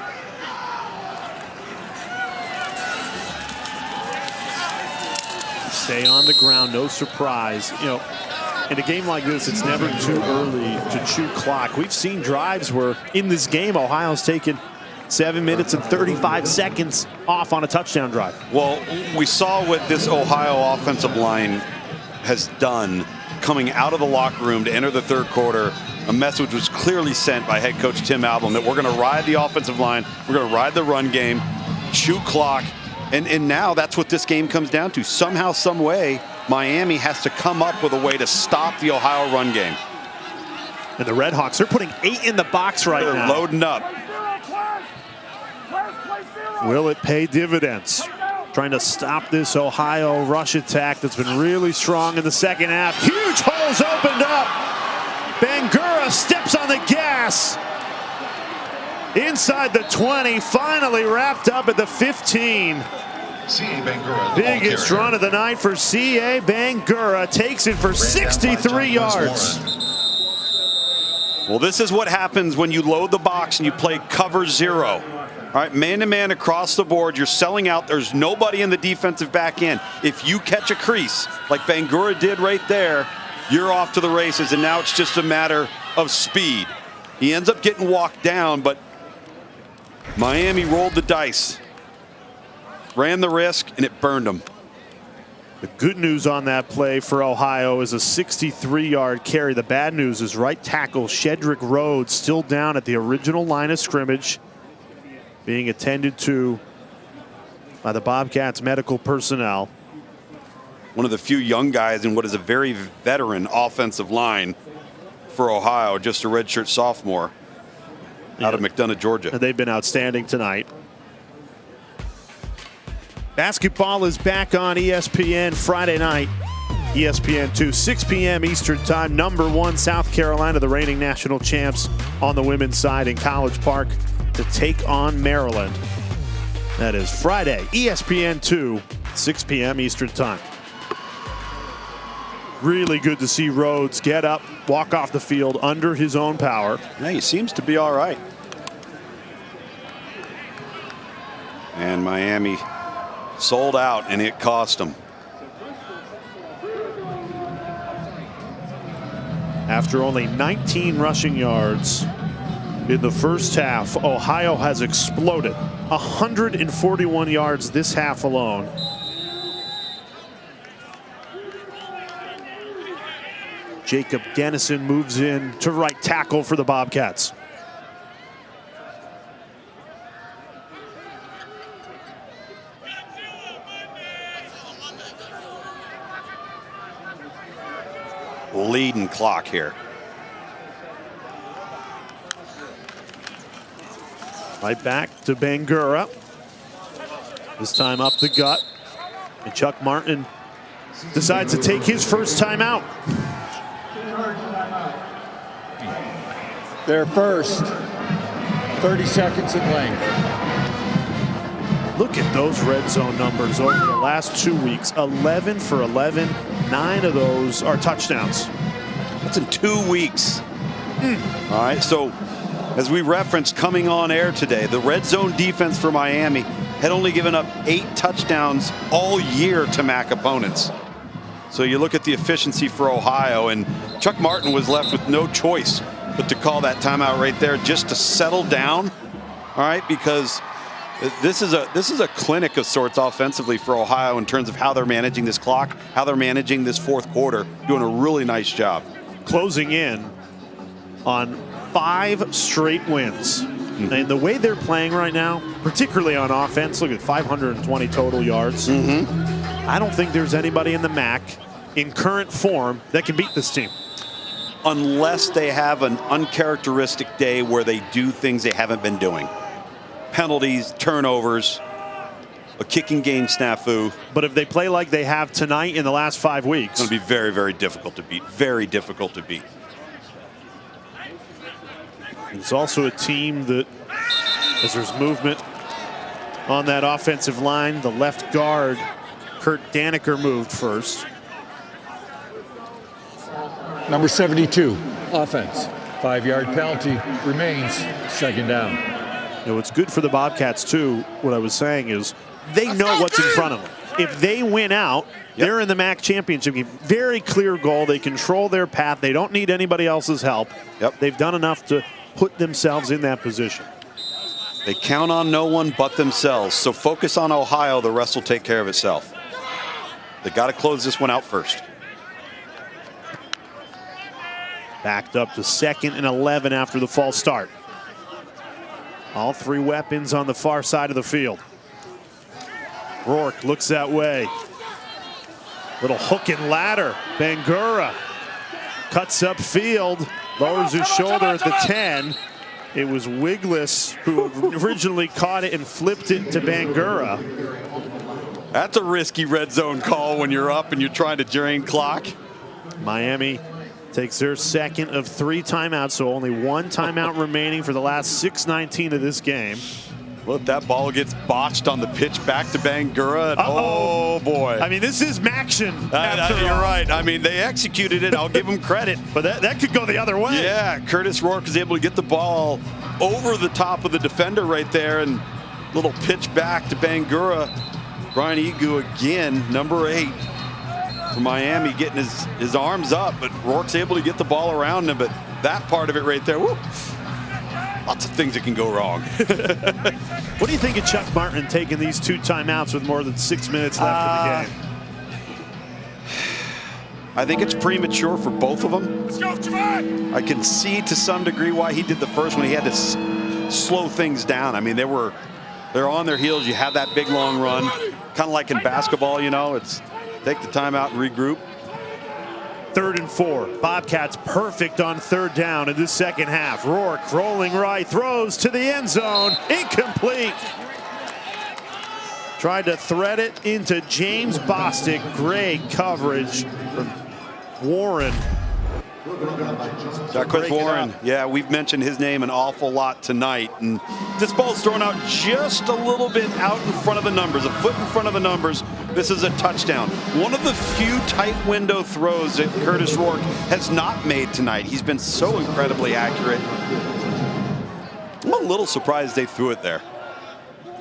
A: Stay on the ground, no surprise. You know, in a game like this, it's never too early to chew clock. We've seen drives where in this game, Ohio's taken 7 minutes and 35 seconds off on a touchdown drive.
B: Well, we saw what this Ohio offensive line has done coming out of the locker room to enter the third quarter. A message was clearly sent by head coach Tim Albom that we're going to ride the offensive line, we're going to ride the run game, chew clock, and now that's what this game comes down to. Somehow, some way, Miami has to come up with a way to stop the Ohio run game.
A: And the RedHawks, they're putting 8 in the box right now.
B: They're loading up.
A: Will it pay dividends? Trying to stop this Ohio rush attack that's been really strong in the second half. Huge holes opened up. Bangura steps on the gas. Inside the 20, finally wrapped up at the 15.
F: C.A. Bangura,
A: biggest run of the night for C.A. Bangura. Takes it for 63 yards.
B: Well, this is what happens when you load the box and you play cover zero. All right, man-to-man across the board. You're selling out. There's nobody in the defensive back end. If you catch a crease, like Bangura did right there, you're off to the races, and now it's just a matter of speed. He ends up getting walked down, but Miami rolled the dice, ran the risk, and it burned them.
A: The good news on that play for Ohio is a 63-yard carry. The bad news is right tackle Shedrick Rhodes still down at the original line of scrimmage, being attended to by the Bobcats medical personnel.
B: One of the few young guys in what is a very veteran offensive line for Ohio, just a redshirt sophomore out of McDonough, Georgia.
A: And they've been outstanding tonight. Basketball is back on ESPN Friday night. ESPN2, 6 p.m. Eastern Time. Number 1, South Carolina, the reigning national champs on the women's side in College Park to take on Maryland. That is Friday, ESPN2, 6 p.m. Eastern Time. Really good to see Rhodes get up, walk off the field under his own power.
B: Yeah, he seems to be all right. And Miami sold out, and it cost them.
A: After only 19 rushing yards in the first half, Ohio has exploded. 141 yards this half alone. Jacob Dennison moves in to right tackle for the Bobcats.
B: Leading clock here.
A: Right back to Bangura. This time up the gut. And Chuck Martin decides to take his first time out.
C: Their first 30 seconds in length.
A: Look at those red zone numbers over the last 2 weeks. 11 for 11. 9 of those are touchdowns.
B: That's in 2 weeks. All right, so as we referenced coming on air today, the red zone defense for Miami had only given up 8 touchdowns all year to MAC opponents. So you look at the efficiency for Ohio, and Chuck Martin was left with no choice but to call that timeout right there just to settle down. All right, because this is a clinic of sorts offensively for Ohio in terms of how they're managing this clock, how they're managing this fourth quarter, doing a really nice job.
A: Closing in on 5 straight wins. And the way they're playing right now, particularly on offense, look at 520 total yards. I don't think there's anybody in the MAC in current form that can beat this team.
B: Unless they have an uncharacteristic day where they do things they haven't been doing. Penalties, turnovers, a kicking game snafu.
A: But if they play like they have tonight in the last 5 weeks,
B: it's going to be very, very difficult to beat. Very difficult to beat.
A: It's also a team that, as there's movement on that offensive line, the left guard, Kurt Daniker, moved first.
C: Number 72, offense. 5-yard penalty remains, second down.
A: You know, what's good for the Bobcats, too, what I was saying is they know what's in front of them. If they win out, they're in the MAC championship game. Very clear goal. They control their path. They don't need anybody else's help. They've done enough to put themselves in that position.
B: They count on no one but themselves. So focus on Ohio. The rest will take care of itself. They got to close this one out first.
A: Backed up to 2nd and 11 after the false start. All 3 weapons on the far side of the field. Rourke looks that way. Little hook and ladder. Bangura cuts up field, lowers his shoulder at the 10. It was Wiglis who originally caught it and flipped it to Bangura.
B: That's a risky red zone call when you're up and you're trying to drain clock.
A: Miami takes their 2nd of 3 timeouts, so only 1 timeout remaining for the last 6:19 of this game.
B: Well, if that ball gets botched on the pitch back to Bangura, oh boy.
A: I mean, this is Maction.
B: You're right. I mean, they executed it. I'll give them credit.
A: But that could go the other way.
B: Yeah, Curtis Rourke was able to get the ball over the top of the defender right there, and little pitch back to Bangura. Brian Egu again, number 8 for Miami, getting his arms up, but Rourke's able to get the ball around him. But that part of it right there, whoop, lots of things that can go wrong.
A: What do you think of Chuck Martin taking these 2 timeouts with more than 6 minutes left in the game?
B: I think it's premature for both of them. Let's go, Javon! I can see to some degree why he did the first one. He had to slow things down. I mean, they're on their heels. You have that big long run, kind of like in basketball, you know. It's take the timeout and regroup.
A: 3rd and 4. Bobcats perfect on 3rd down in this second half. Rourke rolling right, throws to the end zone. Incomplete. Tried to thread it into James Bostic. Great coverage from Warren.
B: Chris Warren, yeah, we've mentioned his name an awful lot tonight. And this ball's thrown out just a little bit out in front of the numbers, a foot in front of the numbers. This is a touchdown. One of the few tight window throws that Curtis Rourke has not made tonight. He's been so incredibly accurate. I'm a little surprised they threw it there.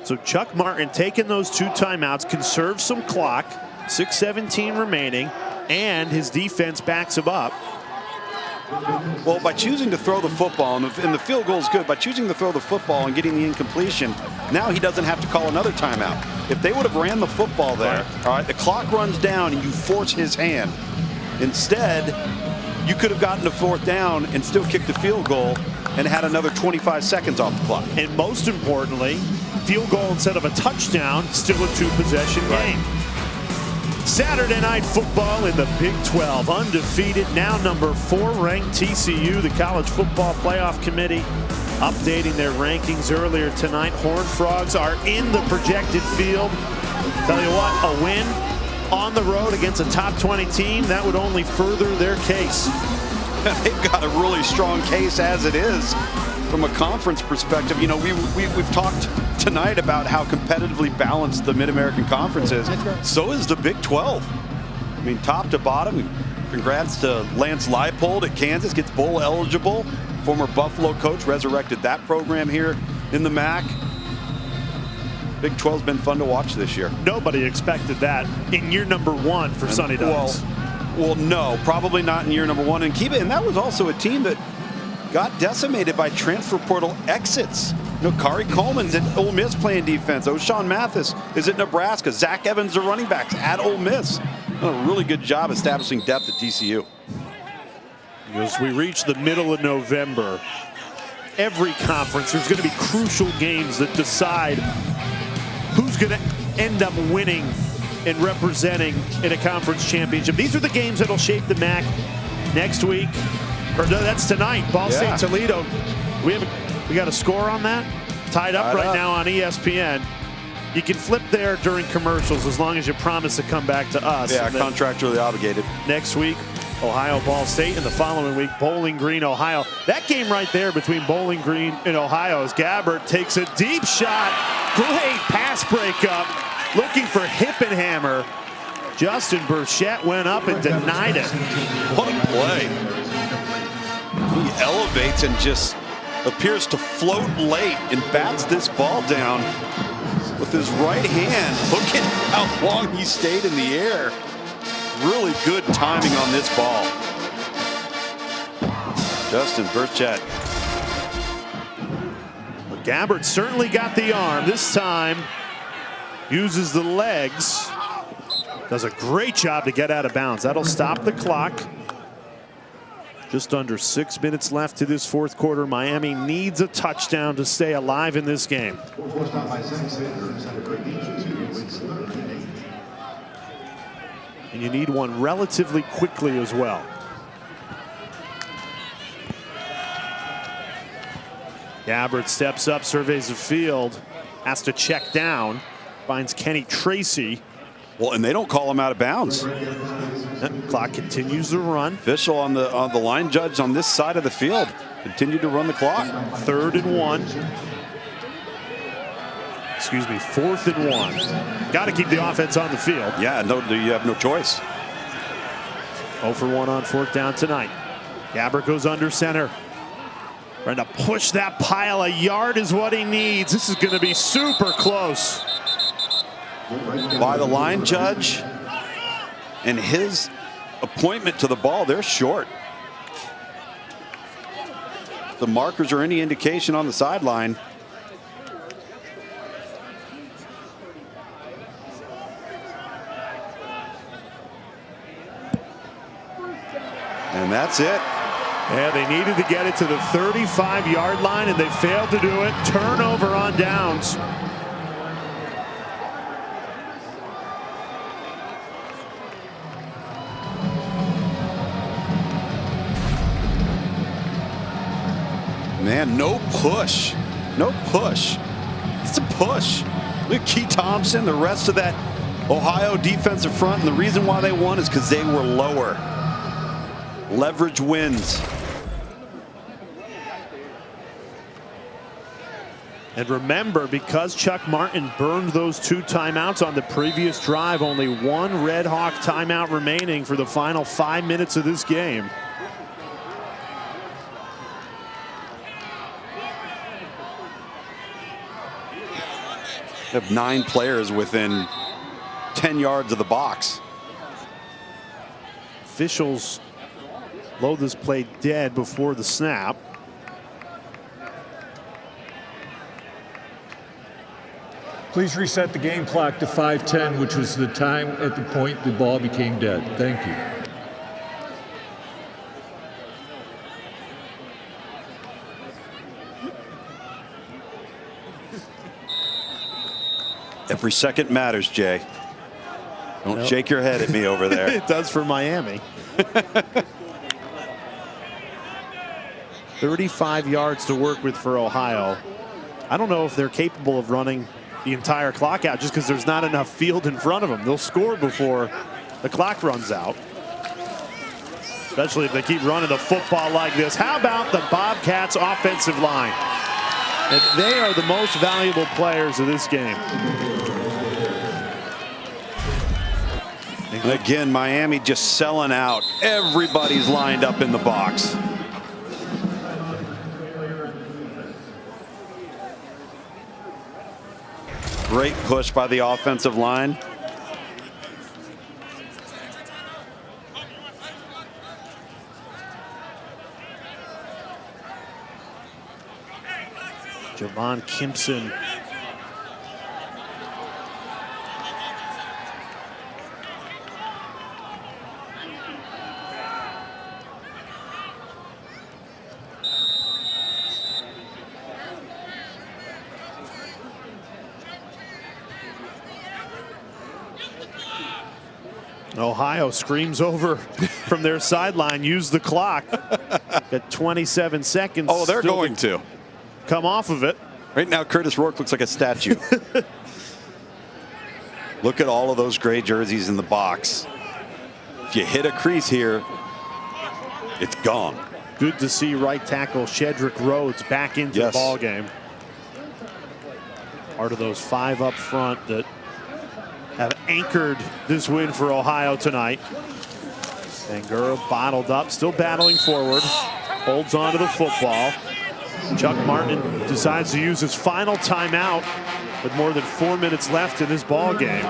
A: So Chuck Martin taking those 2 timeouts, conserves some clock, 6:17 remaining, and his defense backs him up.
B: Well, by choosing to throw the football, and the field goal is good, by choosing to throw the football and getting the incompletion, now he doesn't have to call another timeout. If they would have ran the football there, all right, the clock runs down and you force his hand. Instead, you could have gotten to 4th down and still kicked the field goal and had another 25 seconds off the clock.
A: And most importantly, field goal instead of a touchdown, still a 2-possession game. Saturday night football in the Big 12, undefeated, now number 4 ranked TCU. The College Football Playoff Committee updating their rankings earlier tonight. Horned Frogs are in the projected field. Tell you what, a win on the road against a top 20 team, that would only further their case.
B: They've got a really strong case as it is from a conference perspective. You know, we've talked tonight about how competitively balanced the Mid-American Conference is. So is the Big 12. I mean, top to bottom. Congrats to Lance Leipold at Kansas, gets bowl eligible. Former Buffalo coach, resurrected that program here in the MAC. Big 12's been fun to watch this year.
A: Nobody expected that in year number 1 for Sonny Dykes.
B: Well, no, probably not in year number 1. And that was also a team that got decimated by transfer portal exits. You know, Kari Coleman's at Ole Miss playing defense. O'Shawn Mathis is at Nebraska. Zach Evans, the running backs, at Ole Miss. Done a really good job establishing depth at TCU.
A: As we reach the middle of November, every conference, there's going to be crucial games that decide who's going to end up winning and representing in a conference championship. These are the games that'll shape the MAC next week. Or no, that's tonight. Ball State Toledo. We got a score on that? Tied up right now on ESPN. You can flip there during commercials as long as you promise to come back to us.
B: Yeah, contractually obligated.
A: Next week, Ohio Ball State, and the following week, Bowling Green, Ohio. That game right there between Bowling Green and Ohio as Gabbert takes a deep shot. Great pass breakup. Looking for Hippenhammer. Justin Burchett went up and denied it.
B: What a play. He elevates and just appears to float late and bats this ball down with his right hand. Look at how long he stayed in the air. Really good timing on this ball. Justin Burchett.
A: Well, Gabbert certainly got the arm. This time uses the legs. Does a great job to get out of bounds. That'll stop the clock. Just under 6 minutes left to this 4th quarter. Miami needs a touchdown to stay alive in this game. And you need one relatively quickly as well. Gabbert steps up, surveys the field, has to check down, finds Kenny Tracy.
B: Well, and they don't call him out of bounds.
A: Clock continues to run.
B: Official on the line judge on this side of the field. Continue to run the clock.
A: 3rd and 1. Excuse me, 4th and 1. Got to keep the offense on the field.
B: Yeah, no, you have no choice.
A: 0 for 1 on 4th down tonight. Gabbert goes under center. Trying to push that pile. A yard is what he needs. This is going to be super close.
B: By the line judge and his appointment to the ball, they're short. The markers are any indication on the sideline. And that's it.
A: Yeah, they needed to get it to the 35-yard line, and they failed to do it. Turnover on downs.
B: Man, no push. No push. It's a push. Look, Key Thompson, the rest of that Ohio defensive front, and the reason why they won is because they were lower. Leverage wins.
A: And remember, because Chuck Martin burned those 2 timeouts on the previous drive, only 1 RedHawk timeout remaining for the final 5 minutes of this game.
B: They have 9 players within 10 yards of the box.
A: Officials load this play dead before the snap.
C: Please reset the game clock to 5:10, which was the time at the point the ball became dead. Thank you.
B: Every second matters, Jay. Don't shake your head at me over there.
A: It does for Miami. 35 yards to work with for Ohio. I don't know if they're capable of running the entire clock out just because there's not enough field in front of them. They'll score before the clock runs out, especially if they keep running the football like this. How about the Bobcats offensive line? And they are the most valuable players of this game.
B: And again, Miami just selling out. Everybody's lined up in the box. Great push by the offensive line.
A: Javon Kimpson. Ohio screams over from their sideline, use the clock. Got 27 seconds.
B: Oh, they're going to
A: come off of it.
B: Right now, Curtis Rourke looks like a statue. Look at all of those gray jerseys in the box. If you hit a crease here, it's gone.
A: Good to see right tackle Shedrick Rhodes back into the ball game. Part of those 5 up front that have anchored this win for Ohio tonight. Bangura bottled up, still battling forward, holds on to the football. Chuck Martin decides to use his final timeout with more than 4 minutes left in this ball game.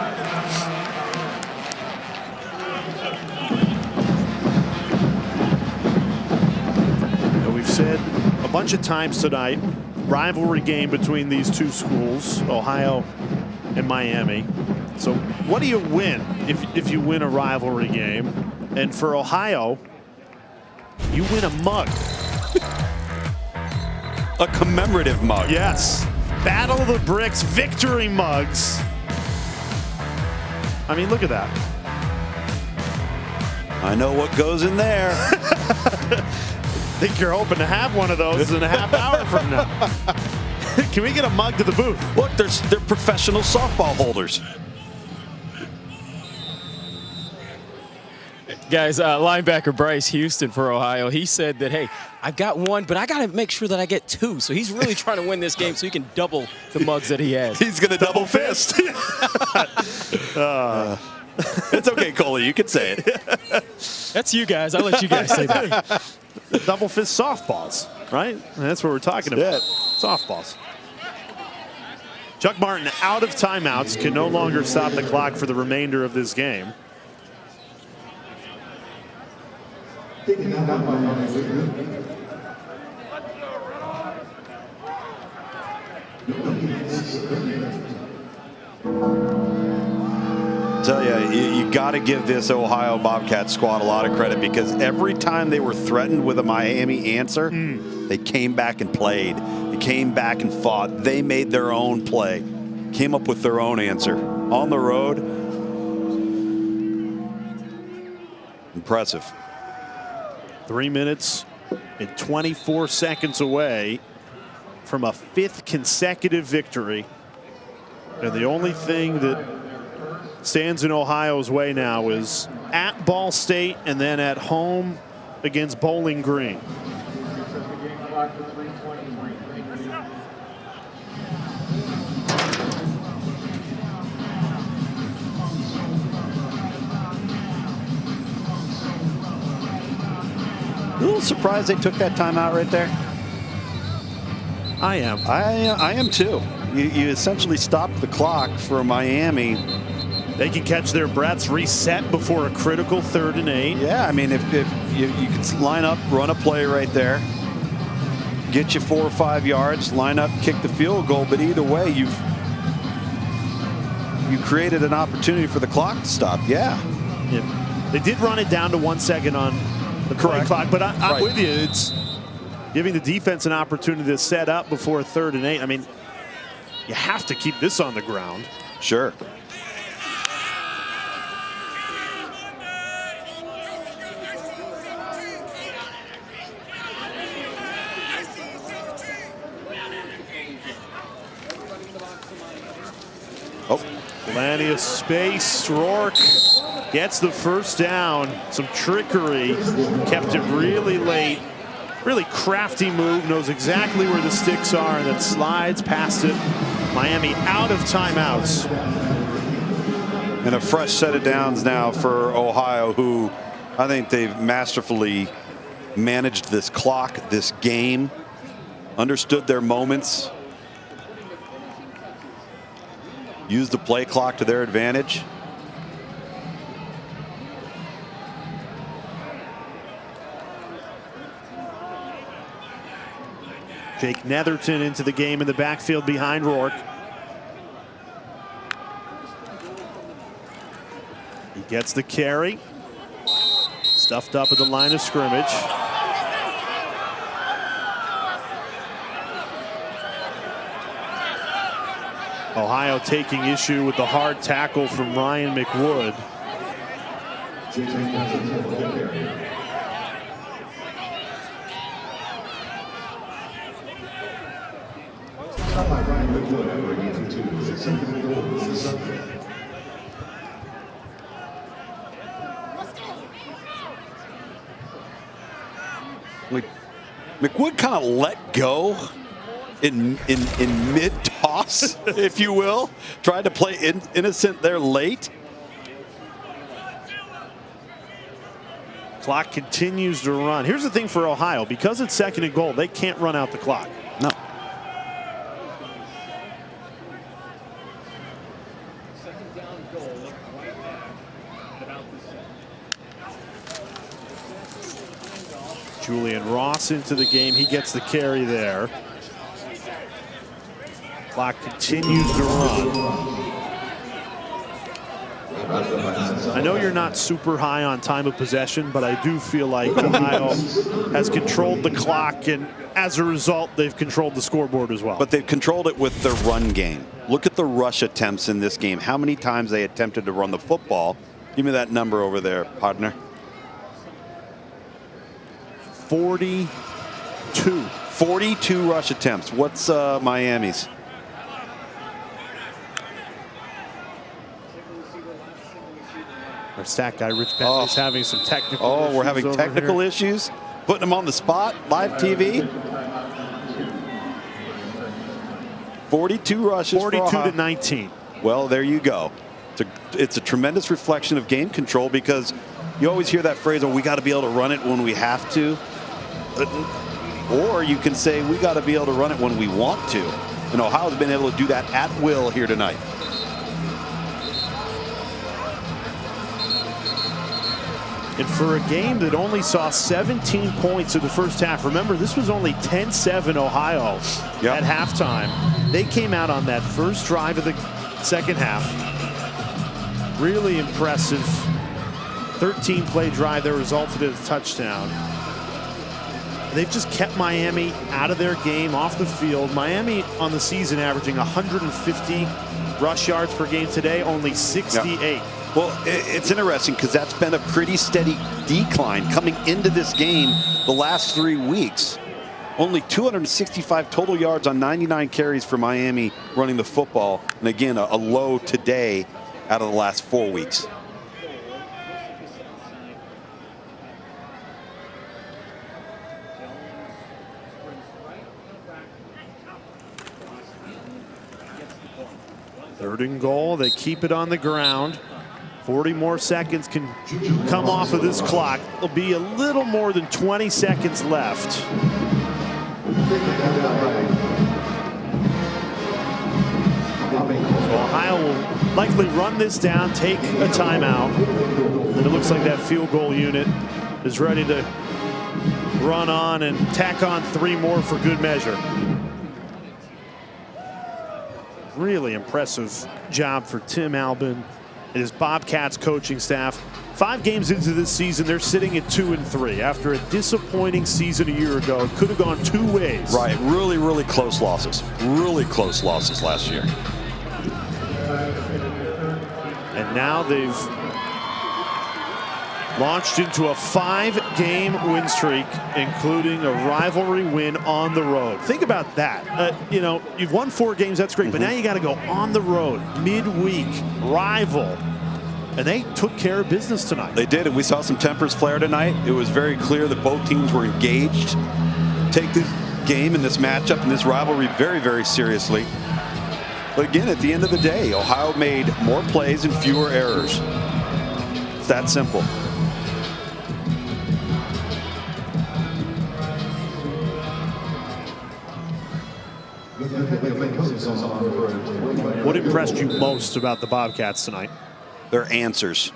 A: And we've said a bunch of times tonight, rivalry game between these two schools, Ohio and Miami. So what do you win if you win a rivalry game? And for Ohio, you win a mug.
B: A commemorative mug.
A: Yes. Battle of the Bricks victory mugs. I mean, look at that.
B: I know what goes in there.
A: Think you're hoping to have one of those in a half hour from now. Can we get a mug to the booth?
B: Look, they're professional softball holders.
E: Guys, linebacker Bryce Houston for Ohio, he said that, hey, I've got one, but I got to make sure that I get 2. So he's really trying to win this game so he can double the mugs that he has.
B: He's going to double fist. It's okay, Coley. You can say it.
E: That's you guys. I'll let you guys say that.
A: Double fist softballs, right? And that's what we're talking about. Softballs. Chuck Martin out of timeouts, can no longer stop the clock for the remainder of this game.
B: Tell you got to give this Ohio Bobcats squad a lot of credit, because every time they were threatened with a Miami answer, they came back and played. They came back and fought. They made their own play, came up with their own answer on the road. Impressive.
A: 3 minutes and 24 seconds away from a 5th consecutive victory And the only thing that stands in Ohio's way now is at Ball State and then at home against Bowling Green.
B: A little surprised they took that timeout right there.
A: I am.
B: I am too. You essentially stopped the clock for Miami.
A: They can catch their breaths, reset before a critical 3rd and 8.
B: Yeah, I mean, if you could line up, run a play right there, get you 4 or 5 yards, line up, kick the field goal. But either way, you created an opportunity for the clock to stop. Yeah.
A: They did run it down to 1 second on the play clock, but I'm with you. It's giving the defense an opportunity to set up before 3rd and 8. I mean, you have to keep this on the ground.
B: Sure.
A: Oh, plenty of space. Rourke gets the first down. Some trickery. Kept it really late. Really crafty move. Knows exactly where the sticks are and then slides past it. Miami out of timeouts.
B: And a fresh set of downs now for Ohio, who I think they've masterfully managed this clock, this game, understood their moments, used the play clock to their advantage.
A: Jake Netherton into the game in the backfield behind Rourke. He gets the carry. Stuffed up at the line of scrimmage. Ohio taking issue with the hard tackle from Ryan McWood.
B: McWood kind of let go in mid-toss, if you will. Tried to play innocent there late.
A: Clock continues to run. Here's the thing for Ohio. Because it's 2nd and goal, they can't run out the clock.
B: No.
A: Julian Ross into the game. He gets the carry there. Clock continues to run. I know you're not super high on time of possession, but I do feel like Ohio has controlled the clock, and as a result, they've controlled the scoreboard as well.
B: But they've controlled it with their run game. Look at the rush attempts in this game. How many times they attempted to run the football. Give me that number over there, partner.
A: 42.
B: 42 rush attempts. What's Miami's?
A: Our stat guy, Rich Bentley, is having some technical issues.
B: We're having technical issues? Putting them on the spot, live TV? 42 rushes.
A: 42 to 19.
B: Well, there you go. It's a tremendous reflection of game control, because you always hear that phrase, oh, we got to be able to run it when we have to. Or you can say we got to be able to run it when we want to. And Ohio's been able to do that at will here tonight.
A: And for a game that only saw 17 points in the first half, remember, this was only 10-7 Ohio at halftime. They came out on that first drive of the second half. Really impressive 13-play drive that resulted in a touchdown. They've just kept Miami out of their game, off the field. Miami on the season averaging 150 rush yards per game. Today, only 68.
B: Yep. Well, it's interesting because that's been a pretty steady decline coming into this game the last 3 weeks. Only 265 total yards on 99 carries for Miami running the football. And again, a low today out of the last 4 weeks.
A: Third and goal. They keep it on the ground. 40 more seconds can come off of this clock. There'll be a little more than 20 seconds left. Ohio will likely run this down, take a timeout. And it looks like that field goal unit is ready to run on and tack on 3 more for good measure. Really impressive job for Tim Albin and his Bobcats coaching staff. 5 games into this season, they're sitting at 2-3 after a disappointing season a year ago. It could have gone 2 ways.
B: Right, really close losses. Really close losses last year.
A: And now they've launched into a 5-game win streak, including a rivalry win on the road. Think about that. You know, you've won 4 games, that's great, but now you got to go on the road, midweek, rival. And they took care of business tonight.
B: They did, and we saw some tempers flare tonight. It was very clear that both teams were engaged. Take this game and this matchup and this rivalry very seriously. But again, at the end of the day, Ohio made more plays and fewer errors. It's that simple.
A: What impressed you most about the Bobcats tonight?
B: Their answers.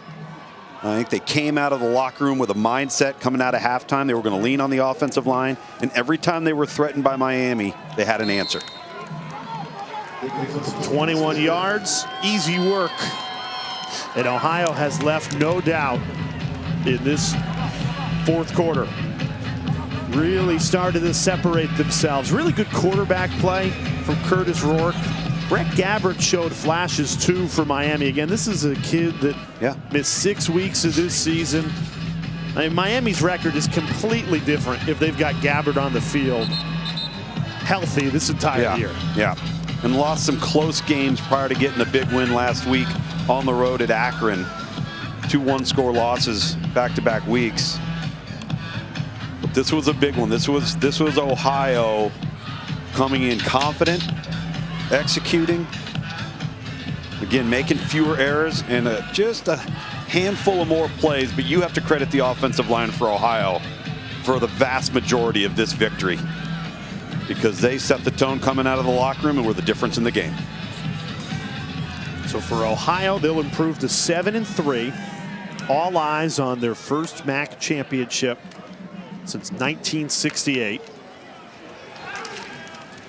B: I think they came out of the locker room with a mindset coming out of halftime. They were going to lean on the offensive line, and every time they were threatened by Miami, they had an answer.
A: 21 yards, easy work. And Ohio has left no doubt in this 4th quarter. Really started to separate themselves. Really good quarterback play from Curtis Rourke. Brett Gabbert showed flashes too for Miami. Again, this is a kid that missed 6 weeks of this season. I mean, Miami's record is completely different if they've got Gabbert on the field healthy this entire year.
B: Yeah, and lost some close games prior to getting a big win last week on the road at Akron. 2 one-score losses back-to-back weeks. But this was a big one. This was Ohio coming in confident, executing, again making fewer errors and just a handful of more plays. But you have to credit the offensive line for Ohio for the vast majority of this victory, because they set the tone coming out of the locker room and were the difference in the game.
A: So for Ohio, they'll improve to 7-3. All eyes on their first MAC championship since 1968.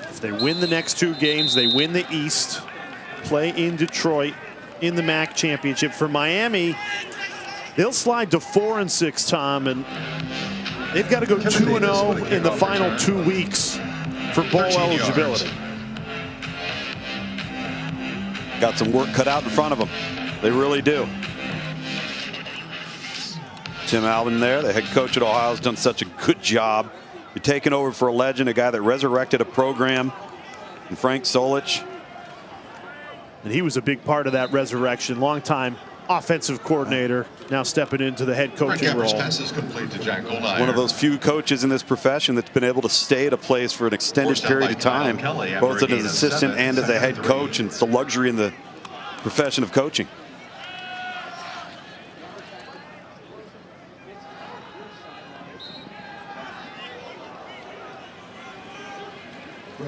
A: If they win the next 2 games, they win the East, play in Detroit in the MAC championship. For Miami, they'll slide to 4-6, Tom, and they've got to go 2-0 in the final 2 weeks for bowl eligibility.
B: Got some work cut out in front of them. They really do. Tim Albin there, the head coach at Ohio, has done such a good job. You're taking over for a legend, a guy that resurrected a program, and Frank Solich.
A: And he was a big part of that resurrection. Longtime offensive coordinator, now stepping into the head coaching role.
B: One of those few coaches in this profession that's been able to stay at a place for an extended period of time, both as an assistant and as a head coach, and it's a luxury in the profession of coaching.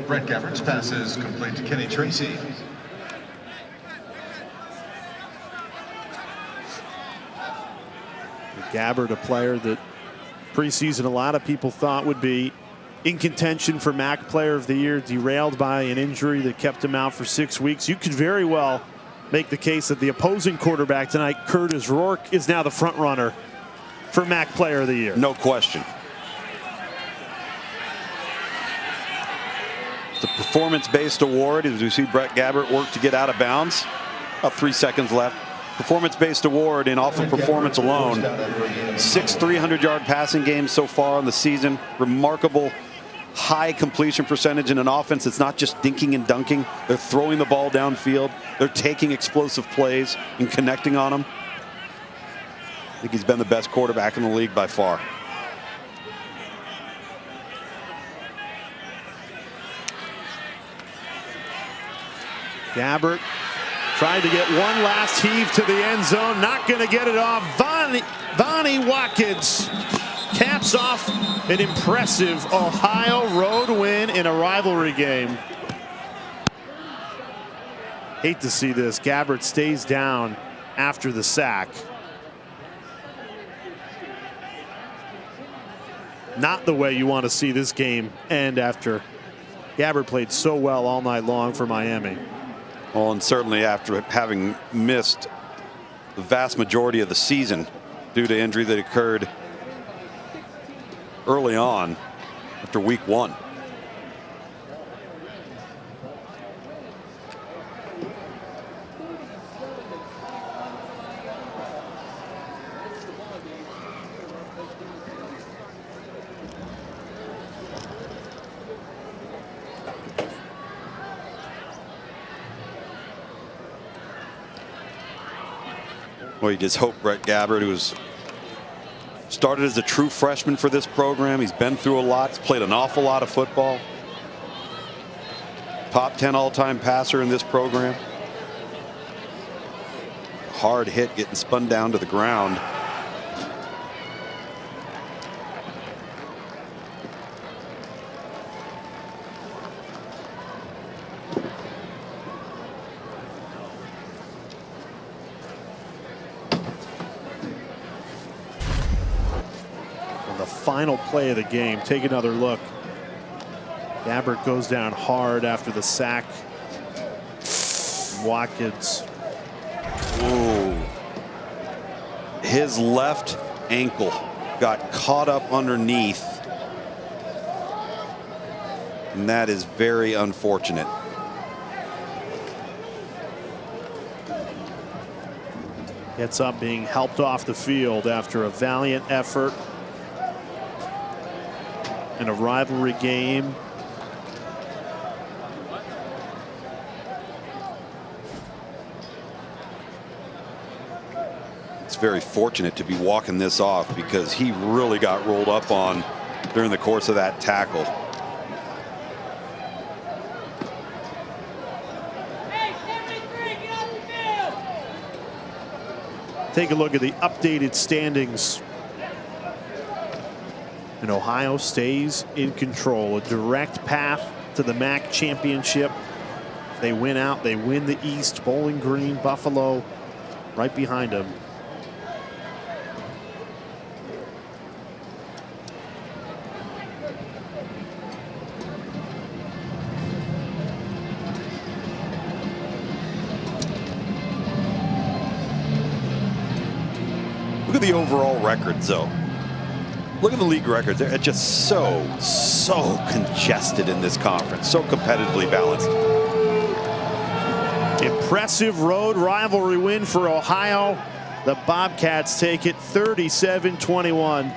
F: Brett Gabbert's pass is complete to Kenny Tracy.
A: Gabbert, a player that preseason a lot of people thought would be in contention for MAC Player of the Year, derailed by an injury that kept him out for 6 weeks. You could very well make the case that the opposing quarterback tonight, Curtis Rourke, is now the front runner for MAC Player of the Year.
B: No question. It's a performance-based award as we see Brett Gabbert work to get out of bounds. About 3 seconds left. Performance-based award in off of performance alone. 6 300-yard passing games so far in the season. Remarkable high completion percentage in an offense that's not just dinking and dunking. They're throwing the ball downfield. They're taking explosive plays and connecting on them. I think he's been the best quarterback in the league by far.
A: Gabbert tried to get one last heave to the end zone. Not going to get it off. Vonnie Watkins caps off an impressive Ohio road win in a rivalry game. Hate to see this. Gabbert stays down after the sack. Not the way you want to see this game end after Gabbert played so well all night long for Miami.
B: Well, and certainly after having missed the vast majority of the season due to injury that occurred early on after week 1. Well, you just hope Brett Gabbert, who's started as a true freshman for this program, he's been through a lot, he's played an awful lot of football. Top 10 all-time passer in this program. Hard hit, getting spun down to the ground.
A: Final play of the game. Take another look. Gabbert goes down hard after the sack. Watkins.
B: Ooh. His left ankle got caught up underneath. And that is very unfortunate.
A: Gets up being helped off the field after a valiant effort in a rivalry game.
B: It's very fortunate to be walking this off because he really got rolled up on during the course of that tackle.
A: Take a look at the updated standings. And Ohio stays in control. A direct path to the MAC championship. If they win out, they win the East. Bowling Green, Buffalo, right behind them.
B: Look at the overall records, though. Look at the league records. They're just so congested in this conference. So competitively balanced.
A: Impressive road rivalry win for Ohio. The Bobcats take it 37-21.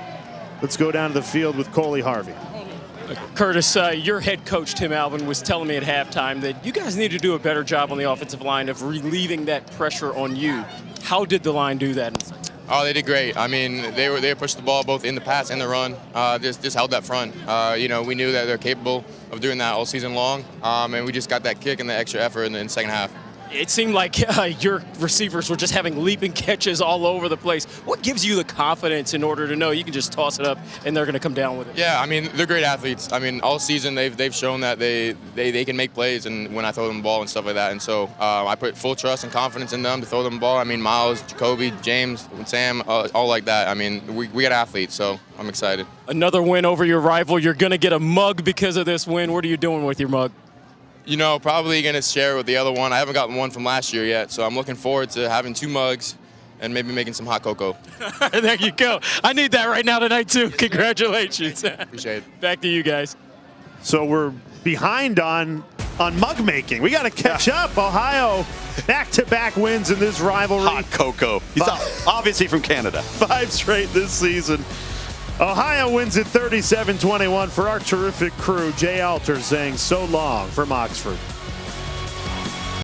A: Let's go down to the field with Coley Harvey.
E: Curtis, your head coach, Tim Alvin, was telling me at halftime that you guys need to do a better job on the offensive line of relieving that pressure on you. How did the line do that?
L: Oh, they did great. I mean, they pushed the ball both in the pass and the run. Just held that front. You know, we knew that they're capable of doing that all season long, and we just got that kick and the extra effort in the second half.
E: It seemed like your receivers were just having leaping catches all over the place. What gives you the confidence in order to know you can just toss it up and they're going to come down with it?
L: Yeah, I mean, they're great athletes. I mean, all season they've shown that they can make plays and when I throw them the ball and stuff like that. And so I put full trust and confidence in them to throw them the ball. I mean, Miles, Jacoby, James, Sam, all like that. I mean, we got athletes, so I'm excited.
E: Another win over your rival. You're going to get a mug because of this win. What are you doing with your mug?
L: You know, probably going to share with the other one. I haven't gotten one from last year yet, so I'm looking forward to having 2 mugs and maybe making some hot cocoa.
E: There you go. I need that right now tonight, too. Congratulations.
L: Appreciate it.
E: Back to you guys.
A: So we're behind on mug making. We got to catch up. Ohio, back-to-back wins in this rivalry.
B: Hot cocoa. He's obviously from Canada.
A: 5 straight this season. Ohio wins it 37-21 for our terrific crew. Jay Alter saying so long from Oxford.